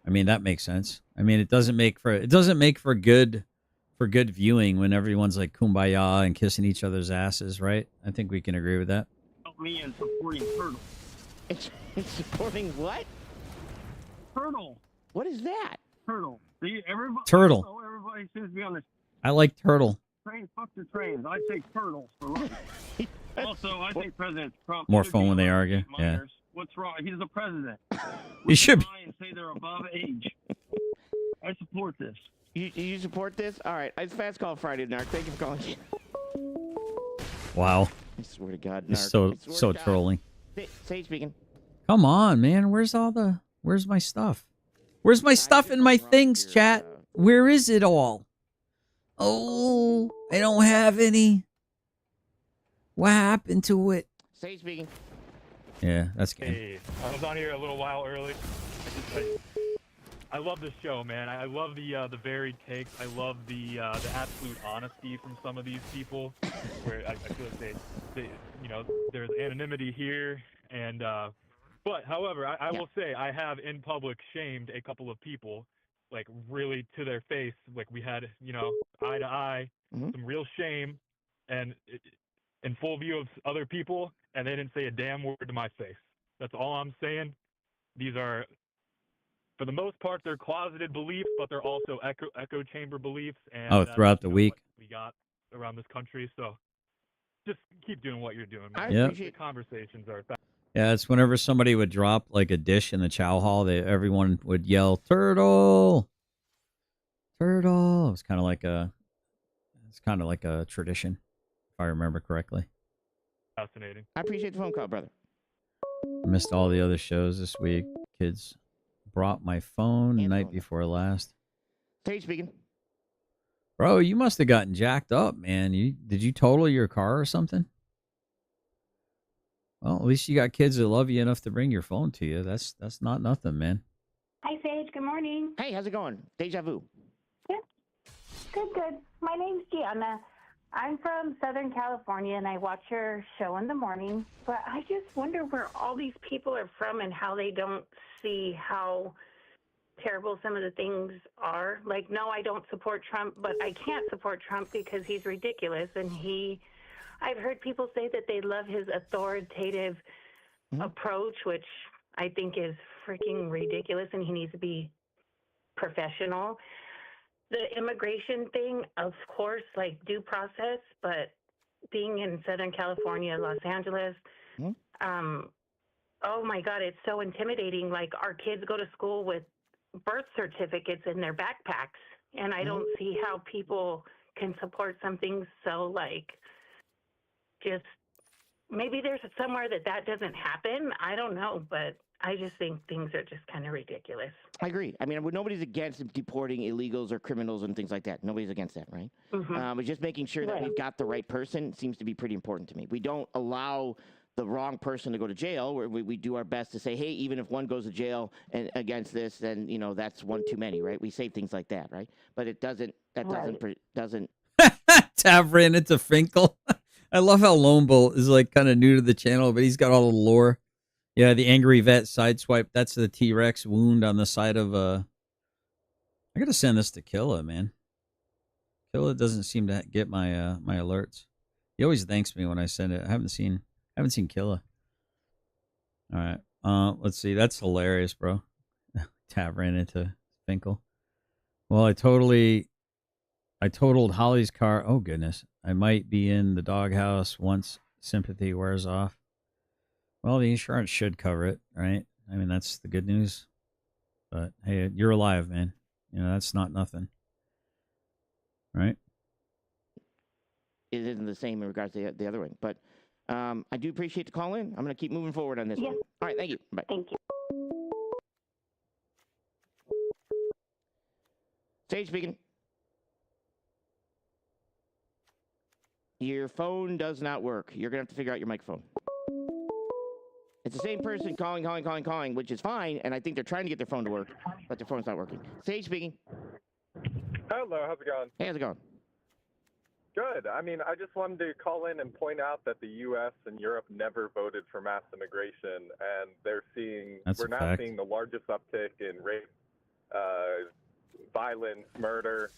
I mean, that makes sense. I mean, it doesn't make for good viewing when everyone's like kumbaya and kissing each other's asses, right? I think we can agree with that. Help me in supporting Turtle. It's supporting what? Turtle. What is that? Turtle. See, everybody. Turtle. Oh, everybody seems to be on the I like turtle. train. Fuck the trains. I say turtles for life. Also, I think President Trump. More should fun be when they allowed to argue. date Yeah. minors. What's wrong? He's the president. He should be. Lie and say they're above age. I support this. You support this? All right. It's Fast Call Friday, Narc. Thank you for calling. Wow. I swear to God, Narc. He's so I swear to God. trolling. Sage speaking. Come on, man. Where's my stuff? Where's my stuff in my things, chat? Where is it all? Oh, I don't have any. What happened to it? Sage speaking. Yeah, that's good. Hey, I was on here a little while early. I love this show, man. I love the varied takes. I love the absolute honesty from some of these people, where I feel like they there's anonymity here, and but however, I will say I have in public shamed a couple of people, like really to their face, like we had eye to eye, some real shame, and in full view of other people, and they didn't say a damn word to my face. That's all I'm saying. These are, for the most part, they're closeted beliefs, but they're also echo chamber beliefs. And throughout the week. we got around this country. So just keep doing what you're doing, man. I Yep. appreciate The conversations are. Yeah, it's whenever somebody would drop like a dish in the chow hall, everyone would yell "turtle, turtle." It's kind of like a tradition, if I remember correctly. Fascinating. I appreciate the phone call, brother. I missed all the other shows this week. Kids brought my phone night before last. Sage speaking. Bro, you must have gotten jacked up, man. Did you total your car or something? Well, at least you got kids that love you enough to bring your phone to you. That's not nothing, man. Hi, Sage. Good morning. Hey, how's it going? Deja vu. Good. My name's Gianna. I'm from Southern California, and I watch your show in the morning. But I just wonder where all these people are from and how they don't see how terrible some of the things are. Like, no, I don't support Trump, but I can't support Trump because he's ridiculous. And I've heard people say that they love his authoritative approach, which I think is freaking ridiculous, and he needs to be professional. The immigration thing, of course, like due process, but being in Southern California, Los Angeles, oh my God, it's so intimidating. Like, our kids go to school with birth certificates in their backpacks, and I don't see how people can support something so, like, just maybe there's somewhere that doesn't happen. I don't know, but I just think things are just kind of ridiculous. I agree. I mean, nobody's against deporting illegals or criminals and things like that. Nobody's against that, right? But just making sure that we've got the right person seems to be pretty important to me. We don't allow the wrong person to go to jail. Where we do our best to say, hey, even if one goes to jail and against this, then that's one too many, right? We say things like that, right? But it doesn't. That doesn't. Tav ran into Finkel. I love how Lone Bolt is like kind of new to the channel, but he's got all the lore. Yeah, the angry vet sideswipe. That's the T-Rex wound on the side of I gotta send this to Killa, man. Killa doesn't seem to get my my alerts. He always thanks me when I send it. I haven't seen Killa. All right. Let's see. That's hilarious, bro. Tav ran into Finkel. Well, I totaled Holly's car. Oh goodness. I might be in the doghouse once sympathy wears off. Well, the insurance should cover it, right? I mean, that's the good news. But hey, you're alive, man. That's not nothing. Right? It isn't the same in regards to the other one. But I do appreciate the call in. I'm going to keep moving forward on this one. All right, thank you. Bye. Thank you. Sage speaking. Your phone does not work. You're going to have to figure out your microphone. It's the same person calling, which is fine, and I think they're trying to get their phone to work, but their phone's not working. Sage speaking. Hello, how's it going? Hey, how's it going? Good. I mean, I just wanted to call in and point out that the U.S. and Europe never voted for mass immigration, and we're now seeing the largest uptick in rape, violence, murder.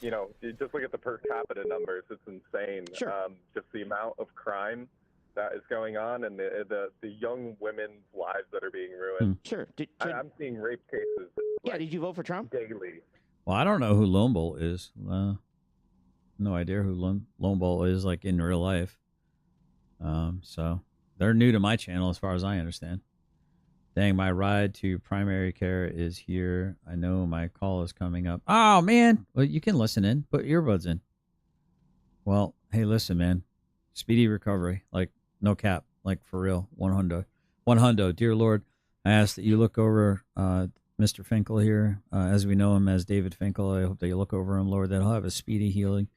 You just look at the per capita numbers; it's insane. Sure. Just the amount of crime that is going on, and the young women's lives that are being ruined. Sure. I'm seeing rape cases. Yeah. Did you vote for Trump? Daily. Well, I don't know who Lone Bolt is. No idea who Lone Bolt is, like, in real life. So they're new to my channel as far as I understand. Dang, my ride to primary care is here. I know my call is coming up. Oh, man. Well, you can listen in. Put earbuds in. Well, hey, listen, man. Speedy recovery. Like, no cap. Like, for real. 100. Dear Lord, I ask that you look over Mr. Finkel here, as we know him as David Finkel. I hope that you look over him, Lord, that he'll have a speedy healing.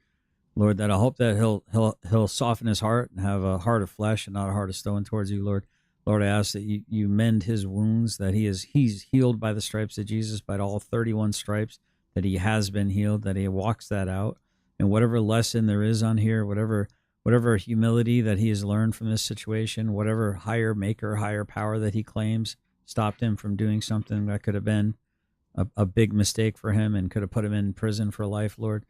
Lord, that I hope that he'll soften his heart and have a heart of flesh and not a heart of stone towards you, Lord. Lord, I ask that you mend his wounds, that he's healed by the stripes of Jesus, by all 31 stripes, that he has been healed, that he walks that out. And whatever lesson there is on here, whatever humility that he has learned from this situation, whatever higher maker, higher power that he claims stopped him from doing something that could have been a big mistake for him and could have put him in prison for life, Lord.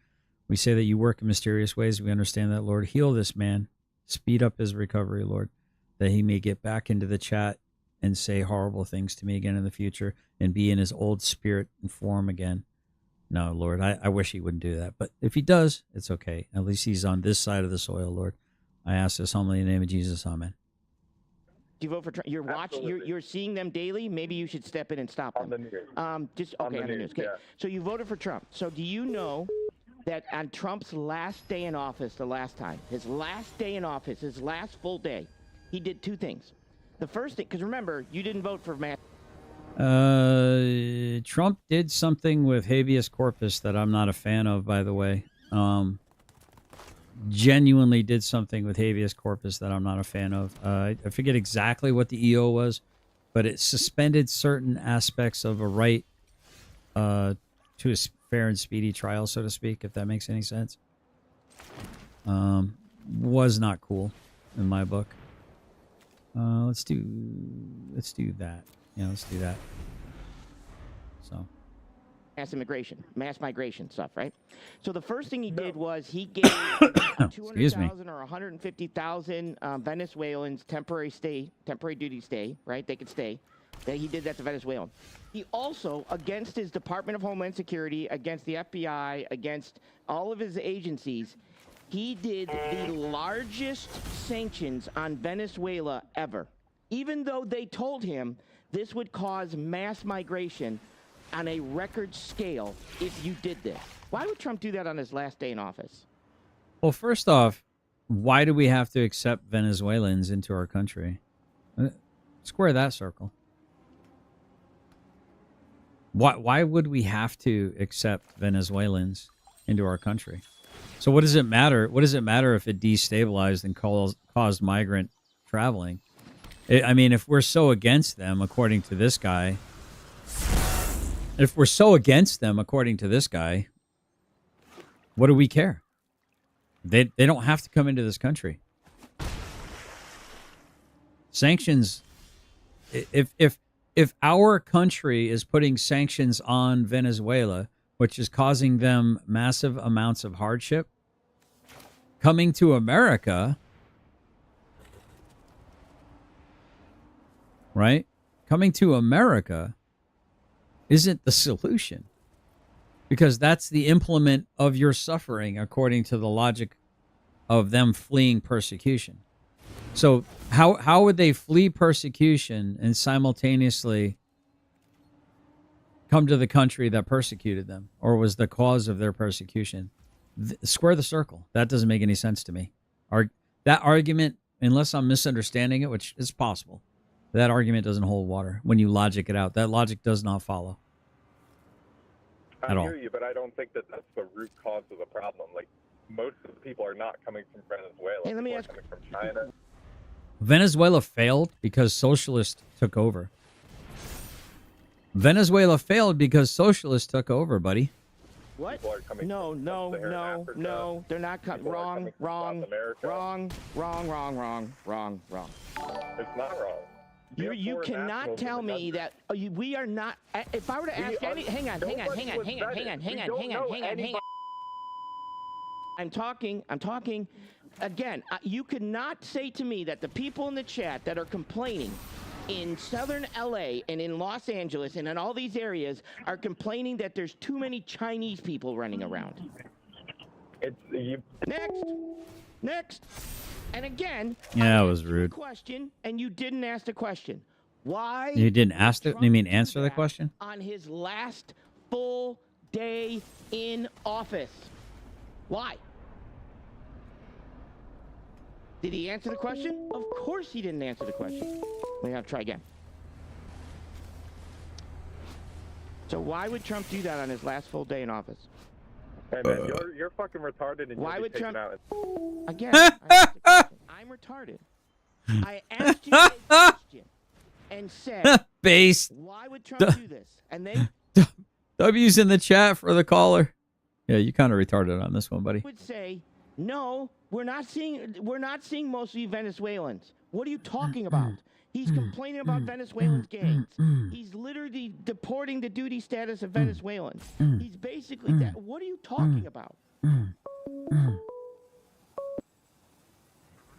We say that you work in mysterious ways. We understand that, Lord. Heal this man. Speed up his recovery, Lord, that he may get back into the chat and say horrible things to me again in the future and be in his old spirit and form again. No, Lord, I wish he wouldn't do that. But if he does, it's okay. At least he's on this side of the soil, Lord. I ask this humbly in the name of Jesus. Amen. Do you vote for Trump? You're watching. You're seeing them daily. Maybe you should step in and stop them. On the news. Just okay on the news. Okay. Yeah. So you voted for Trump. So do you know that on Trump's last day in office, the last time, his last day in office, his last full day, he did two things. The first thing, because remember, you didn't vote for Matt. Trump did something with habeas corpus that I'm not a fan of, by the way. Genuinely did something with habeas corpus that I'm not a fan of. I forget exactly what the EO was, but it suspended certain aspects of a right to a fair and speedy trial, so to speak, if that makes any sense. Was not cool in my book. Let's do that. Yeah, let's do that. So. Mass migration stuff, right? So the first thing he did was he gave 200,000 or 150,000 Venezuelans temporary duty stay, right? They could stay. He did that to Venezuelans. He also, against his Department of Homeland Security, against the FBI, against all of his agencies, he did the largest sanctions on Venezuela ever. Even though they told him this would cause mass migration on a record scale if you did this. Why would Trump do that on his last day in office? Well, first off, why do we have to accept Venezuelans into our country? Square that circle. Why would we have to accept Venezuelans into our country? So what does it matter? What does it matter if it destabilized and caused migrant traveling? I mean, if we're so against them, according to this guy, what do we care? They don't have to come into this country. Sanctions. If our country is putting sanctions on Venezuela, which is causing them massive amounts of hardship, coming to America, right? Coming to America isn't the solution, because that's the implement of your suffering, according to the logic of them fleeing persecution. So how would they flee persecution and simultaneously come to the country that persecuted them or was the cause of their persecution? Square the circle. That doesn't make any sense to me. That argument, unless I'm misunderstanding it, which is possible, that argument doesn't hold water when you logic it out. That logic does not follow. I hear you, but I don't think that that's the root cause of the problem. Like, most of the people are not coming from Venezuela. Hey, let me ask. Coming from China. Venezuela failed because socialists took over. Venezuela failed because socialists took over, buddy. What? No. They're not coming. Wrong. It's not wrong. You cannot tell me that we are not. If I were to ask any, hang on. I'm talking. Again, you could not say to me that the people in the chat that are complaining in southern LA and in Los Angeles and in all these areas are complaining that there's too many Chinese people running around. Next. And again, yeah, that was rude. Question, and you didn't ask the question. Why? You didn't ask the. You mean answer the question? On his last full day in office. Why? Did he answer the question? Of course he didn't answer the question. We have to try again. So why would Trump do that on his last full day in office? Hey man, you're fucking retarded, and why you'll be would taken Trump? out. Again, I'm retarded. I asked you a question and said, Based. Why would Trump do this? And then W's in the chat for the caller. Yeah, you kind of retarded on this one, buddy. Would say, no, we're not seeing mostly Venezuelans. What are you talking about? He's complaining about Venezuelans' gangs. He's literally deporting the duty status of Venezuelans. He's basically that. What are you talking about?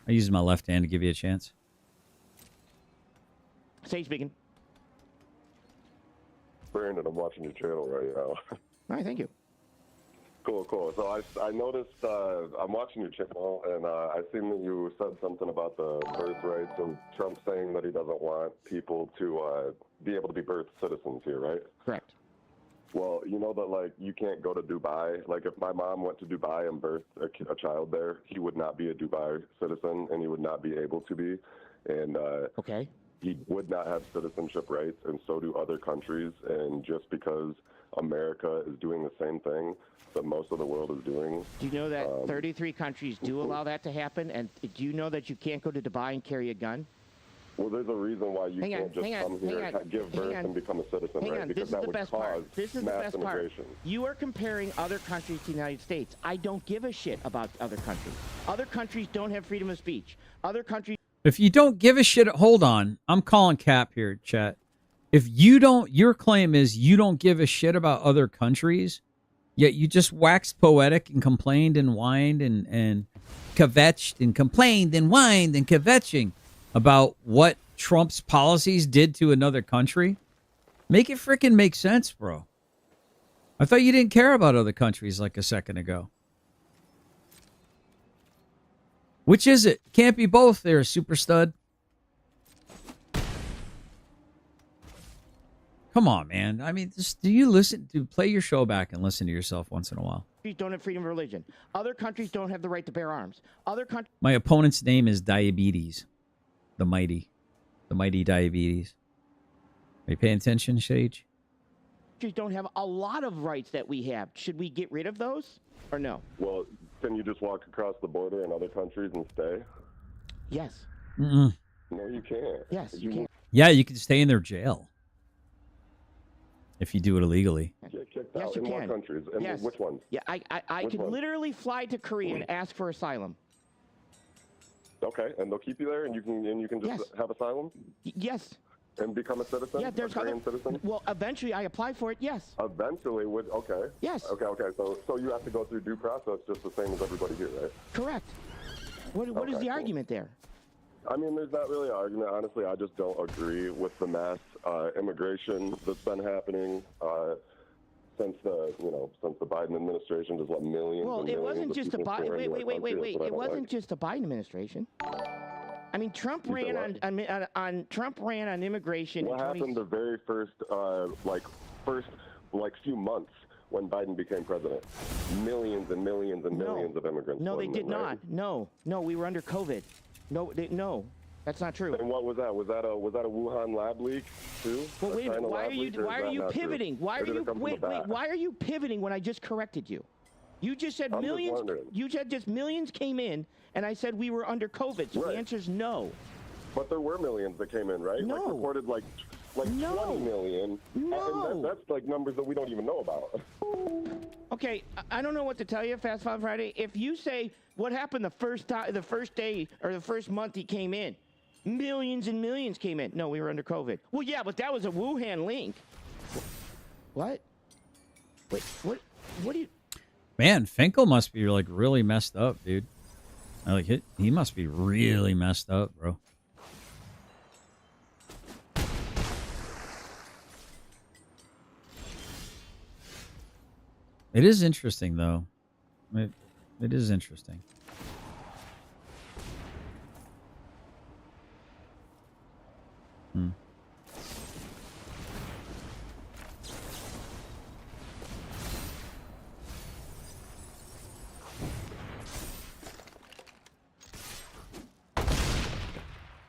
I used my left hand to give you a chance. Sage speaking. Brandon, I'm watching your channel right now. All right, thank you. Cool. So I noticed, I'm watching your channel, and I seen that you said something about the birth rights and Trump saying that he doesn't want people to be able to be birth citizens here, right? Correct. Well, you know that, like, you can't go to Dubai. Like, if my mom went to Dubai and birthed a child there, he would not be a Dubai citizen, and he would not be able to be. And okay, he would not have citizenship rights, and so do other countries. And just because America is doing the same thing that most of the world is doing. Do you know that 33 countries do allow that to happen? And do you know that you can't go to Dubai and carry a gun? Well, there's a reason why you can't just come here, give birth, and become a citizen, right? Because that would cause mass immigration. You are comparing other countries to the United States. I don't give a shit about other countries. Other countries don't have freedom of speech. Other countries... If you don't give a shit, hold on. I'm calling cap here, chat. If you don't, your claim is you don't give a shit about other countries, yet you just waxed poetic and complained and whined and kvetched and complained and whined and kvetching about what Trump's policies did to another country. Make it freaking make sense, bro. I thought you didn't care about other countries like a second ago. Which is it? Can't be both there, super stud. Come on, man. I mean, do you listen? Play your show back and listen to yourself once in a while. Don't have freedom of religion. Other countries don't have the right to bear arms. Other countries... My opponent's name is Diabetes. The mighty Diabetes. Are you paying attention, Sage? Don't have a lot of rights that we have. Should we get rid of those or no? Well, can you just walk across the border in other countries and stay? Yes. Mm-mm. No, you can't. Yes, you can. Yeah, you can stay in their jail if you do it illegally. Get kicked out in what countries? And yes. Which ones? Yeah, I could literally fly to Korea and ask for asylum. Okay, and they'll keep you there, and you can just have asylum. Yes. And become a citizen. Yeah, there's Korean citizen. Well, eventually, I apply for it. Yes. Eventually, okay. Yes. Okay. So you have to go through due process just the same as everybody here, right? Correct. What is the argument there? I mean, there's not really an argument. Honestly, I just don't agree with the mass immigration that's been happening since the Biden administration just let millions. Well, it wasn't just the Biden. Wait. It wasn't just the Biden administration. I mean, Trump ran on immigration. What happened the very first few months when Biden became president? Millions and millions and millions of immigrants. No, they did not. No, we were under COVID. No, that's not true. And what was that? Was that a Wuhan lab leak too? Well, wait a minute. Why are you pivoting? Why are you pivoting when I just corrected you? You just said millions. You said just millions came in, and I said we were under COVID. So the answer is no. But there were millions that came in, right? No. Like reported like 20 million. No. And that's like numbers that we don't even know about. Okay, I don't know what to tell you, Fast Five Friday. If you say what happened the first day or the first month he came in, millions and millions came in. No, we were under COVID. Well, yeah, but that was a Wuhan link. What? Wait, what do you... Man, Finkel must be like really messed up, dude. He must be really messed up, bro. It is interesting, though. It is interesting.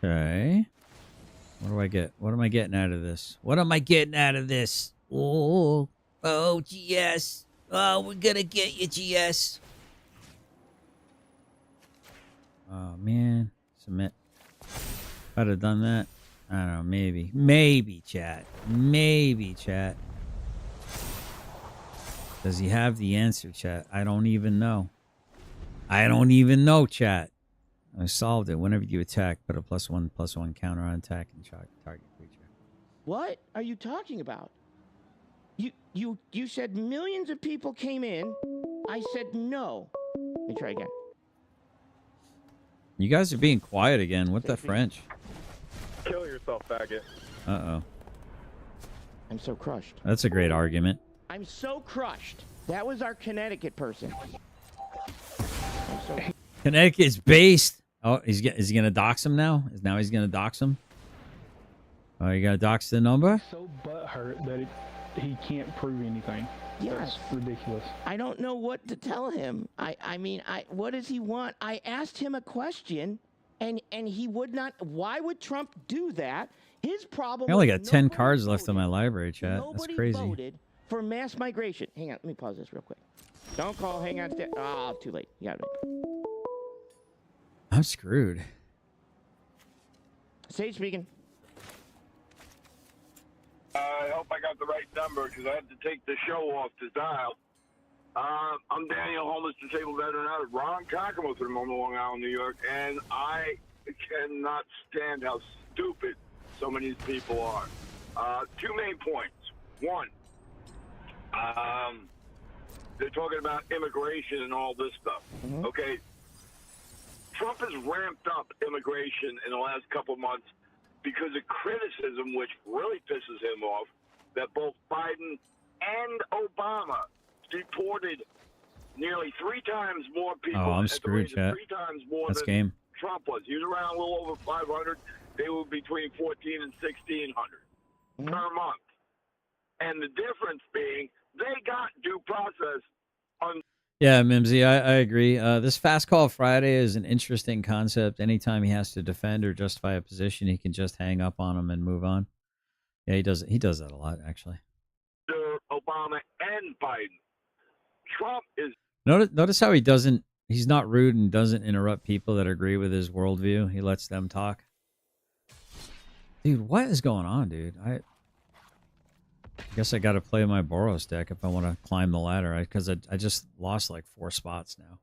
Okay. What do I get? What am I getting out of this? What am I getting out of this? Oh, GS. Oh, we're gonna get you, GS. Oh, man. Submit. If I'd have done that, I don't know, maybe. Maybe, chat. Maybe, chat. Does he have the answer, chat? I don't even know. I don't even know, chat. I solved it. Whenever you attack, put a +1/+1 counter on attack and target creature. What are you talking about? You said millions of people came in. I said no. Let me try again. You guys are being quiet again. What the French? Kill yourself, faggot. Uh-oh. I'm so crushed. That's a great argument. I'm so crushed. That was our Connecticut person. Connecticut's based. Oh, is he gonna dox him now? Now he's gonna dox him? Oh, you gotta dox the number? So butthurt that he can't prove anything. Yes. That's ridiculous. I don't know what to tell him. I mean, what does he want? I asked him a question, and he would not. Why would Trump do that? His problem. I only got 10 cards left in my library, chat. That's crazy. Voted for mass migration. Hang on, let me pause this real quick. Don't call. Hang on. Too late. You got it. I'm screwed. Sage speaking. I hope I got the right number because I had to take the show off to dial. I'm Daniel, homeless disabled veteran out of Ronkonkoma from Long Island, New York, and I cannot stand how stupid so many people are. Two main points. One, they're talking about immigration and all this stuff. Okay, Trump has ramped up immigration in the last couple of months because of criticism, which really pisses him off, that both Biden and Obama deported nearly 3 times more people. Oh, I'm screwed, chat. 3 times more That's than game. Trump was. He was around a little over 500. They were between 14 and 1,600 per month. And the difference being they got due process on. Yeah, Mimsy, I agree. This Fast Call Friday is an interesting concept. Anytime he has to defend or justify a position, he can just hang up on him and move on. Yeah, he does that a lot, actually. Obama and Biden. Trump is. Notice how he's not rude and doesn't interrupt people that agree with his worldview. He lets them talk. Dude, what is going on, dude? I guess I got to play my Boros deck if I want to climb the ladder, because I just lost like 4 spots now.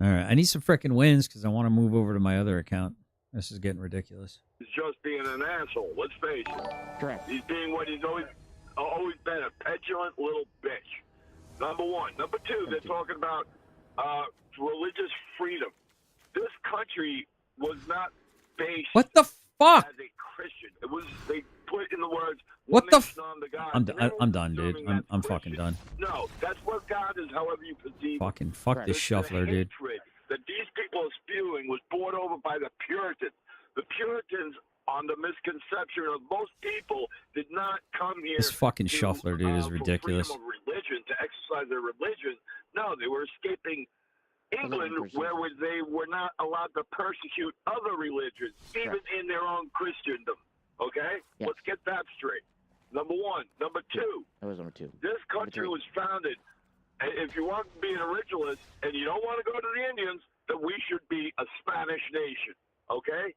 All right, I need some freaking wins because I want to move over to my other account. This is getting ridiculous. He's just being an asshole. Let's face it. Correct. He's being what he's always been, a petulant little bitch. Number one. Number two, they're talking about religious freedom. This country was not based. What the fuck? As a Christian, it was. They put in the words. What the? The God. I'm done, dude. I'm fucking done. No, that's what God is. However you perceive. Fuck this shuffler, dude. That these people are spewing was brought over by the Puritans. The Puritans, on the misconception of most people, did not come here. This fucking shuffler, dude, is ridiculous. For freedom of religion, to exercise their religion. No, they were escaping England, where they were not allowed to persecute other religions, even in their own Christendom. Okay? Yeah. Let's get that straight. Number one. Number two. That was number 2. This country was founded, if you want to be an originalist and you don't want to go to the Indians, that we should be a Spanish nation. Okay?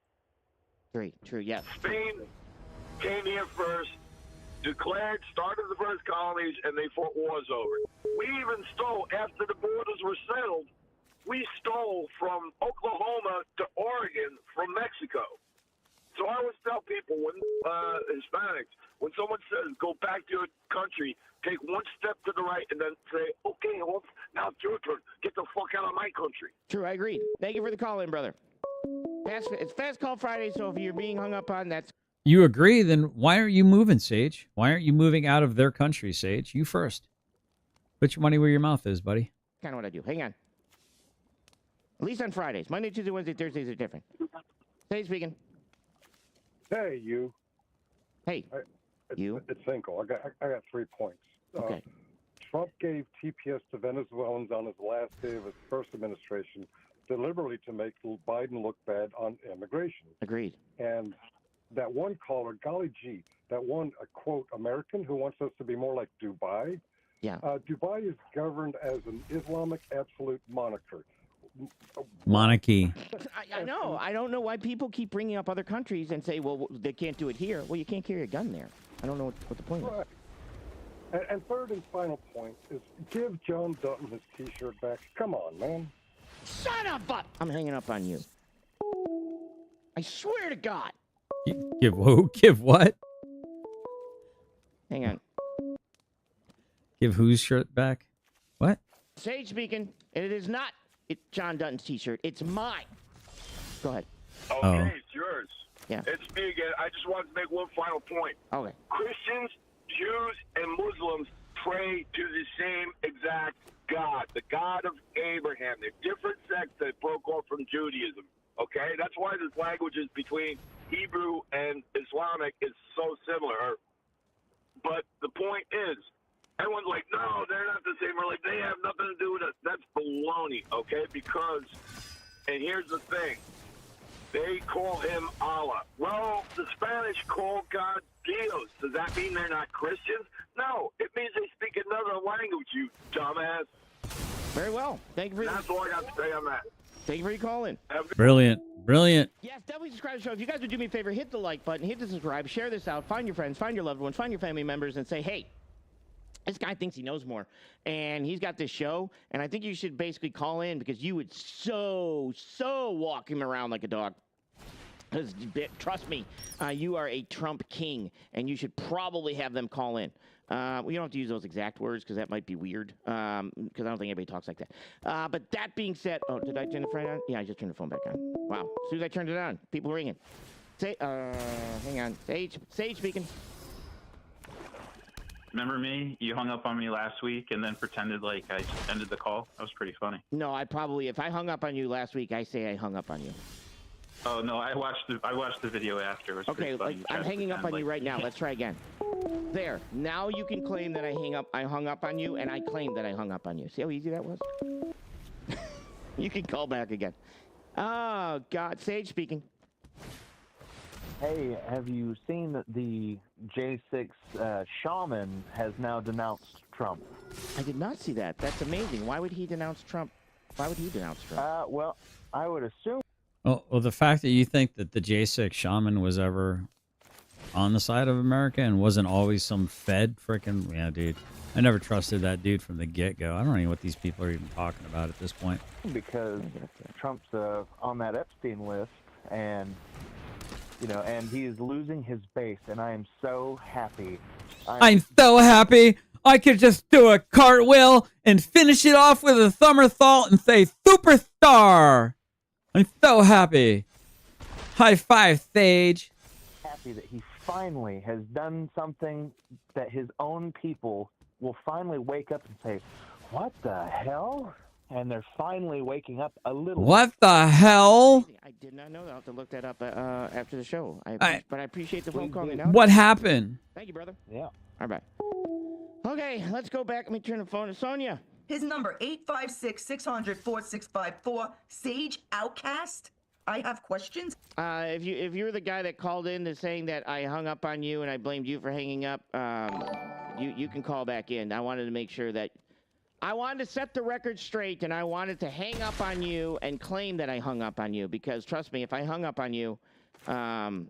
True, yes. Spain came here first, started the first colonies, and they fought wars over it. We even stole, after the borders were settled, we stole from Oklahoma to Oregon from Mexico. So I always tell people, when Hispanics, when someone says, go back to your country, take one step to the right and then say, okay, well, now it's your turn. Get the fuck out of my country. True, I agree. Thank you for the call in, brother. It's Fast Call Friday, so if you're being hung up on, that's... You agree, then why aren't you moving, Sage? Why aren't you moving out of their country, Sage? You first. Put your money where your mouth is, buddy. Kind of what I do. Hang on. At least on Fridays. Monday, Tuesday, Wednesday, Thursdays are different. Sage speaking. Hey, you. Hey, you. It's Finkel. I got 3 points. Okay. Trump gave TPS to Venezuelans on his last day of his first administration, deliberately to make Biden look bad on immigration. Agreed. And that one caller, golly gee, that one, quote, American who wants us to be more like Dubai. Yeah. Dubai is governed as an Islamic absolute monarchy. Monarchy. I know. I don't know why people keep bringing up other countries and say, well, they can't do it here. Well, you can't carry a gun there. I don't know what the point is. And third and final point is give John Dutton his T-shirt back. Come on, man. Son of a... I'm hanging up on you. I swear to God. Give who? Give what? Hang on. Give whose shirt back? What? Sage speaking. It is not John Dutton's T-shirt. It's mine. Go ahead. Okay, it's yours. Yeah. It's me again. I just wanted to make one final point. Okay. Christians, Jews, and Muslims pray to the same exact God, the God of Abraham. They're different sects that broke off from Judaism. Okay, that's why the languages between Hebrew and Islamic is so similar. But the point is, everyone's like, no, they're not the same. Or like, they have nothing to do with it. That's baloney, okay? Because, and here's the thing, they call him Allah. Well, the Spanish call God Dios. Does that mean they're not Christians? No, it means they speak another language, you dumbass. Very well. Thank you for That's all I got to say on that. Thank you for your calling. Brilliant. Brilliant. Yes, definitely subscribe to the show. If you guys would do me a favor, hit the like button, hit the subscribe, share this out, find your friends, find your loved ones, find your family members, and say, hey, this guy thinks he knows more, and he's got this show, and I think you should basically call in because you would so walk him around like a dog. Because, trust me, you are a Trump king, and you should probably have them call in. We don't have to use those exact words because that might be weird, because I don't think anybody talks like that. But that being said, oh, did I turn the phone on? Yeah, I just turned the phone back on. Wow. As soon as I turned it on, people ringing. Hang on. Sage speaking. Remember me? You hung up on me last week and then pretended like I just ended the call. That was pretty funny. No, if I hung up on you last week, I say I hung up on you. Oh no, I watched the video after. It was Okay, funny. I'm hanging up on you right now. Let's try again. There. Now you can claim that I hung up on you, and I claim that I hung up on you. See how easy that was? You can call back again. Oh God, Sage speaking. Hey, have you seen that the J6 shaman has now denounced Trump? I did not see that. That's amazing. Why would he denounce Trump? Why would he denounce Trump? Well, I would assume. Well, the fact that you think that the J6 shaman was ever on the side of America and wasn't always some Fed frickin', yeah, dude. I never trusted that dude from the get-go. I don't know what these people are even talking about at this point. Because Trump's on that Epstein list, and and he is losing his base, and I am so happy. I'm so happy. I could just do a cartwheel and finish it off with a somersault and say superstar. I'm so happy. High five, Sage. Happy that he finally has done something that his own people will finally wake up and say, what the hell? And they're finally waking up a little. What the hell? I did not know that. I'll have to look that up after the show. But I appreciate the phone call. What happened? Thank you, brother. Yeah. All right. Okay, let's go back. Let me turn the phone to Sonia. His number, 856-600-4654. Sage Outcast. I have questions. If you're the guy that called in to saying that I hung up on you and I blamed you for hanging up, you can call back in. I wanted to make sure that I wanted to set the record straight, and I wanted to hang up on you and claim that I hung up on you because trust me, if I hung up on you, I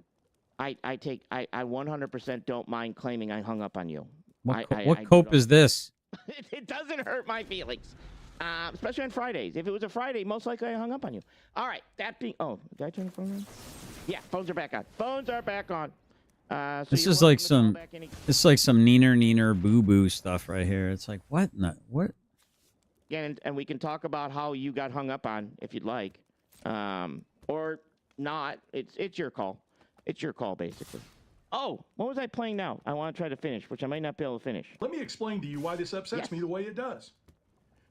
100% don't mind claiming I hung up on you. What cope is this? It doesn't hurt my feelings, especially on Fridays. If it was a Friday, most likely I hung up on you. All right, that being... Oh, did I turn the phone on? Yeah, phones are back on. Phones are back on. So this is like some... This is like some neener boo-boo stuff right here. It's like, what? What? Yeah, and we can talk about how you got hung up on if you'd like. Or not. It's your call. It's your call, basically. Oh, what was I playing now? I want to try to finish, which I might not be able to finish. Let me explain to you why this upsets me the way it does.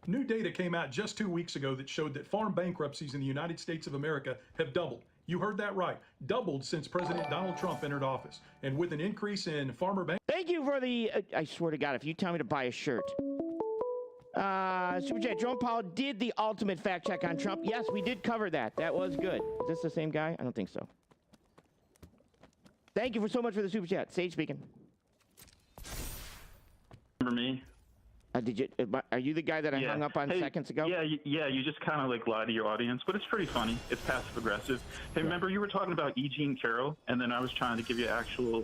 New data came out just 2 weeks ago that showed that farm bankruptcies in the United States of America have doubled. You heard that right. Doubled since President Donald Trump entered office. And with an increase in farmer bank... Thank you for the... I swear to God, if you tell me to buy a shirt... Super Chat, Jerome Powell did the ultimate fact check on Trump. Yes, we did cover that. That was good. Is this the same guy? I don't think so. Thank you so much for the Super Chat. Sage speaking. Remember me? Are you the guy that I hung up on seconds ago? Yeah, you just kind of like lie to your audience, but it's pretty funny. It's passive aggressive. Hey, remember you were talking about E. Jean Carroll, and then I was trying to give you actual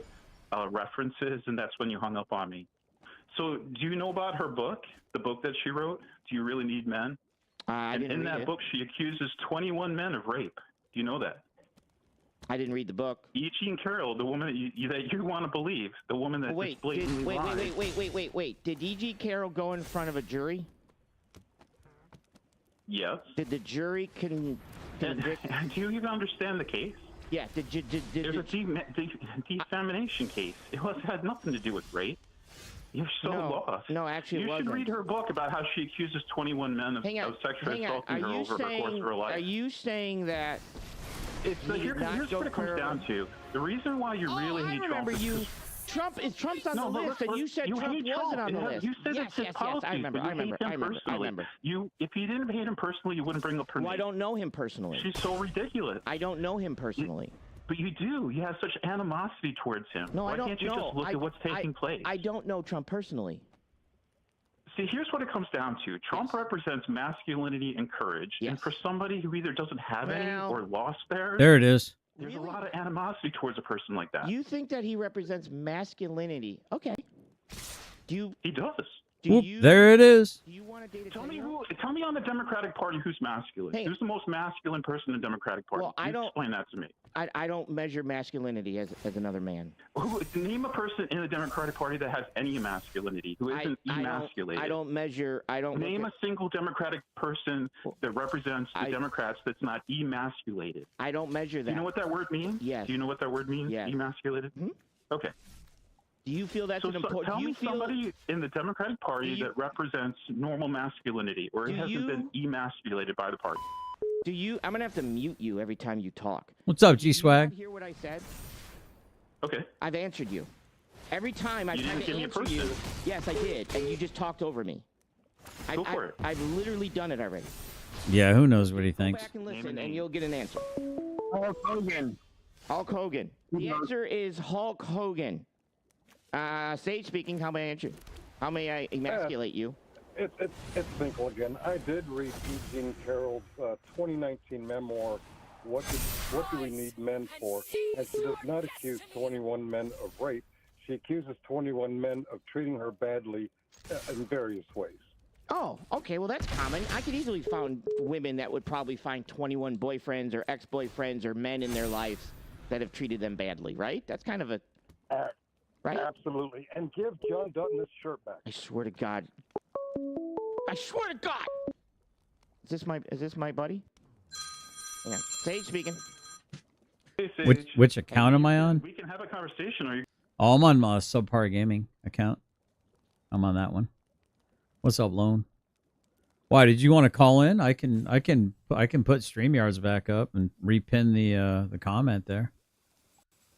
references, and that's when you hung up on me. So do you know about her book, the book that she wrote, Do You Really Need Men? And in that book, she accuses 21 men of rape. Do you know that? I didn't read the book. E. Jean Carroll, the woman that you want to believe, the woman that just blatantly lies. Wait. Did E. Jean Carroll go in front of a jury? Yes. Did the jury convict? Do you even understand the case? Yeah. There's a defamation case. It had nothing to do with rape. You're so lost. No, actually, you should read her book about how she accuses 21 men of sexually assaulting her over the course of her life. Are you saying that? Here's what it comes down to. The reason why you really hate Trump is Trump's on the list, and you said Trump wasn't on the list. You said it's his policies, I remember. If you didn't hate him personally, you wouldn't bring up her name. Well, I don't know him personally. She's so ridiculous. I don't know him personally. But you do. You have such animosity towards him. No, I don't know. Why can't you just look at what's taking place? I don't know Trump personally. See, here's what it comes down to. Trump represents masculinity and courage. And for somebody who either doesn't have any or lost theirs, there it is. There's a lot of animosity towards a person like that. You think that he represents masculinity? Okay. He does. There it is. Do you want to date a Tell me on the Democratic Party who's masculine. Hey. Who's the most masculine person in the Democratic Party? Well, I don't explain that to me. I don't measure masculinity as another man. Name a person in the Democratic Party that has any masculinity who isn't emasculated. I don't measure. Name a single Democratic person that represents the Democrats that's not emasculated. I don't measure that. Do you know what that word means? Yes. Do you know what that word means? Yes. Emasculated? Mm-hmm. Okay. Do you feel that's an important? Tell me somebody in the Democratic Party that represents normal masculinity or hasn't been emasculated by the party. I'm gonna have to mute you every time you talk. What's up, G-Swag? Did you hear what I said? Okay. I've answered you. Every time I You tried didn't to give me a answer person. you. Yes, I did, and you just talked over me. Go for it. I've literally done it already. Yeah, who knows what he Go thinks. back and listen, and you'll get an answer. Hulk Hogan. Hulk Hogan. The answer is Hulk Hogan. Sage speaking. How may I answer? How may I emasculate you? It's Finkel again. I did read Eugene Carroll's 2019 memoir, What Do We Need Men For? And she does not accuse 21 men of rape. She accuses 21 men of treating her badly in various ways. Oh, okay. Well, that's common. I could easily find women that would probably find 21 boyfriends or ex-boyfriends or men in their lives that have treated them badly, right? That's kind of a... right? Absolutely. And give John Dutton this shirt back. I swear to God. I swear to God. Is this my buddy? Yeah. Sage speaking. Hey, Sage. Which account am I on? We can have a conversation. Are you? Oh, I'm on my Subpar Gaming account. I'm on that one. What's up, Lone? Why did you want to call in? I can put StreamYards back up and repin the comment there.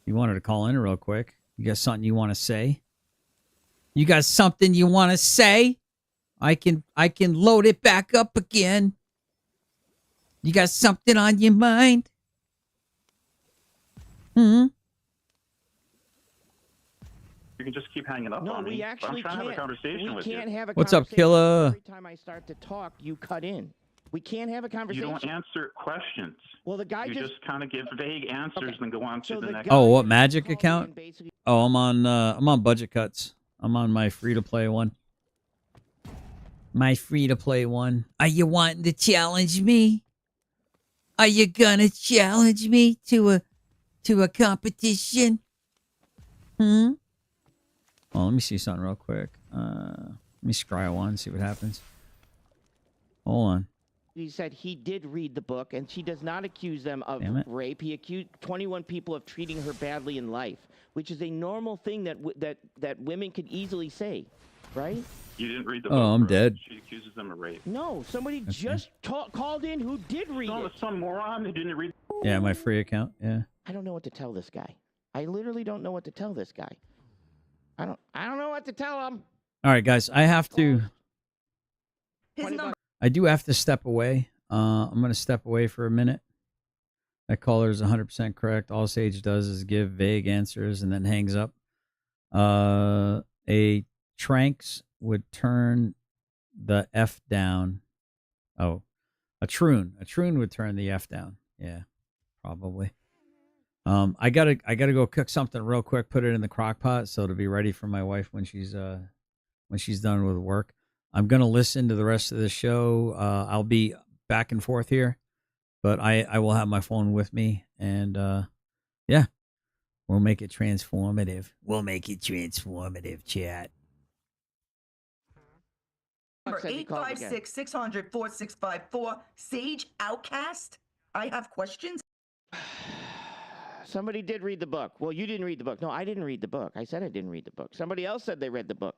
You wanted to call in real quick. You got something you want to say? You got something you want to say? I can load it back up again. You got something on your mind? You can just keep hanging up No, on me. we actually I'm trying to have a conversation with you. We can't have a What's up, conversation. Killa? Every time I start to talk, you cut in. We can't have a conversation. You don't answer questions. Well, the guy you just kind of give vague answers and go on to the next. Oh, what Magic account? Oh, I'm on Budget Cuts. I'm on my free-to-play one. My free-to-play one. Are you wanting to challenge me? Are you gonna challenge me to a competition? Well, let me see something real quick. Let me scry one, see what happens. Hold on. He said he did read the book, and she does not accuse them of rape. He accused 21 people of treating her badly in life, which is a normal thing that women could easily say, right? You didn't read the book. Oh, I'm dead. She accuses them of rape. No, somebody just called in who did read it. Some moron who didn't read. Yeah, my free account. Yeah. I don't know what to tell this guy. I literally don't know what to tell this guy. I don't know what to tell him. All right, guys. I have to. His number. I do have to step away. I'm going to step away for a minute. That caller is 100% correct. All Sage does is give vague answers and then hangs up. A Tranks would turn the F down. Oh, a Troon would turn the F down. Yeah, probably. I gotta go cook something real quick. Put it in the crock pot so it'll be ready for my wife when she's done with work. I'm gonna listen to the rest of the show. I'll be back and forth here, but I will have my phone with me, and yeah, we'll make it transformative. We'll make it transformative, chat. Number 856-600-4654. Sage Outcast. I have questions. Somebody did read the book. Well, you didn't read the book. No, I didn't read the book. I said I didn't read the book. Somebody else said they read the book.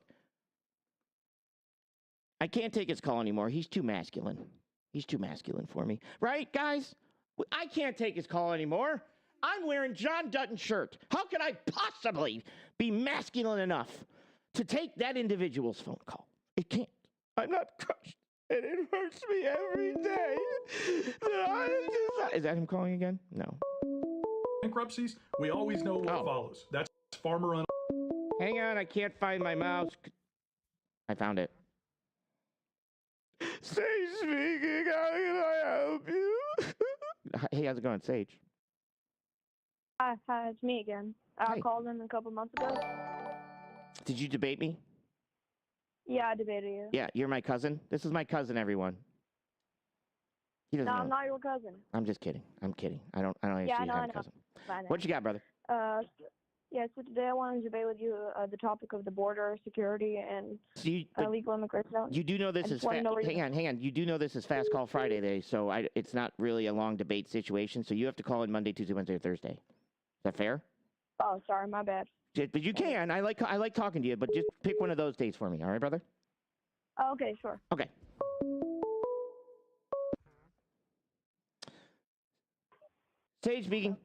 I can't take his call anymore. He's too masculine. He's too masculine for me. Right, guys? I can't take his call anymore. I'm wearing John Dutton's shirt. How can I possibly be masculine enough to take that individual's phone call? It can't. I'm not crushed. And it hurts me every day. Is that him calling again? No. Bankruptcies, we always know what follows. That's farmer Hang on, I can't find my mouse. I found it. Sage speaking, how can I help you? Hey, how's it going, Sage? Hi, it's me again. I called in a couple months ago. Did you debate me? Yeah, I debated you. Yeah, you're my cousin. This is my cousin, everyone. He doesn't No, know. I'm not your cousin. I'm just kidding. I'm kidding. I don't actually Yeah, have I a know. cousin. I know. What you got, brother? So today I wanted to debate with you the topic of the border security and illegal immigration. You do know this is hang on. You do know this is Fast Call Friday day, so it's not really a long debate situation. So you have to call in Monday, Tuesday, Wednesday, or Thursday. Is that fair? Oh, sorry, my bad. But you can. I like talking to you, but just pick one of those days for me. All right, brother? Oh, okay, sure. Okay. Sage speaking.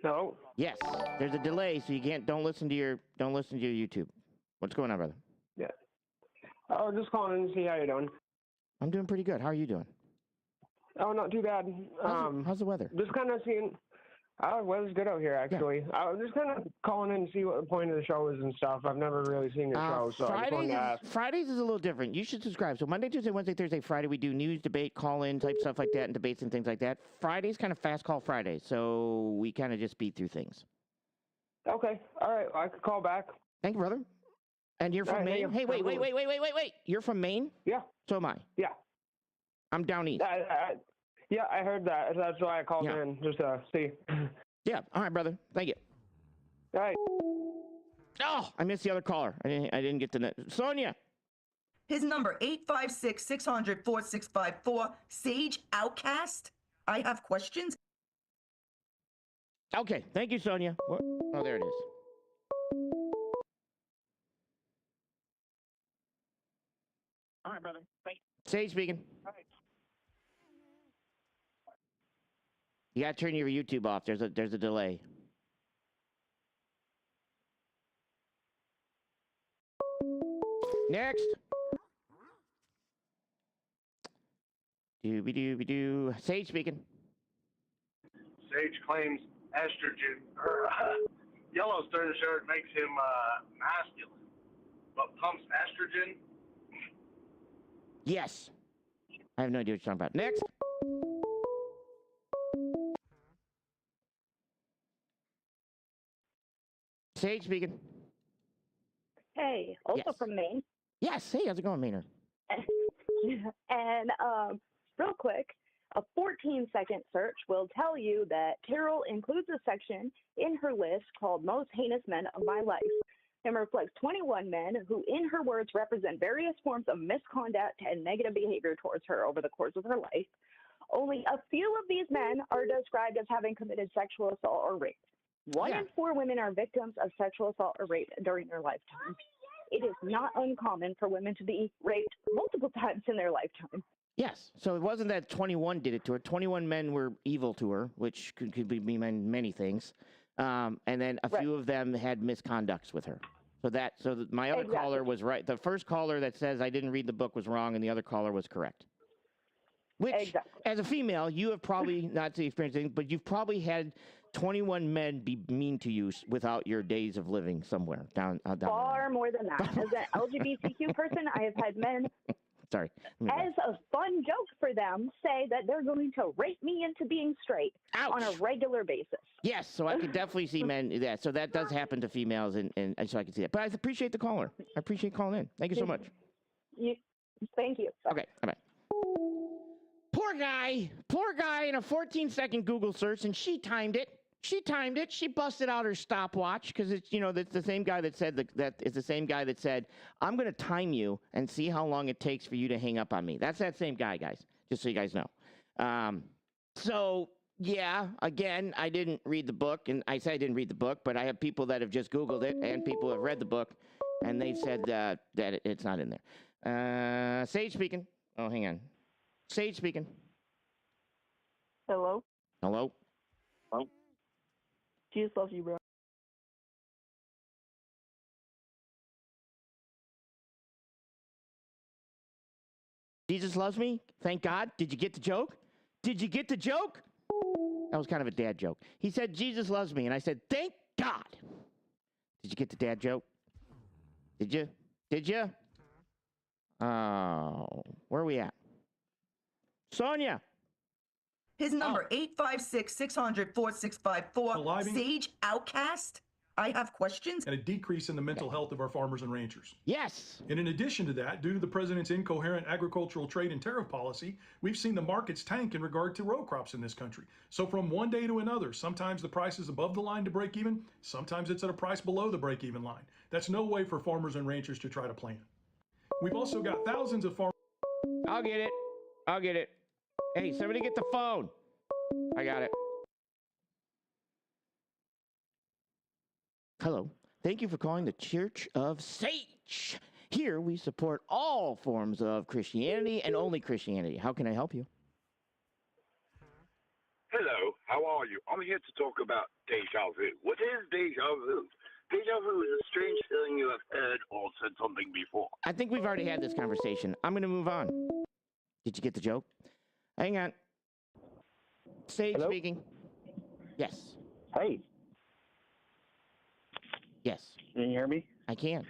No. Yes. There's a delay, so you can't. Don't listen to your YouTube. What's going on, brother? Yeah. Oh, just calling in to see how you're doing. I'm doing pretty good. How are you doing? Oh, not too bad. How's the weather? Just kind of seeing. Weather's good out here, actually. I was just kind of calling in to see what the point of the show is and stuff. I've never really seen your show, so I just wanted to ask. Fridays is a little different. You should subscribe. So Monday, Tuesday, Wednesday, Thursday, Friday, we do news, debate, call-in type stuff like that, and debates and things like that. Friday's kind of Fast Call Friday, so we kind of just speed through things. Okay. All right. I could call back. Thank you, brother. And you're from Maine? Hey, wait. You're from Maine? Yeah. So am I. Yeah. I'm down east. Yeah, I heard that. That's why I called in, just to see. Yeah. All right, brother. Thank you. All right. Oh, I missed the other caller. I didn't get to that. Sonia. His number, 856-600-4654. Sage Outcast. I have questions. Okay. Thank you, Sonia. Oh, there it is. All right, brother. Thank you. Sage speaking. All right. You got to turn your YouTube off. There's a delay. Next. Dooby-dooby-doo. Sage speaking. Sage claims estrogen or Yellowstone shirt makes him masculine, but pumps estrogen. Yes. I have no idea what you're talking about. Next. Sage speaking. Hey, also from Maine. Yes. Hey, how's it going, Maynard? And real quick, a 14-second search will tell you that Carol includes a section in her list called Most Heinous Men of My Life and reflects 21 men who, in her words, represent various forms of misconduct and negative behavior towards her over the course of her life. Only a few of these men are described as having committed sexual assault or rape. 1 in 4 women are victims of sexual assault or rape during their lifetime. It is not uncommon for women to be raped multiple times in their lifetime. Yes. So it wasn't that 21 did it to her. 21 men were evil to her, which could be many things. And then a few of them had misconducts with her. So my other caller was right. The first caller that says I didn't read the book was wrong, and the other caller was correct. Which, as a female, you have probably not experienced anything, but you've probably had 21 men be mean to you without your days of living somewhere down. Far more than that. As an LGBTQ person, I have had men, sorry, as a fun joke for them, say that they're going to rape me into being straight on a regular basis. Yes, so I could definitely see men. Yeah, so that does happen to females, and so I can see that. But I appreciate the caller. I appreciate calling in. Thank you so much. Thank you. Okay, bye-bye. Poor guy in a 14-second Google search, and she timed it. She busted out her stopwatch because it's that's the same guy that said that is the same guy that said I'm going to time you and see how long it takes for you to hang up on me. That's that same guy, guys. Just so you guys know. So yeah, again, I didn't read the book, and I say I didn't read the book, but I have people that have just Googled it and people have read the book, and they said that it's not in there. Sage speaking. Oh, hang on. Sage speaking. Hello? Hello? Jesus loves you, bro. Jesus loves me? Thank God. Did you get the joke? Did you get the joke? That was kind of a dad joke. He said, Jesus loves me. And I said, thank God. Did you get the dad joke? Did you? Did you? Oh, where are we at? Sonia. His number, 856-600-4654. Sage Outcast. I have questions. And a decrease in the mental health of our farmers and ranchers. Yes. And in addition to that, due to the president's incoherent agricultural trade and tariff policy, we've seen the markets tank in regard to row crops in this country. So from one day to another, sometimes the price is above the line to break even, sometimes it's at a price below the break even line. That's no way for farmers and ranchers to try to plan. We've also got thousands of farmers. I'll get it. I'll get it. Hey, somebody get the phone. I got it. Hello. Thank you for calling the Church of Sage. Here we support all forms of Christianity and only Christianity. How can I help you? Hello, how are you? I'm here to talk about deja vu. What is deja vu? Deja vu is a strange feeling you have heard or said something before. I think we've already had this conversation. I'm going to move on. Did you get the joke? Hang on. Sage speaking. Yes. Hey. Yes. Can you hear me? I can.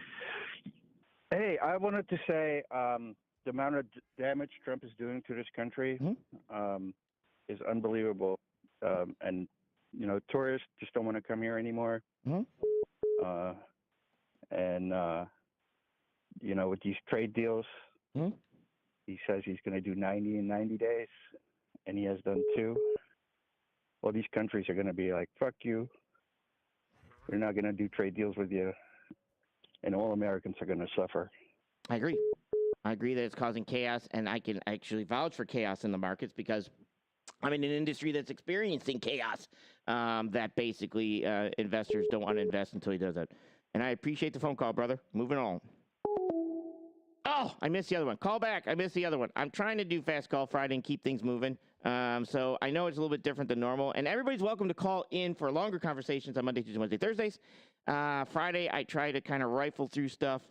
Hey, I wanted to say the amount of damage Trump is doing to this country is unbelievable. And, you know, tourists just don't want to come here anymore. You know, with these trade deals, he says he's going to do 90 in 90 days, and he has done 2. Well, these countries are going to be like, fuck you. We're not going to do trade deals with you, and all Americans are going to suffer. I agree. I agree that it's causing chaos, and I can actually vouch for chaos in the markets because I'm in an industry that's experiencing chaos, that basically investors don't want to invest until he does it. And I appreciate the phone call, brother. Moving on. Oh, I missed the other one. Call back. I missed the other one. I'm trying to do Fast Call Friday and keep things moving. So I know it's a little bit different than normal. And everybody's welcome to call in for longer conversations on Monday, Tuesday, Wednesday, Thursdays. Friday, I try to kind of rifle through stuff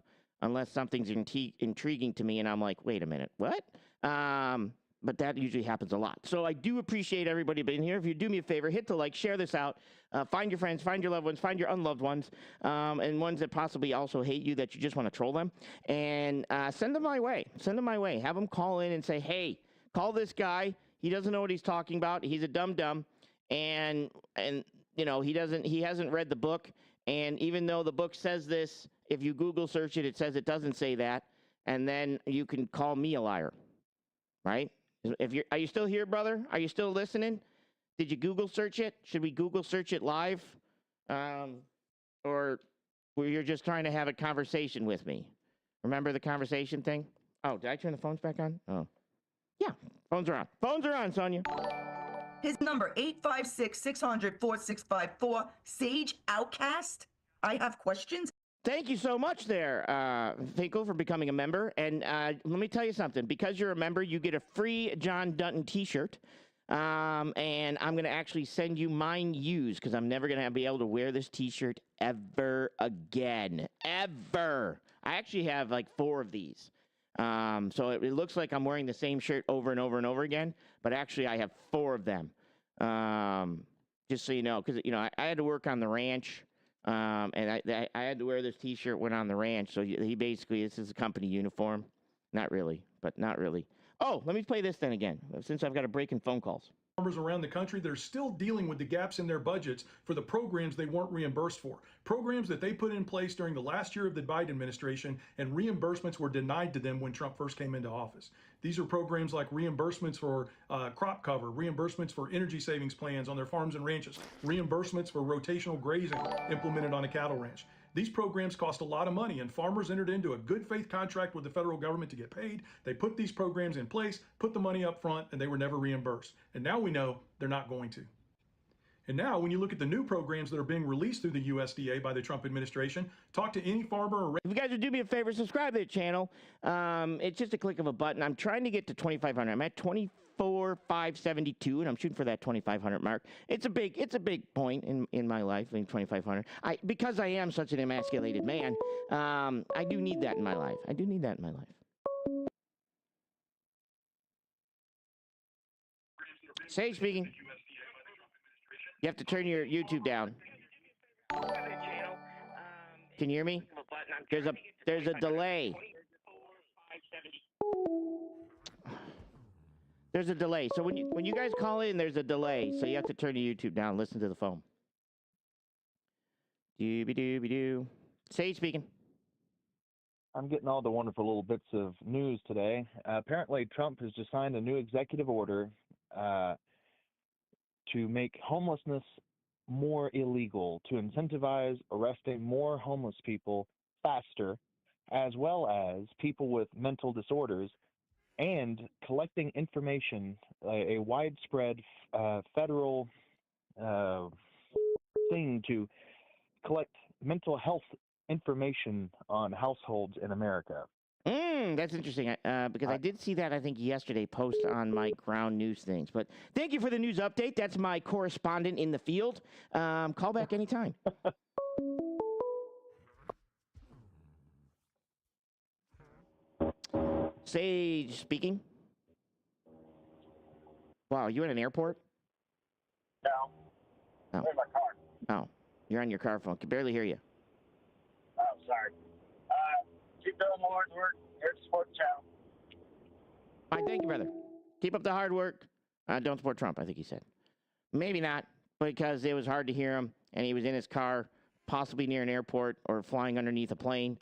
unless something's intriguing to me and I'm like, wait a minute, what? But that usually happens a lot. So I do appreciate everybody being here. If you do me a favor, hit the like, share this out, find your friends, find your loved ones, find your unloved ones, and ones that possibly also hate you that you just want to troll them, and send them my way. Send them my way. Have them call in and say, hey, call this guy. He doesn't know what he's talking about. He's a dum-dum, and you know, he hasn't read the book. And even though the book says this, if you Google search it, it says it doesn't say that, and then you can call me a liar, right? Are you still here, brother? Are you still listening? Did you Google search it? Should we Google search it live? Or were you just trying to have a conversation with me? Remember the conversation thing? Oh, did I turn the phones back on? Oh. Yeah, phones are on. Phones are on, Sonia. His number, 856-600-4654. Sage Outcast. I have questions. Thank you so much there, Finkel, for becoming a member. And let me tell you something. Because you're a member, you get a free John Dutton t-shirt. And I'm going to actually send you mine used because I'm never going to be able to wear this t-shirt ever again. Ever. I actually have like 4 of these. So it looks like I'm wearing the same shirt over and over and over again. But actually, I have 4 of them. Just so you know, because, you know, I had to work on the ranch. And I had to wear this t-shirt when on the ranch. So he basically, this is a company uniform. Not really, but not really. Oh, let me play this then again, since I've got a break in phone calls. Farmers around the country, they're still dealing with the gaps in their budgets for the programs they weren't reimbursed for. Programs that they put in place during the last year of the Biden administration, and reimbursements were denied to them when Trump first came into office. These are programs like reimbursements for crop cover, reimbursements for energy savings plans on their farms and ranches, reimbursements for rotational grazing implemented on a cattle ranch. These programs cost a lot of money, and farmers entered into a good faith contract with the federal government to get paid. They put these programs in place, put the money up front, and they were never reimbursed. And now we know they're not going to. And now, when you look at the new programs that are being released through the USDA by the Trump administration, talk to any farmer or... If you guys would do me a favor, subscribe to the channel. It's just a click of a button. I'm trying to get to 2,500. I'm at 24,572, and I'm shooting for that 2,500 mark. It's a big point in my life, in 2,500. Because I am such an emasculated man, I do need that in my life. Sage speaking. You have to turn your YouTube down. Can you hear me? There's a delay. There's a delay. So when you guys call in, there's a delay. So you have to turn your YouTube down. Listen to the phone. Dooby-dooby-doo. Sage speaking. I'm getting all the wonderful little bits of news today. Apparently, Trump has just signed a new executive order to make homelessness more illegal, to incentivize arresting more homeless people faster, as well as people with mental disorders, and collecting information, a widespread federal thing to collect mental health information on households in America. That's interesting, because I did see that, I think, yesterday post on my ground news things. But thank you for the news update. That's my correspondent in the field. Call back anytime. Sage speaking. Wow, you in an airport? No. Oh. I'm in my car. Oh, you're on your car phone. Can barely hear you. Oh, sorry. Keep doing the hard work. Here to support the channel. All right, thank you, brother. Keep up the hard work. Don't support Trump, I think he said. Maybe not, because it was hard to hear him, and he was in his car, possibly near an airport or flying underneath a plane.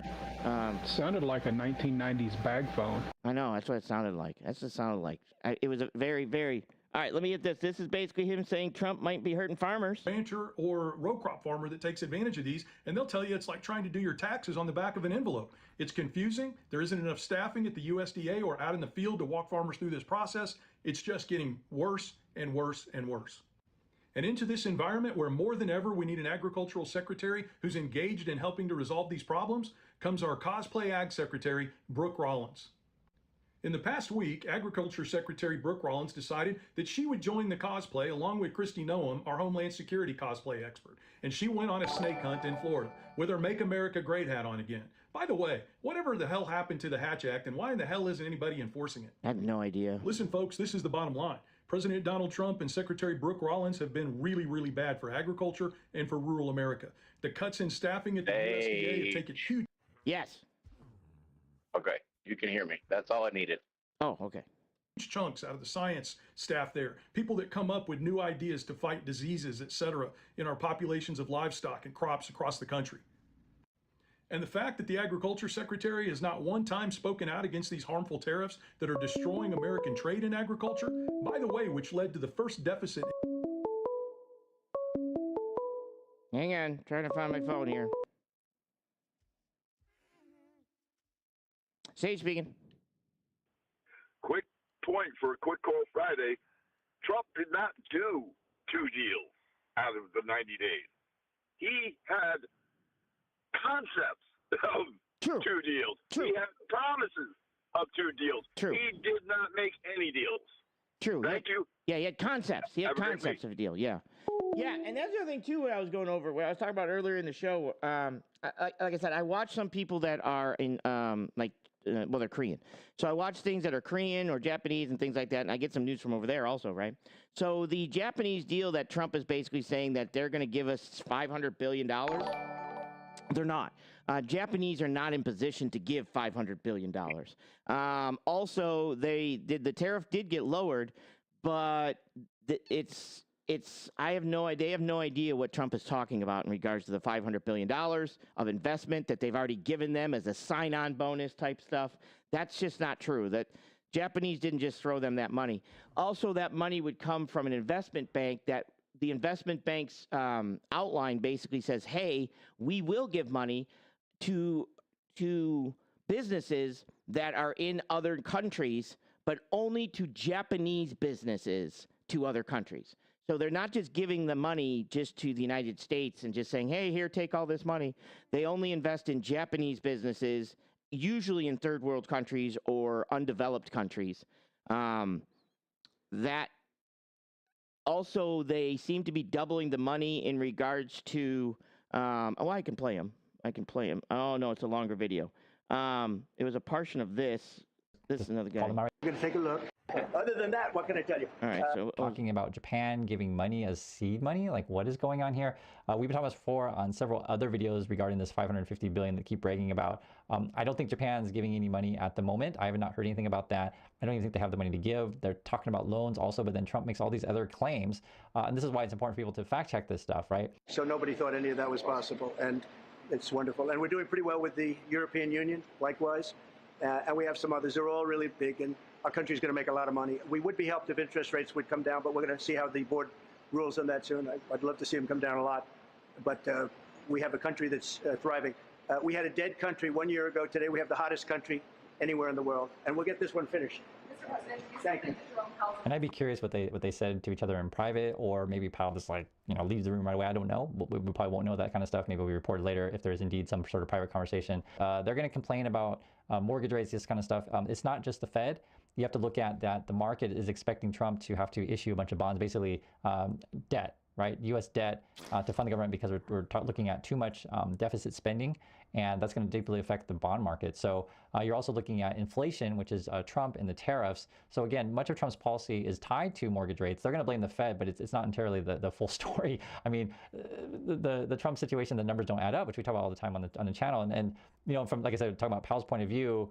Sounded like a 1990s bag phone. I know, that's what it sounded like. That's what it sounded like. It was a very, very... All right, let me get this. This is basically him saying Trump might be hurting farmers. Rancher or row crop farmer that takes advantage of these, and they'll tell you it's like trying to do your taxes on the back of an envelope. It's confusing. There isn't enough staffing at the USDA or out in the field to walk farmers through this process. It's just getting worse and worse and worse. And into this environment where more than ever we need an agricultural secretary who's engaged in helping to resolve these problems comes our cosplay ag secretary, Brooke Rollins. In the past week, Agriculture Secretary Brooke Rollins decided that she would join the cosplay along with Kristi Noem, our Homeland Security cosplay expert. And she went on a snake hunt in Florida with her Make America Great hat on again. By the way, whatever the hell happened to the Hatch Act and why in the hell isn't anybody enforcing it? I have no idea. Listen, folks, this is the bottom line. President Donald Trump and Secretary Brooke Rollins have been really, really bad for agriculture and for rural America. The cuts in staffing at the USDA have taken huge... Yes. Okay, you can hear me. That's all I needed. Oh, okay. Huge chunks out of the science staff there, people that come up with new ideas to fight diseases, etc., in our populations of livestock and crops across the country. And the fact that the Agriculture Secretary has not one time spoken out against these harmful tariffs that are destroying American trade in agriculture, by the way, which led to the first deficit. Hang on, trying to find my phone here. Sage speaking. Quick point for a quick call Friday. Trump did not do 2 deals out of the 90 days. He had concepts of 2 deals. He had promises of 2 deals. He did not make any deals. True. Thank you. Yeah, he had concepts. He had concepts of a deal. Yeah. Yeah, and that's the other thing, too, what I was going over, what I was talking about earlier in the show. Like I said, I watch some people that are in, well, they're Korean. So I watch things that are Korean or Japanese and things like that, and I get some news from over there also, right? So the Japanese deal that Trump is basically saying that they're going to give us $500 billion, they're not. Japanese are not in position to give $500 billion. Also, the tariff did get lowered, but I have no idea. They have no idea what Trump is talking about in regards to the $500 billion of investment that they've already given them as a sign-on bonus type stuff. That's just not true. That Japanese didn't just throw them that money. Also, that money would come from an investment bank that the investment bank's outline basically says, hey, we will give money to businesses that are in other countries, but only to Japanese businesses to other countries. So they're not just giving the money just to the United States and just saying, hey, here, take all this money. They only invest in Japanese businesses, usually in third world countries or undeveloped countries. That also, they seem to be doubling the money in regards to, oh, I can play them. I can play them. Oh, no, it's a longer video. It was a portion of this. This is another guy. I'm going to take a look. Other than that, what can I tell you? All right, so talking about Japan giving money as seed money, like what is going on here? We've been talking about this before on several other videos regarding this $550 billion that keep bragging about. I don't think Japan's giving any money at the moment. I have not heard anything about that. I don't even think they have the money to give. They're talking about loans also, but then Trump makes all these other claims. And this is why it's important for people to fact check this stuff, right? So nobody thought any of that was possible. And it's wonderful. And we're doing pretty well with the European Union, likewise. And we have some others. They're all really big, and our country's going to make a lot of money. We would be helped if interest rates would come down, but we're going to see how the board rules on that soon. I'd love to see them come down a lot. But we have a country that's thriving. We had a dead country 1 year ago. Today we have the hottest country anywhere in the world. And we'll get this one finished. Mr. President, thank you. And I'd be curious what they said to each other in private, or maybe Powell just leaves the room right away. I don't know. We probably won't know that kind of stuff. Maybe we report later if there's indeed some sort of private conversation. They're going to complain about mortgage rates, this kind of stuff. It's not just the Fed. You have to look at that the market is expecting Trump to have to issue a bunch of bonds, basically debt, right? U.S. debt to fund the government, because we're looking at too much deficit spending, and that's going to deeply affect the bond market. So you're also looking at inflation, which is Trump and the tariffs. So again, much of Trump's policy is tied to mortgage rates. They're going to blame the Fed, but it's not entirely the full story. I mean, the Trump situation, the numbers don't add up, which we talk about all the time on the channel. And from, like I said, talking about Powell's point of view,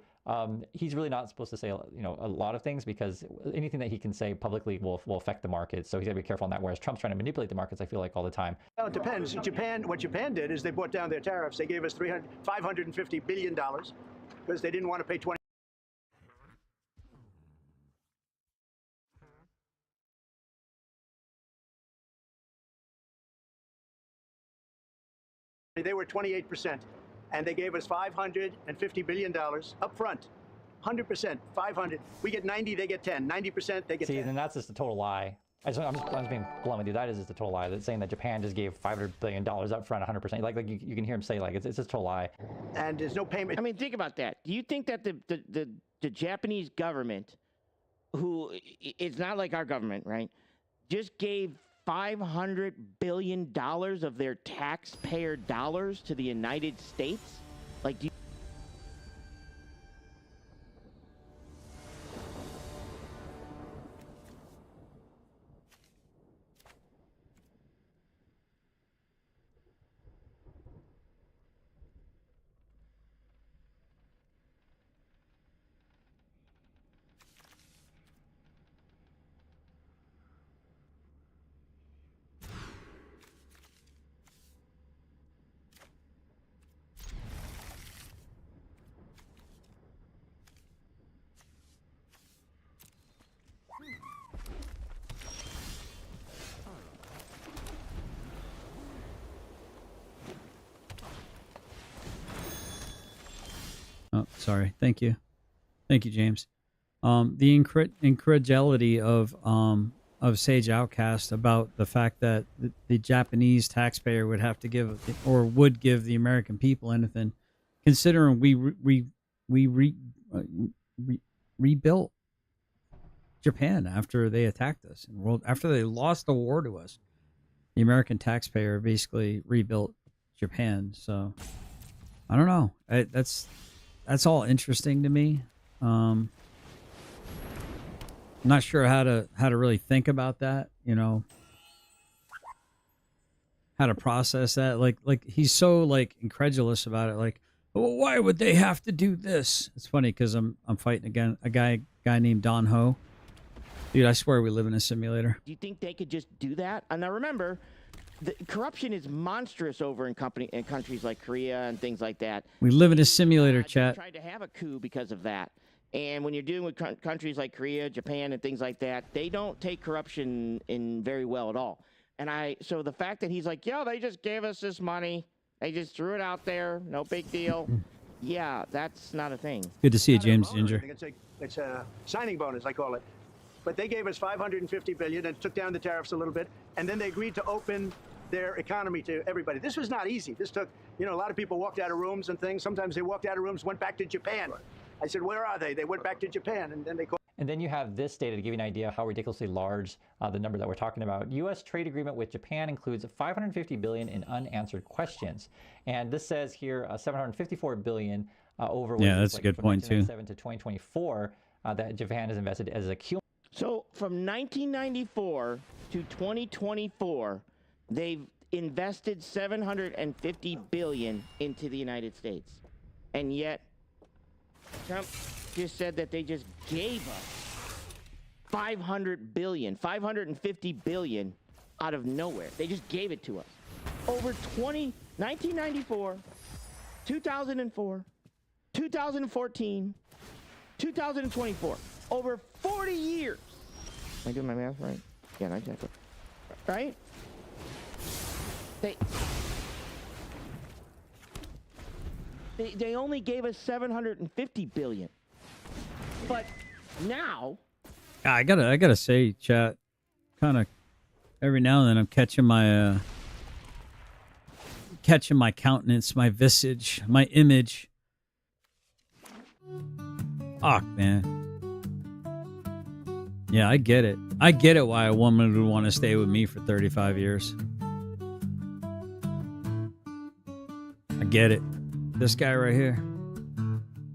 he's really not supposed to say a lot of things, because anything that he can say publicly will affect the market. So he's got to be careful on that. Whereas Trump's trying to manipulate the markets, I feel like, all the time. Well, it depends. What Japan did is they brought down their tariffs. They gave us $550 billion because they didn't want to pay 20. They were 28%, and they gave us $550 billion up front. 100%, 500. We get 90, they get 10. 90%, they get 10. See, and that's just a total lie. I'm just being blunt with you. That is just a total lie. That's saying that Japan just gave $500 billion up front, 100%. Like you can hear him say, it's just a total lie. And there's no payment. I mean, think about that. Do you think that the Japanese government, who it's not like our government, right, just gave $500 billion of their taxpayer dollars to the United States? Like, do you Oh, sorry. Thank you, James. The incredulity of Sage Outcast about the fact that the Japanese taxpayer would have to give or would give the American people anything, considering we rebuilt Japan after they attacked us and after they lost the war to us. The American taxpayer basically rebuilt Japan. So I don't know. That's all interesting to me. I'm not sure how to really think about that, how to process that. Like he's so incredulous about it. Like, well, why would they have to do this? It's funny because I'm fighting again a guy named Don Ho. Dude, I swear we live in a simulator. Do you think they could just do that? And now remember, the corruption is monstrous over in countries like Korea and things like that. We live in a simulator, chat. They tried to have a coup because of that. And when you're dealing with countries like Korea, Japan, and things like that, they don't take corruption in very well at all. And so the fact that he's like, they just gave us this money. They just threw it out there. No big deal. Yeah, that's not a thing. Good to see you, James Ginger. It's a signing bonus, I call it. but they gave us $550 billion and took down the tariffs a little bit, and then they agreed to open their economy to everybody. This was not easy. This took, a lot of people walked out of rooms and things. Sometimes they walked out of rooms, went back to Japan. I said, where are they? They went back to Japan, and then they called. And then you have this data to give you an idea how ridiculously large the number that we're talking about. U.S. trade agreement with Japan includes $550 billion in unanswered questions. And this says here $754 billion over that's a good point too. 1997 to 2024 that Japan has invested as a cumulative. So from 1994 to 2024, they've invested $750 billion into the United States. And yet Trump just said that they just gave us $550 billion out of nowhere. They just gave it to us. Over 1994, 2004, 2014, 2024. Over 40 years. Am I doing my math right? Yeah, I checked it. Right? They only gave us $750 billion. But now, I gotta say, chat, kind of every now and then I'm catching my countenance, my visage, my image. Fuck, man. Yeah, I get it. I get it why a woman would want to stay with me for 35 years. I get it. This guy right here.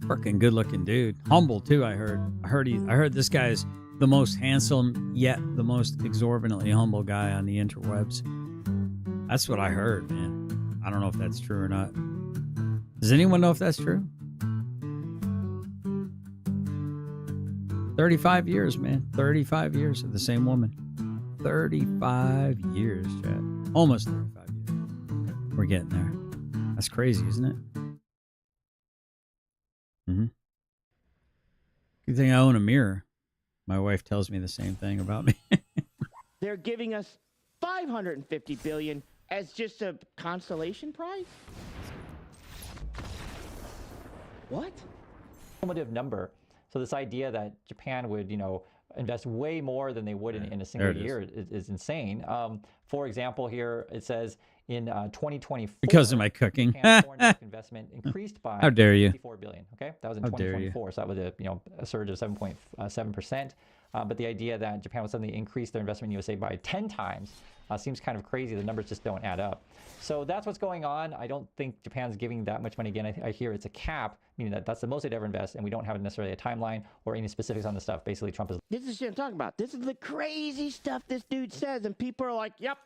Freaking good looking dude. Humble too, I heard. I heard this guy is the most handsome yet the most exorbitantly humble guy on the interwebs. That's what I heard, man. I don't know if that's true or not. Does anyone know if that's true? 35 years, man. 35 years of the same woman. 35 years, chat. Almost 35 years. We're getting there. That's crazy, isn't it? Good thing I own a mirror. My wife tells me the same thing about me. they're giving us $550 billion as just a consolation prize? What? Cumulative number. So this idea that Japan would, invest way more than they would in a single year is insane. For example, here it says in 2024, because of my cooking, Japan's foreign direct investment increased by how dare you? $54 billion. Okay, that was in 2024, so that was a surge of 7.7%. But the idea that Japan would suddenly increase their investment in USA by 10 times seems kind of crazy. The numbers just don't add up. So that's what's going on. I don't think Japan's giving that much money. Again, I hear it's a cap, meaning that's the most they'd ever invest, and we don't have necessarily a timeline or any specifics on the stuff. Basically, Trump is... This is shit I'm talking about. This is the crazy stuff this dude says, and people are like, yep,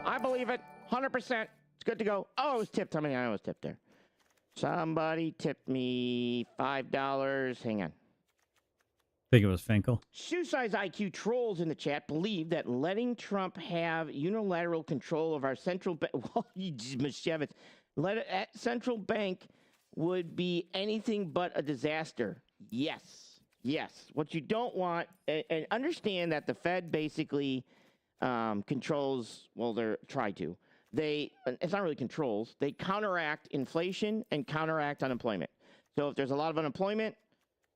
I believe it, 100%. It's good to go. Oh, I was tipped. How many I was tipped there? Somebody tipped me $5. Hang on. I think it was Finkel. Shoe size IQ trolls in the chat believe that letting Trump have unilateral control of our central bank, central bank would be anything but a disaster. Yes. What you don't want, and understand that the Fed basically controls, well, they're try to. It's not really controls. They counteract inflation and counteract unemployment. So if there's a lot of unemployment,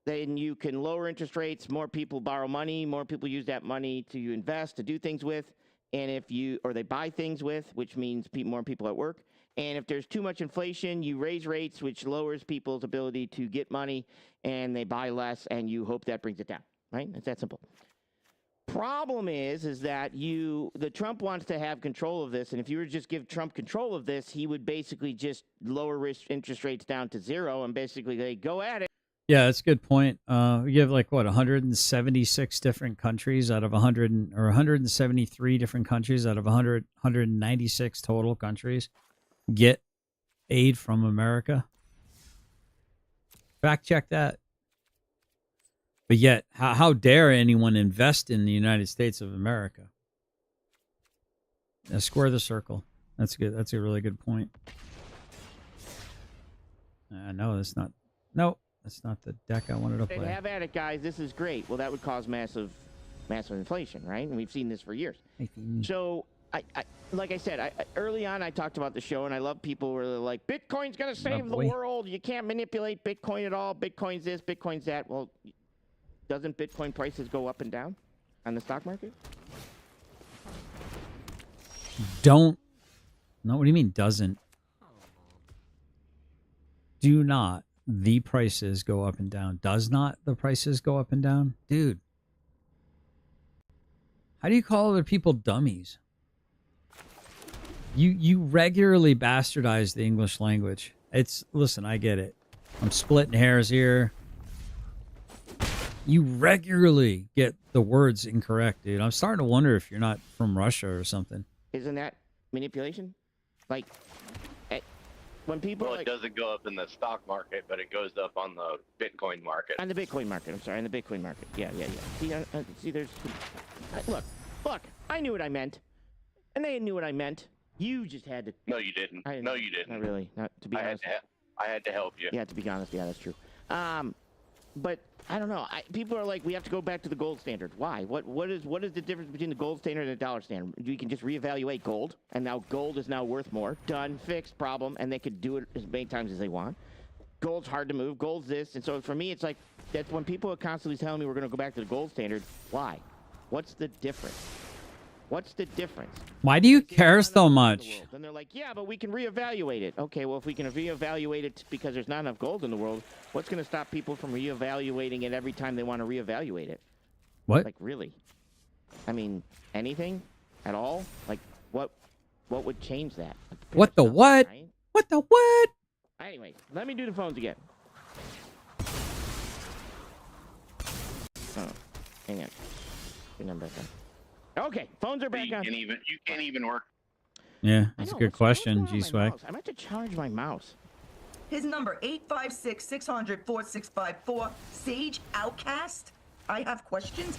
then you can lower interest rates, more people borrow money, more people use that money to invest, to do things with, and or they buy things with, which means more people at work. And if there's too much inflation, you raise rates, which lowers people's ability to get money, and they buy less, and you hope that brings it down, right? It's that simple. Problem is that the Trump wants to have control of this, and if you were to just give Trump control of this, he would basically just lower interest rates down to zero, and basically they go at it. Yeah, that's a good point. You have 176 different countries out of 100, or 173 different countries out of 196 total countries get aid from America. Fact check that. But yet, how dare anyone invest in the United States of America? Now, square the circle. That's good. That's a really good point. No, that's not. Nope. That's not the deck I wanted to play. Have at it, guys. This is great. Well, that would cause massive inflation, right? And we've seen this for years. So, like I said, early on I talked about the show, and I love people who are like, Bitcoin's going to save the world. You can't manipulate Bitcoin at all. Bitcoin's this, Bitcoin's that. Well, doesn't Bitcoin prices go up and down? on the stock market? Don't. No, what do you mean doesn't? Do not the prices go up and down? Does not the prices go up and down? Dude. How do you call other people dummies? You regularly bastardize the English language. Listen, I get it. I'm splitting hairs here. You regularly get the words incorrect, dude. I'm starting to wonder if you're not from Russia or something. Isn't that manipulation? Like, when people... Well, it doesn't go up in the stock market, but it goes up on the Bitcoin market. On the Bitcoin market, I'm sorry, on the Bitcoin market. Yeah. See, there's... Look, I knew what I meant. And they knew what I meant. You just had to... No, you didn't. No, you didn't. Not really. Not to be honest. I had to help you. Yeah, to be honest, yeah, that's true. But I don't know. People are like, we have to go back to the gold standard. Why? What is the difference between the gold standard and the dollar standard? We can just reevaluate gold, and now gold is now worth more. Done, fixed, problem, and they could do it as many times as they want. Gold's hard to move. Gold's this, and so for me, it's like that's when people are constantly telling me we're going to go back to the gold standard. Why? What's the difference? What's the difference? Why do you care so much? Then they're like, yeah, but we can reevaluate it. Okay, well, if we can reevaluate it because there's not enough gold in the world, what's going to stop people from reevaluating it every time they want to reevaluate it? What? Like, really? I mean, anything at all? Like, what would change that? What the what? Right? What the what? Anyway, let me do the phones again. Oh, hang on. Your number back on. Okay, phones are back on. You can't even work. Yeah, that's a good question, G-Swag. I meant to charge my mouse. His number, 856-600-4654. Sage Outcast? I have questions.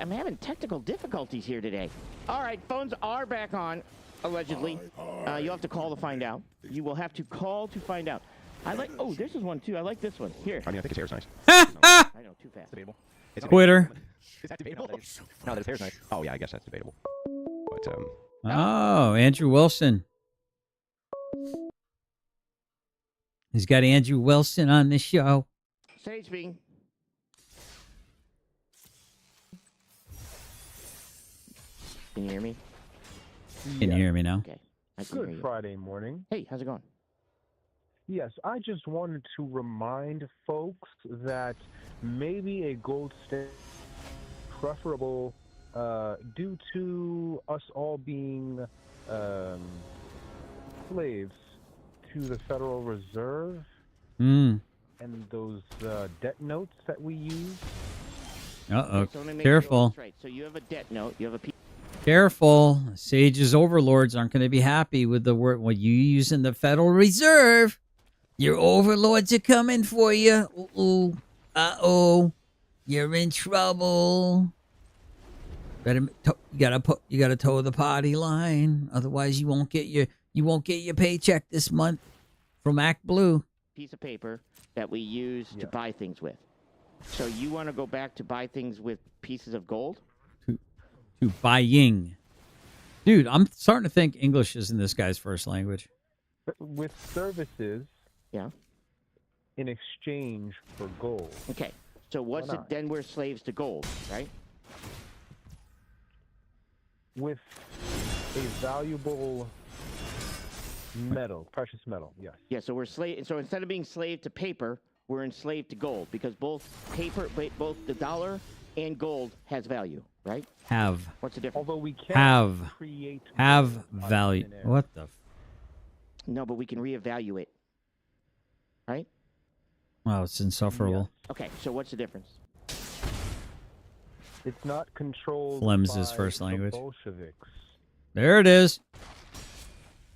I'm having technical difficulties here today. All right, phones are back on, allegedly. You'll have to call to find out. You will have to call to find out. Oh, this is one, too. I like this one. Here. I mean, I think his hair's nice. I know, too fast. Debatable. Twitter. Is that debatable? No, that his hair's nice. Oh, yeah, I guess that's debatable. But, Oh, Andrew Wilson. He's got Andrew Wilson on the show. Sage speaking. Can you hear me? Can you hear me now? Okay. I can hear Good you. Friday morning. Hey, how's it going? Yes, I just wanted to remind folks that maybe a gold standard preferable due to us all being slaves to the Federal Reserve and those debt notes that we use. Uh-oh. So let me make Careful. sure that's right. So you have a debt note. You have a Careful. Sage's overlords aren't going to be happy with the word what you use in the Federal Reserve. Your overlords are coming for you. Uh-oh. Uh-oh. You're in trouble. You gotta toe the party line. Otherwise you won't get your paycheck this month from Act Blue. piece of paper that we use to buy things with. So you want to go back to buy things with pieces of gold? To buying. Dude, I'm starting to think English isn't this guy's first language. With services. Yeah. In exchange for gold. Okay. So what's it then? We're slaves to gold, right? With a valuable metal, precious metal, yes. Yeah, so we're slave. So instead of being slave to paper, we're enslaved to gold because both the dollar and gold has value, right? Have. What's the difference? Although we can't have value. What the? No, but we can reevaluate, right? Wow, it's insufferable. Okay, so what's the difference? It's not controlled Flem's by his first the language. Bolsheviks. There it is.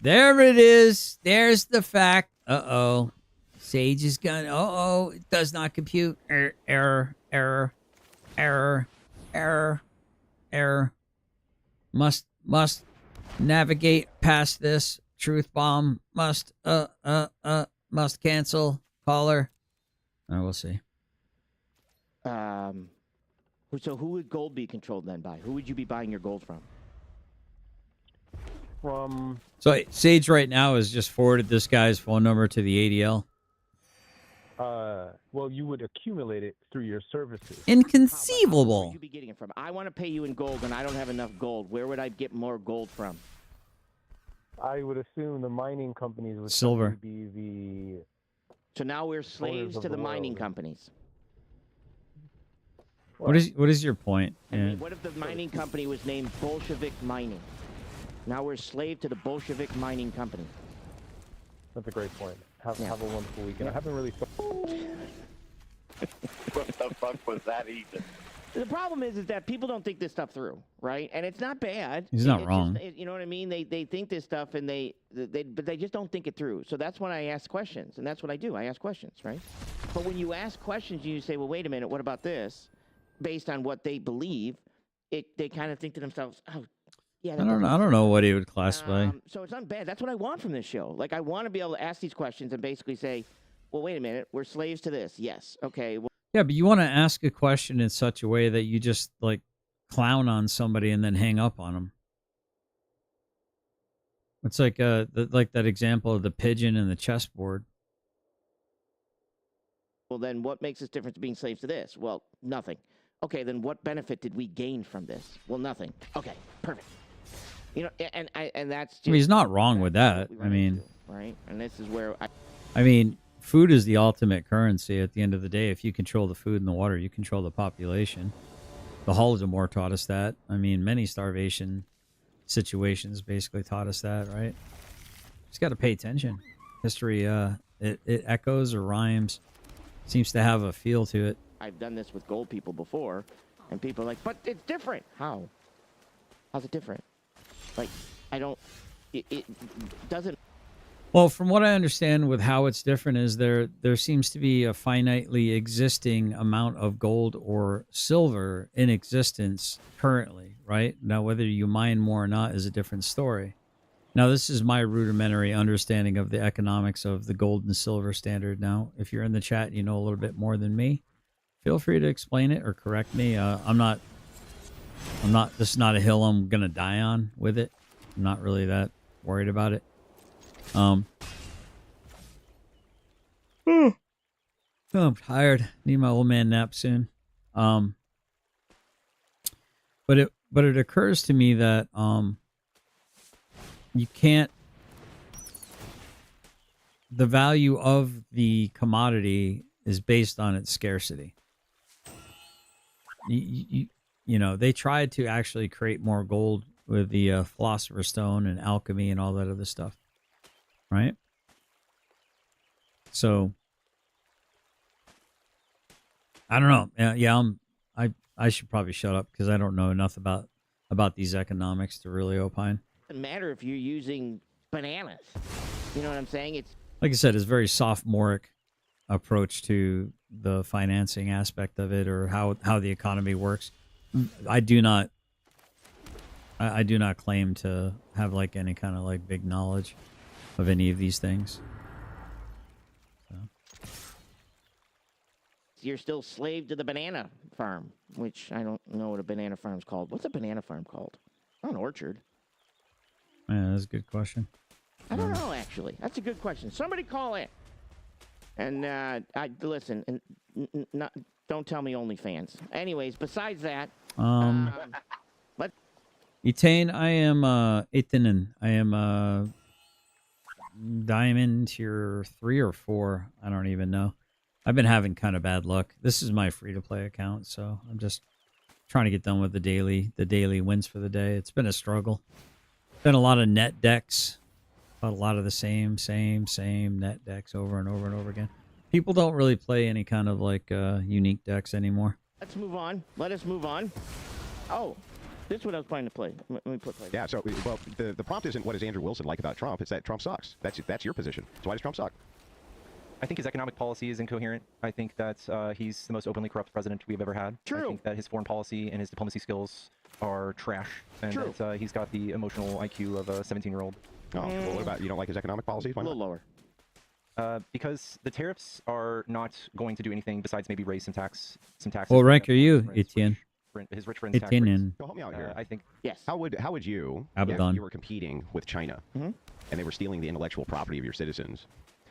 There it is. There's the fact. Uh-oh. Sage is gone. Uh-oh. It does not compute. Error. Must navigate past this. Truth bomb. Must cancel. Caller. Oh, we'll see. So who would gold be controlled then by? Who would you be buying your gold from? So Sage right now has just forwarded this guy's phone number to the ADL. Well, you would accumulate it through your services. Inconceivable. Where would you be getting it from? I want to pay you in gold, and I don't have enough gold. Where would I get more gold from? I would assume the mining companies would Silver. be the. So now we're slaves to the mining companies. What is your point? I mean, what if the mining company was named Bolshevik Mining? Now we're slave to the Bolshevik Mining Company. That's a great point. Have a wonderful weekend. I haven't really. What the fuck was that even? The problem is that people don't think this stuff through, right? And it's not bad. He's not wrong. You know what I mean? They think this stuff, and but they just don't think it through. So that's when I ask questions, and that's what I do. I ask questions, right? But when you ask questions, you say, well, wait a minute, what about this? Based on what they believe, they kind of think to themselves, oh, yeah. I don't know what he would classify. So it's not bad. That's what I want from this show. Like, I want to be able to ask these questions and basically say, well, wait a minute, we're slaves to this. Yes. Okay. Well, Yeah, but you want to ask a question in such a way that you just like clown on somebody and then hang up on them. It's like like that example of the pigeon and the chessboard. well, then what makes us different to being slaves to this? Well, nothing. Okay, then what benefit did we gain from this? Well, nothing. Okay, perfect. You know, and that's just, I mean, he's not wrong with that. I mean, right? And this is where I mean, food is the ultimate currency at the end of the day. If you control the food and the water, you control the population. The Holodomor taught us that. I mean, many starvation situations basically taught us that, right? Just got to pay attention. History, it echoes or rhymes. Seems to have a feel to it. I've done this with gold people before, and people are like, but it's different. How? How's it different? Like, I don't, it doesn't. Well, from what I understand with how it's different is there seems to be a finitely existing amount of gold or silver in existence currently, right? Now, whether you mine more or not is a different story. Now, this is my rudimentary understanding of the economics of the gold and silver standard. Now, if you're in the chat, you know a little bit more than me. Feel free to explain it or correct me. This is not a hill I'm going to die on with it. I'm not really that worried about it. I'm tired. Need my old man nap soon. But it occurs to me that you can't. The value of the commodity is based on its scarcity. You know, they tried to actually create more gold with the Philosopher's Stone and alchemy and all that other stuff. Right? So, I don't know. Yeah, I should probably shut up because I don't know enough about these economics to really opine. It doesn't matter if you're using bananas. You know what I'm saying? It's like I said, it's a very sophomoric approach to the financing aspect of it or how the economy works. I do not claim to have like any kind of like big knowledge of any of these things. So. You're still slave to the banana farm, which I don't know what a banana farm's called. What's a banana farm called? Not an orchard. Yeah, that's a good question. I don't know, actually. That's a good question. Somebody call in. And listen, and don't tell me OnlyFans. Anyways, besides that, Etain, I am Etanen. I am Diamond tier 3 or 4. I don't even know. I've been having kind of bad luck. This is my free-to-play account, so I'm just trying to get done with the daily wins for the day. It's been a struggle. Been a lot of net decks. A lot of the same net decks over and over and over again. People don't really play any kind of like unique decks anymore. let's move on. Let us move on. Oh, this is what I was planning to play. Let me play. Yeah, so, well, the prompt isn't what does Andrew Wilson like about Trump. It's that Trump sucks. That's your position. So why does Trump suck? I think his economic policy is incoherent. I think that he's the most openly corrupt president we've ever had. True. I think that his foreign policy and his diplomacy skills are trash. And True. that he's got the emotional IQ of a 17-year-old. Oh, well, what about, you don't like his economic policies? Why a little not? lower. Because the tariffs are not going to do anything besides maybe raise some taxes. What rank are you, Etienne? His rich friend's tax Etienne. rates. So help me out here. I think yes. How would you, Abaddon. if you were competing with China, and they were stealing the intellectual property of your citizens,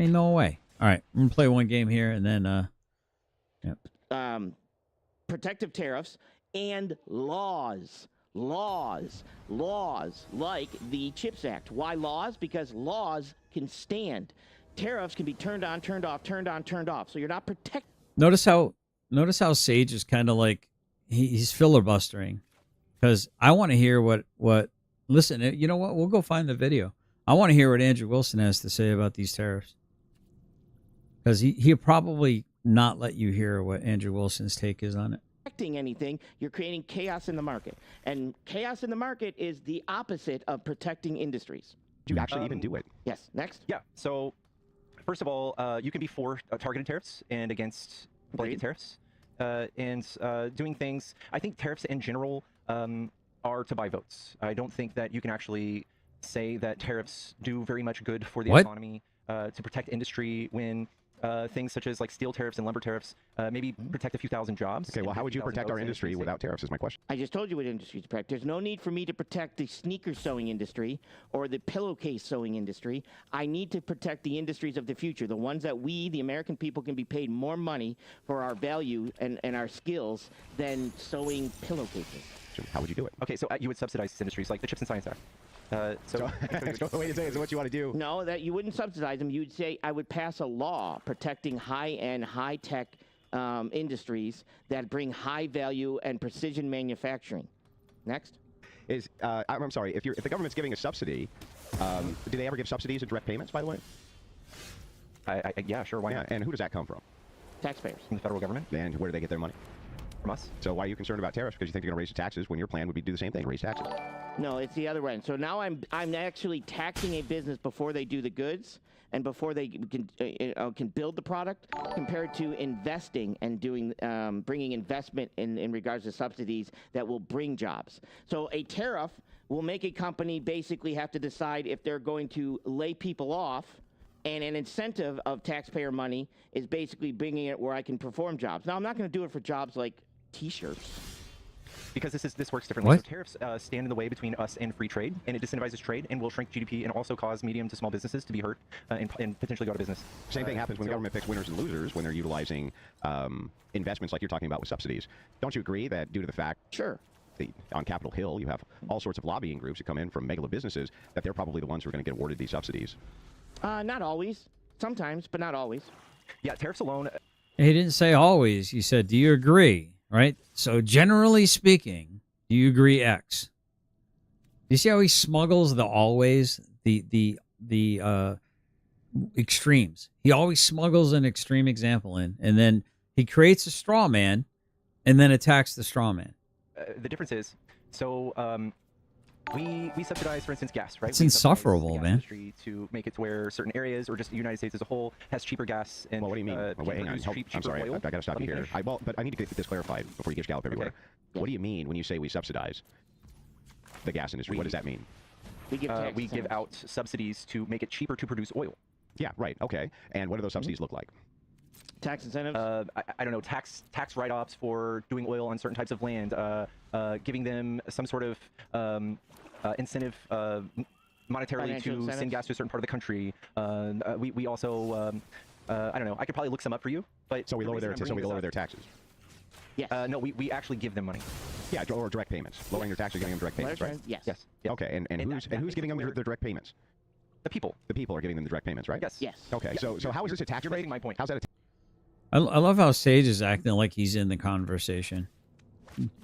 mean, no way. All right, I'm gonna play one game here, and then yep. Protective tariffs and laws like the CHIPS Act. Why laws? Because laws can stand. Tariffs can be turned on, turned off, turned on, turned off. So you're not protected. Notice how Sage is kind of like he's filibustering, because I want to hear what. Listen, you know what? We'll go find the video. I want to hear what Andrew Wilson has to say about these tariffs, because he'll probably not let you hear what Andrew Wilson's take is on it. Protecting anything, you're creating chaos in the market, and chaos in the market is the opposite of protecting industries. Do you actually even do it? Yes. Next. Yeah. So, first of all, you can be for targeted tariffs and against blanket tariffs, and doing things. I think tariffs in general are to buy votes. I don't think that you can actually say that tariffs do very much good for the economy to protect industry when things such as like steel tariffs and lumber tariffs maybe protect a few thousand jobs. Okay, well, how would you protect our industry without tariffs is my question. I just told you what industry to protect. There's no need for me to protect the sneaker sewing industry or the pillowcase sewing industry. I need to protect the industries of the future, the ones that we, the American people, can be paid more money for our value and our skills than sewing pillowcases. How would you do it? Okay, so you would subsidize industries like the Chips and Science Act. So the way to say is what you want to do. No, that you wouldn't subsidize them. You'd say I would pass a law protecting high-end, high-tech industries that bring high value and precision manufacturing. Next. I'm sorry. If the government's giving a subsidy, do they ever give subsidies and direct payments? By the way. Yeah, sure. Why not? And who does that come from? Taxpayers. From the federal government. And where do they get their money? From us. So why are you concerned about tariffs? Because you think they're going to raise the taxes when your plan would be to do the same thing, raise taxes. No, it's the other way. So now I'm actually taxing a business before they do the goods and before they can build the product, compared to investing and doing bringing investment in regards to subsidies that will bring jobs. So a tariff will make a company basically have to decide if they're going to lay people off, and an incentive of taxpayer money is basically bringing it where I can perform jobs. Now, I'm not going to do it for jobs like T-shirts. Because this works differently. So tariffs stand in the way between us and free trade, and it disincentivizes trade and will shrink GDP and also cause medium to small businesses to be hurt and potentially go out of business. Same thing happens when the government picks winners and losers when they're utilizing investments like you're talking about with subsidies. Don't you agree that due to the fact on Capitol Hill you have all sorts of lobbying groups that come in from megalo businesses, that they're probably the ones who are going to get awarded these subsidies? Not always. Sometimes, but not always. Yeah, tariffs alone. He didn't say always. He said, do you agree? Right? So generally speaking, do you agree X? You see how he smuggles the always, the extremes. He always smuggles an extreme example in, and then he creates a straw man and then attacks the straw man. The difference is, so we subsidize, for instance, gas, right? It's insufferable, man. Industry to make it to where certain areas, or just the United States as a whole, has cheaper gas and what do you mean? Wait, hang on. I'm sorry. I got to stop you here. But I need to get this clarified before you get Gallop everywhere. Okay. What do you mean when you say we subsidize the gas industry? What does that mean? We give out subsidies to make it cheaper to produce oil. Yeah, right. Okay. And what do those subsidies look like? Tax incentives? I don't know, tax write-offs for doing oil on certain types of land, giving them some sort of incentive monetarily to send gas to a certain part of the country. We also, I don't know, I could probably look some up for you. But so we lower their taxes? Yes. No, we actually give them money. Yeah, or direct payments. Lowering their taxes, giving them direct payments, right? Yes. Okay, and who's giving them the direct payments? The people. The people are giving them the direct payments, right? Yes. Okay, so how is this a tax You're break? making my point. How's that a I love how Sage is acting like he's in the conversation.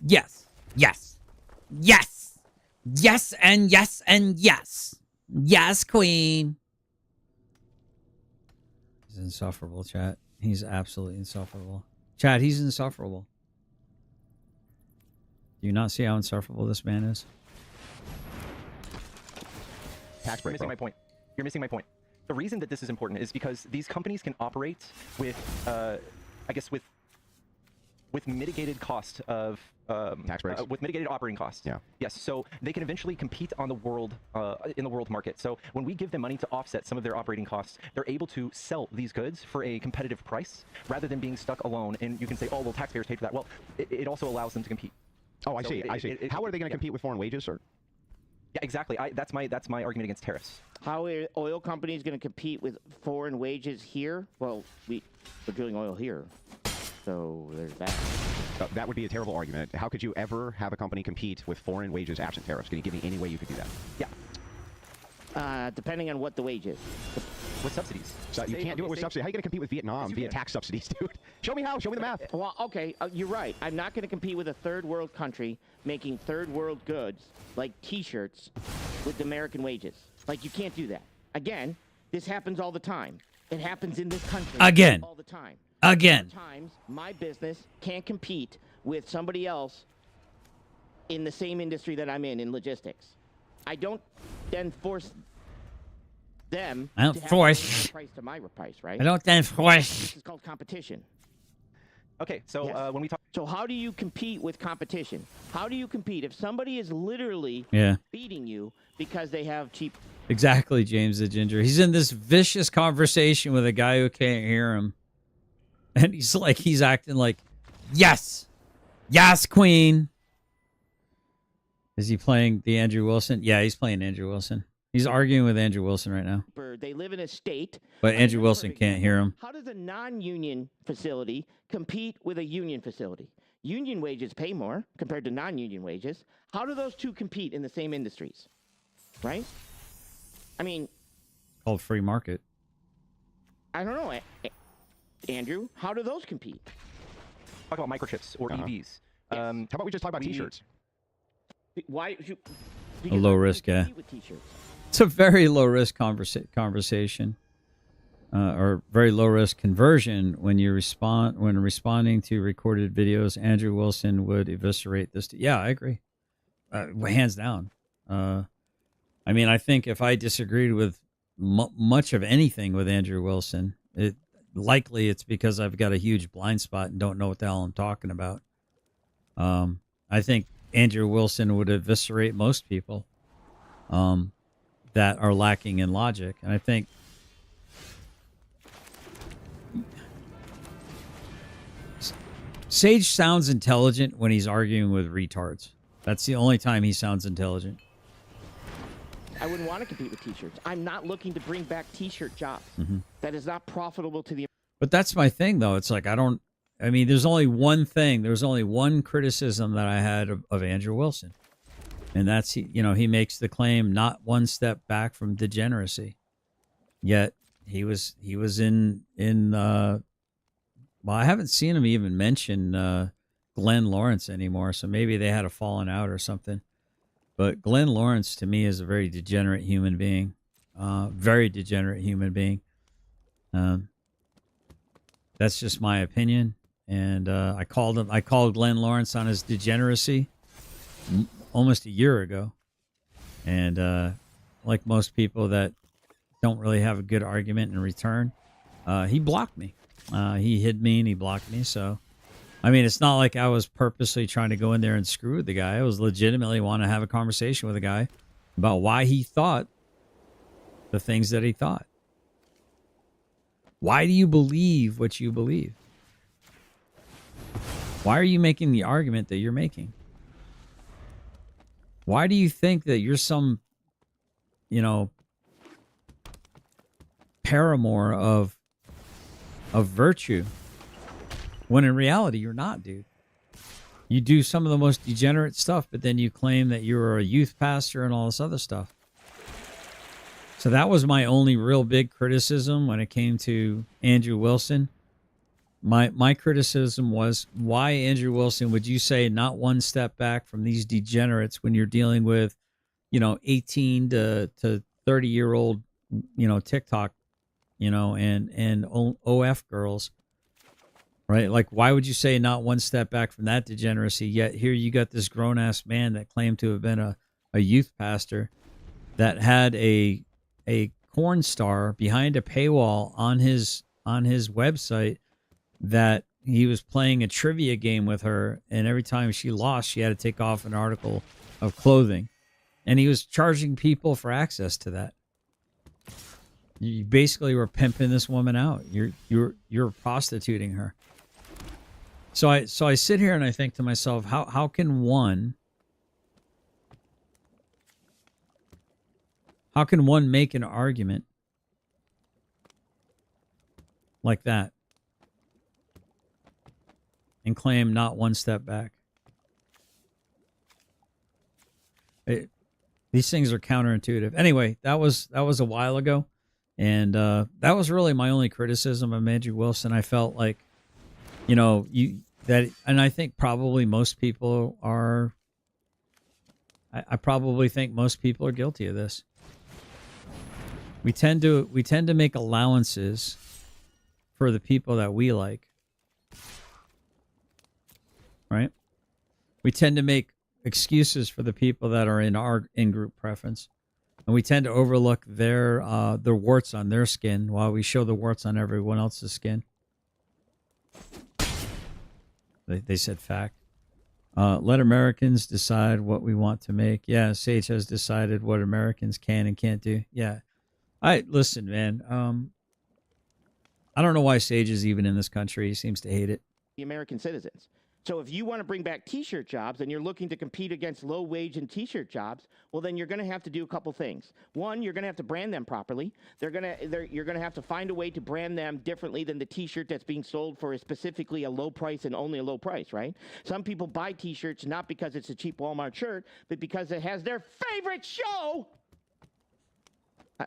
Yes. Yes. Yes. Yes and yes and yes. Yes, queen. He's insufferable, chat. He's absolutely insufferable. Chat, he's insufferable. Do you not see how insufferable this man is? Tax break, You're missing my point. You're missing my point. The reason that this is important is because these companies can operate with, I guess, with mitigated cost of tax breaks, with mitigated operating costs. Yeah. Yes. So they can eventually compete on the world in the world market. So when we give them money to offset some of their operating costs, they're able to sell these goods for a competitive price rather than being stuck alone. And you can say, oh, well, taxpayers paid for that. Well, it also allows them to compete. Oh, I see. How are they going to compete with foreign wages, sir? Yeah, exactly. That's my argument against tariffs. How are oil companies going to compete with foreign wages here? Well, we're drilling oil here, so there's that. That would be a terrible argument. How could you ever have a company compete with foreign wages absent tariffs? Can you give me any way you could do that? Yeah. Depending on what the wage is. With subsidies. So you can't do it with subsidies. How are you going to compete with Vietnam via tax subsidies, dude? Show me how. Show me the math. Well, okay, you're right. I'm not going to compete with a third world country making third world goods like T-shirts with American wages. Like, you can't do that. Again, this happens all the time. It happens in this country Again. all the time. Again. Sometimes my business can't compete with somebody else in the same industry that I'm in logistics. I don't then force them I don't to have force. the price to my price, right? I don't then force. This is called competition. Okay, so Yes. when we talk... So how do you compete with competition? How do you compete if somebody is literally beating you because they have cheap... Exactly, James the Ginger. He's in this vicious conversation with a guy who can't hear him. And he's acting like, yes, yes, Queen. Is he playing the Andrew Wilson? Yeah, he's playing Andrew Wilson. He's arguing with Andrew Wilson right now. They live in a state... But Andrew Wilson can't hear him. How does a non-union facility compete with a union facility? Union wages pay more compared to non-union wages. How do those two compete in the same industries? Right? I mean... Called free market. I don't know, Andrew. How do those compete? Talk about microchips or EVs. How about we just talk about T-shirts? Why? A low risk, yeah. It's a very low risk conversation, or very low risk conversion when responding to recorded videos. Andrew Wilson would eviscerate this. Yeah, I agree, hands down. I mean, I think if I disagreed with much of anything with Andrew Wilson, likely it's because I've got a huge blind spot and don't know what the hell I'm talking about. I think Andrew Wilson would eviscerate most people that are lacking in logic. And I think Sage sounds intelligent when he's arguing with retards. That's the only time he sounds intelligent. I wouldn't want to compete with T-shirts. I'm not looking to bring back T-shirt jobs. Mm-hmm. That is not profitable to the... But that's my thing, though. It's like, there's only one thing. There's only one criticism that I had of Andrew Wilson. And that's, he makes the claim not one step back from degeneracy. Yet he was in well, I haven't seen him even mention Glenn Lawrence anymore. So maybe they had a falling out or something. But Glenn Lawrence, to me, is a very degenerate human being. Very degenerate human being. That's just my opinion. And I called Glenn Lawrence on his degeneracy almost a year ago. And like most people that don't really have a good argument in return, he blocked me. He hid me and he blocked me. So, I mean, it's not like I was purposely trying to go in there and screw with the guy. I was legitimately want to have a conversation with the guy about why he thought the things that he thought. Why do you believe what you believe? Why are you making the argument that you're making? Why do you think that you're some, paramour of virtue, when in reality you're not, dude? You do some of the most degenerate stuff, but then you claim that you're a youth pastor and all this other stuff. So that was my only real big criticism when it came to Andrew Wilson. My criticism was, why, Andrew Wilson, would you say not one step back from these degenerates when you're dealing with, 18 to 30-year-old, TikTok, and OF girls, right? Like, why would you say not one step back from that degeneracy? Yet here you got this grown-ass man that claimed to have been a youth pastor that had a porn star behind a paywall on his website, that he was playing a trivia game with her, and every time she lost, she had to take off an article of clothing, and he was charging people for access to that. You basically were pimping this woman out. You're prostituting her. So I sit here and I think to myself, how can one How can one make an argument like that and claim not one step back? These things are counterintuitive. Anyway, that was a while ago, and that was really my only criticism of Magic Wilson. I felt like, and I think probably most people are. I probably think most people are guilty of this. We tend to make allowances for the people that we like, right? We tend to make excuses for the people that are in our in-group preference, and we tend to overlook their warts on their skin while we show the warts on everyone else's skin. They said fact. Let Americans decide what we want to make. Yeah, Sage has decided what Americans can and can't do. Yeah. Listen, man. I don't know why Sage is even in this country. He seems to hate it. The American citizens. So if you want to bring back T-shirt jobs and you're looking to compete against low wage and T-shirt jobs, well, then you're going to have to do a couple things. One, you're going to have to brand them properly. You're going to have to find a way to brand them differently than the T-shirt that's being sold for specifically a low price and only a low price, right? Some people buy T-shirts not because it's a cheap Walmart shirt, but because it has their favorite show.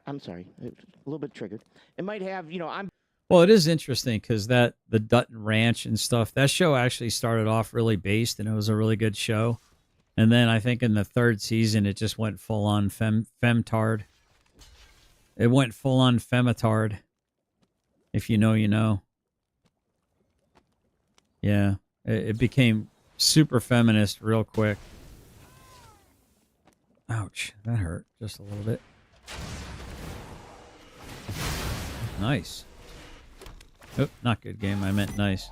I'm sorry, a little bit triggered. It might have, Well, it is interesting because the Dutton Ranch and stuff, that show actually started off really based, and it was a really good show. And then I think in the third season, it just went full on femtard. It went full on femitard. If you know, you know. Yeah, it became super feminist real quick. Ouch, that hurt just a little bit. Nice. Oh, not good game. I meant nice.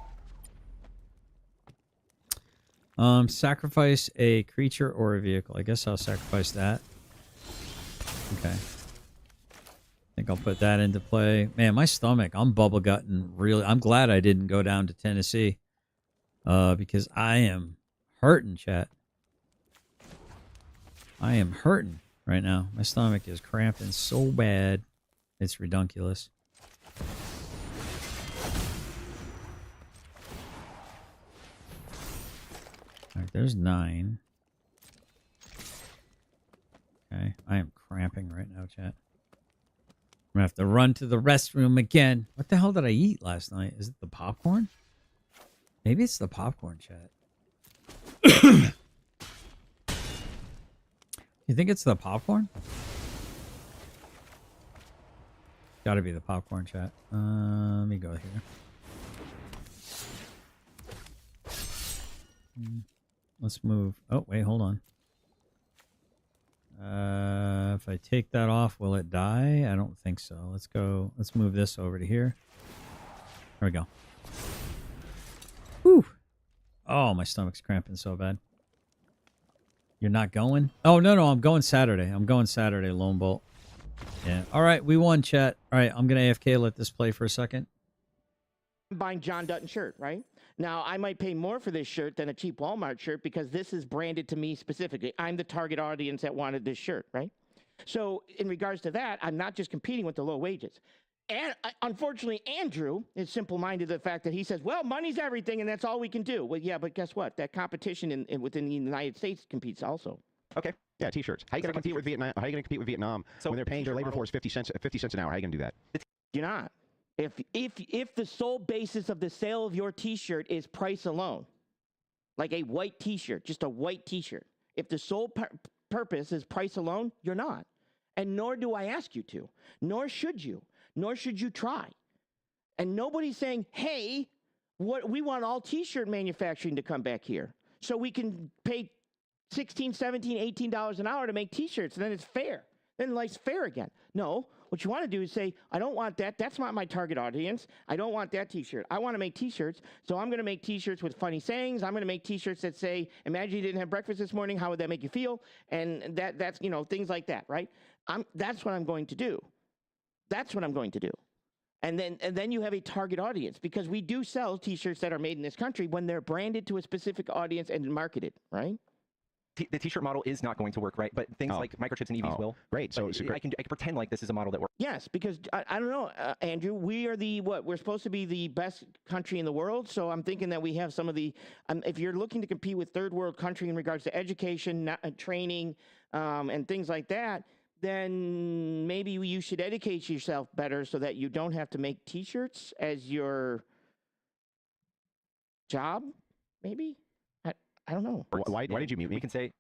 Sacrifice a creature or a vehicle. I guess I'll sacrifice that. Okay. I think I'll put that into play. Man, my stomach, I'm bubble gutting really. I'm glad I didn't go down to Tennessee. Because I am hurting, chat. I am hurting right now. My stomach is cramping so bad. It's redunculous. All right, there's 9. Okay, I am cramping right now, chat. I'm gonna have to run to the restroom again. What the hell did I eat last night? Is it the popcorn? Maybe it's the popcorn, chat. You think it's the popcorn? Gotta be the popcorn, chat. Let me go here. Let's move. Oh, wait, hold on. If I take that off, will it die? I don't think so. Let's go. Let's move this over to here. There we go. Whew. Oh, my stomach's cramping so bad. You're not going? Oh, no, I'm going Saturday. I'm going Saturday, Lone Bolt. Yeah. All right, we won, chat. All right, I'm going to AFK, let this play for a second. I'm buying John Dutton shirt, right? Now, I might pay more for this shirt than a cheap Walmart shirt because this is branded to me specifically. I'm the target audience that wanted this shirt, right? So in regards to that, I'm not just competing with the low wages. And unfortunately, Andrew is simple-minded to the fact that he says, well, money's everything and that's all we can do. Well, yeah, but guess what? That competition within the United States competes also. Okay. Yeah, T-shirts. How are you going to compete with Vietnam? How are you going to compete with Vietnam when they're paying their labor force 50 cents an hour? How are you going to do that? You're not. If the sole basis of the sale of your T-shirt is price alone, like a white T-shirt, just a white T-shirt, if the sole purpose is price alone, you're not. And nor do I ask you to. Nor should you. Nor should you try. And nobody's saying, hey, we want all T-shirt manufacturing to come back here so we can pay $16, $17, $18 an hour to make T-shirts, and then it's fair. Then life's fair again. No, what you want to do is say, I don't want that. That's not my target audience. I don't want that T-shirt. I want to make T-shirts, so I'm going to make T-shirts with funny sayings. I'm going to make T-shirts that say, imagine you didn't have breakfast this morning. How would that make you feel? And that's, things like that, right? That's what I'm going to do. That's what I'm going to do. And then you have a target audience because we do sell T-shirts that are made in this country when they're branded to a specific audience and marketed, right? the T-shirt model is not going to work, right? But things like microchips and EVs will. Great. So I can pretend like this is a model that works. Yes, because I don't know, Andrew. We are we're supposed to be the best country in the world. So I'm thinking that we have some of the. If you're looking to compete with third world country in regards to education, training, and things like that, then maybe you should educate yourself better so that you don't have to make T-shirts as your job. Maybe I don't know. Why did you mute me? We can say.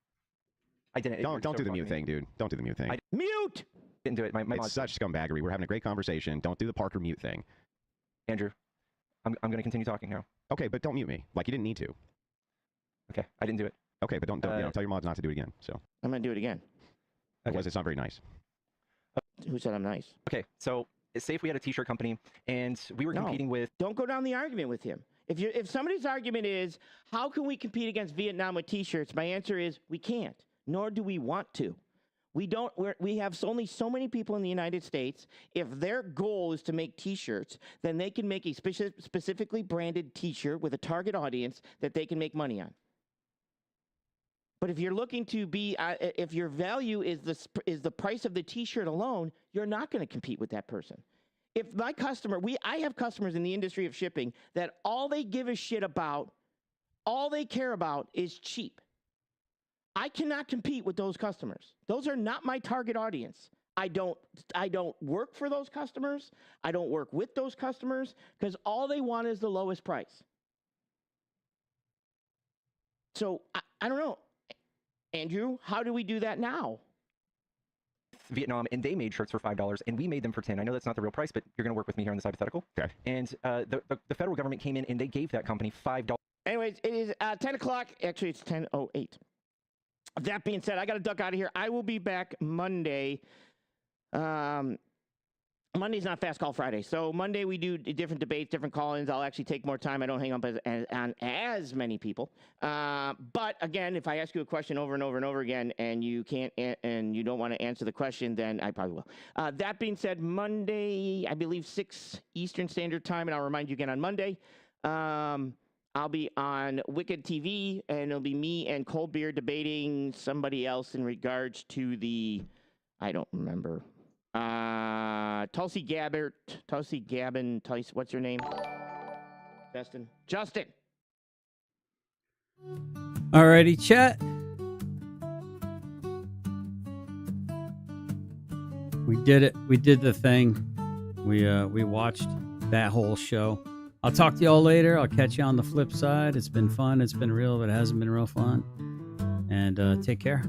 I didn't. Don't do the mute thing, dude. Don't do the mute thing. Mute. Didn't do it. It's such scumbaggery. We're having a great conversation. Don't do the Parker mute thing. Andrew, I'm going to continue talking now. Okay, but don't mute me. Like you didn't need to. Okay, I didn't do it. Okay, but don't tell your mods not to do it again. So I'm going to do it again. Otherwise, it's not very nice. Who said I'm nice? Okay, so say if we had a T-shirt company and we were competing with. Don't go down the argument with him. If somebody's argument is how can we compete against Vietnam with T-shirts, my answer is we can't. Nor do we want to. We have only so many people in the United States. If their goal is to make T-shirts, then they can make a specifically branded T-shirt with a target audience that they can make money on. But if you're looking to be, if your value is the price of the T-shirt alone, you're not going to compete with that person. If my customer, I have customers in the industry of shipping that all they give a shit about, all they care about is cheap. I cannot compete with those customers. Those are not my target audience. I don't work for those customers. I don't work with those customers because all they want is the lowest price. So I don't know. Andrew, how do we do that now? Vietnam, and they made shirts for $5, and we made them for $10. I know that's not the real price, but you're going to work with me here on this hypothetical. Okay. And the federal government came in, and they gave that company $5. Anyways, it is 10 o'clock. Actually, it's 10:08. That being said, I got to duck out of here. I will be back Monday. Monday's not Fast Call Friday. So Monday we do different debates, different call-ins. I'll actually take more time. I don't hang up on as many people. But again, if I ask you a question over and over and over again and you can't and you don't want to answer the question, then I probably will. That being said, Monday, I believe 6 Eastern Standard Time, and I'll remind you again on Monday. I'll be on Wicked TV, and it'll be me and Cold Beer debating somebody else in regards to the, I don't remember. Tulsi Gabbard, what's your name? Justin. Alrighty, chat. We did it. We did the thing. We watched that whole show. I'll talk to y'all later. I'll catch you on the flip side. It's been fun. It's been real, but it hasn't been real fun. And take care.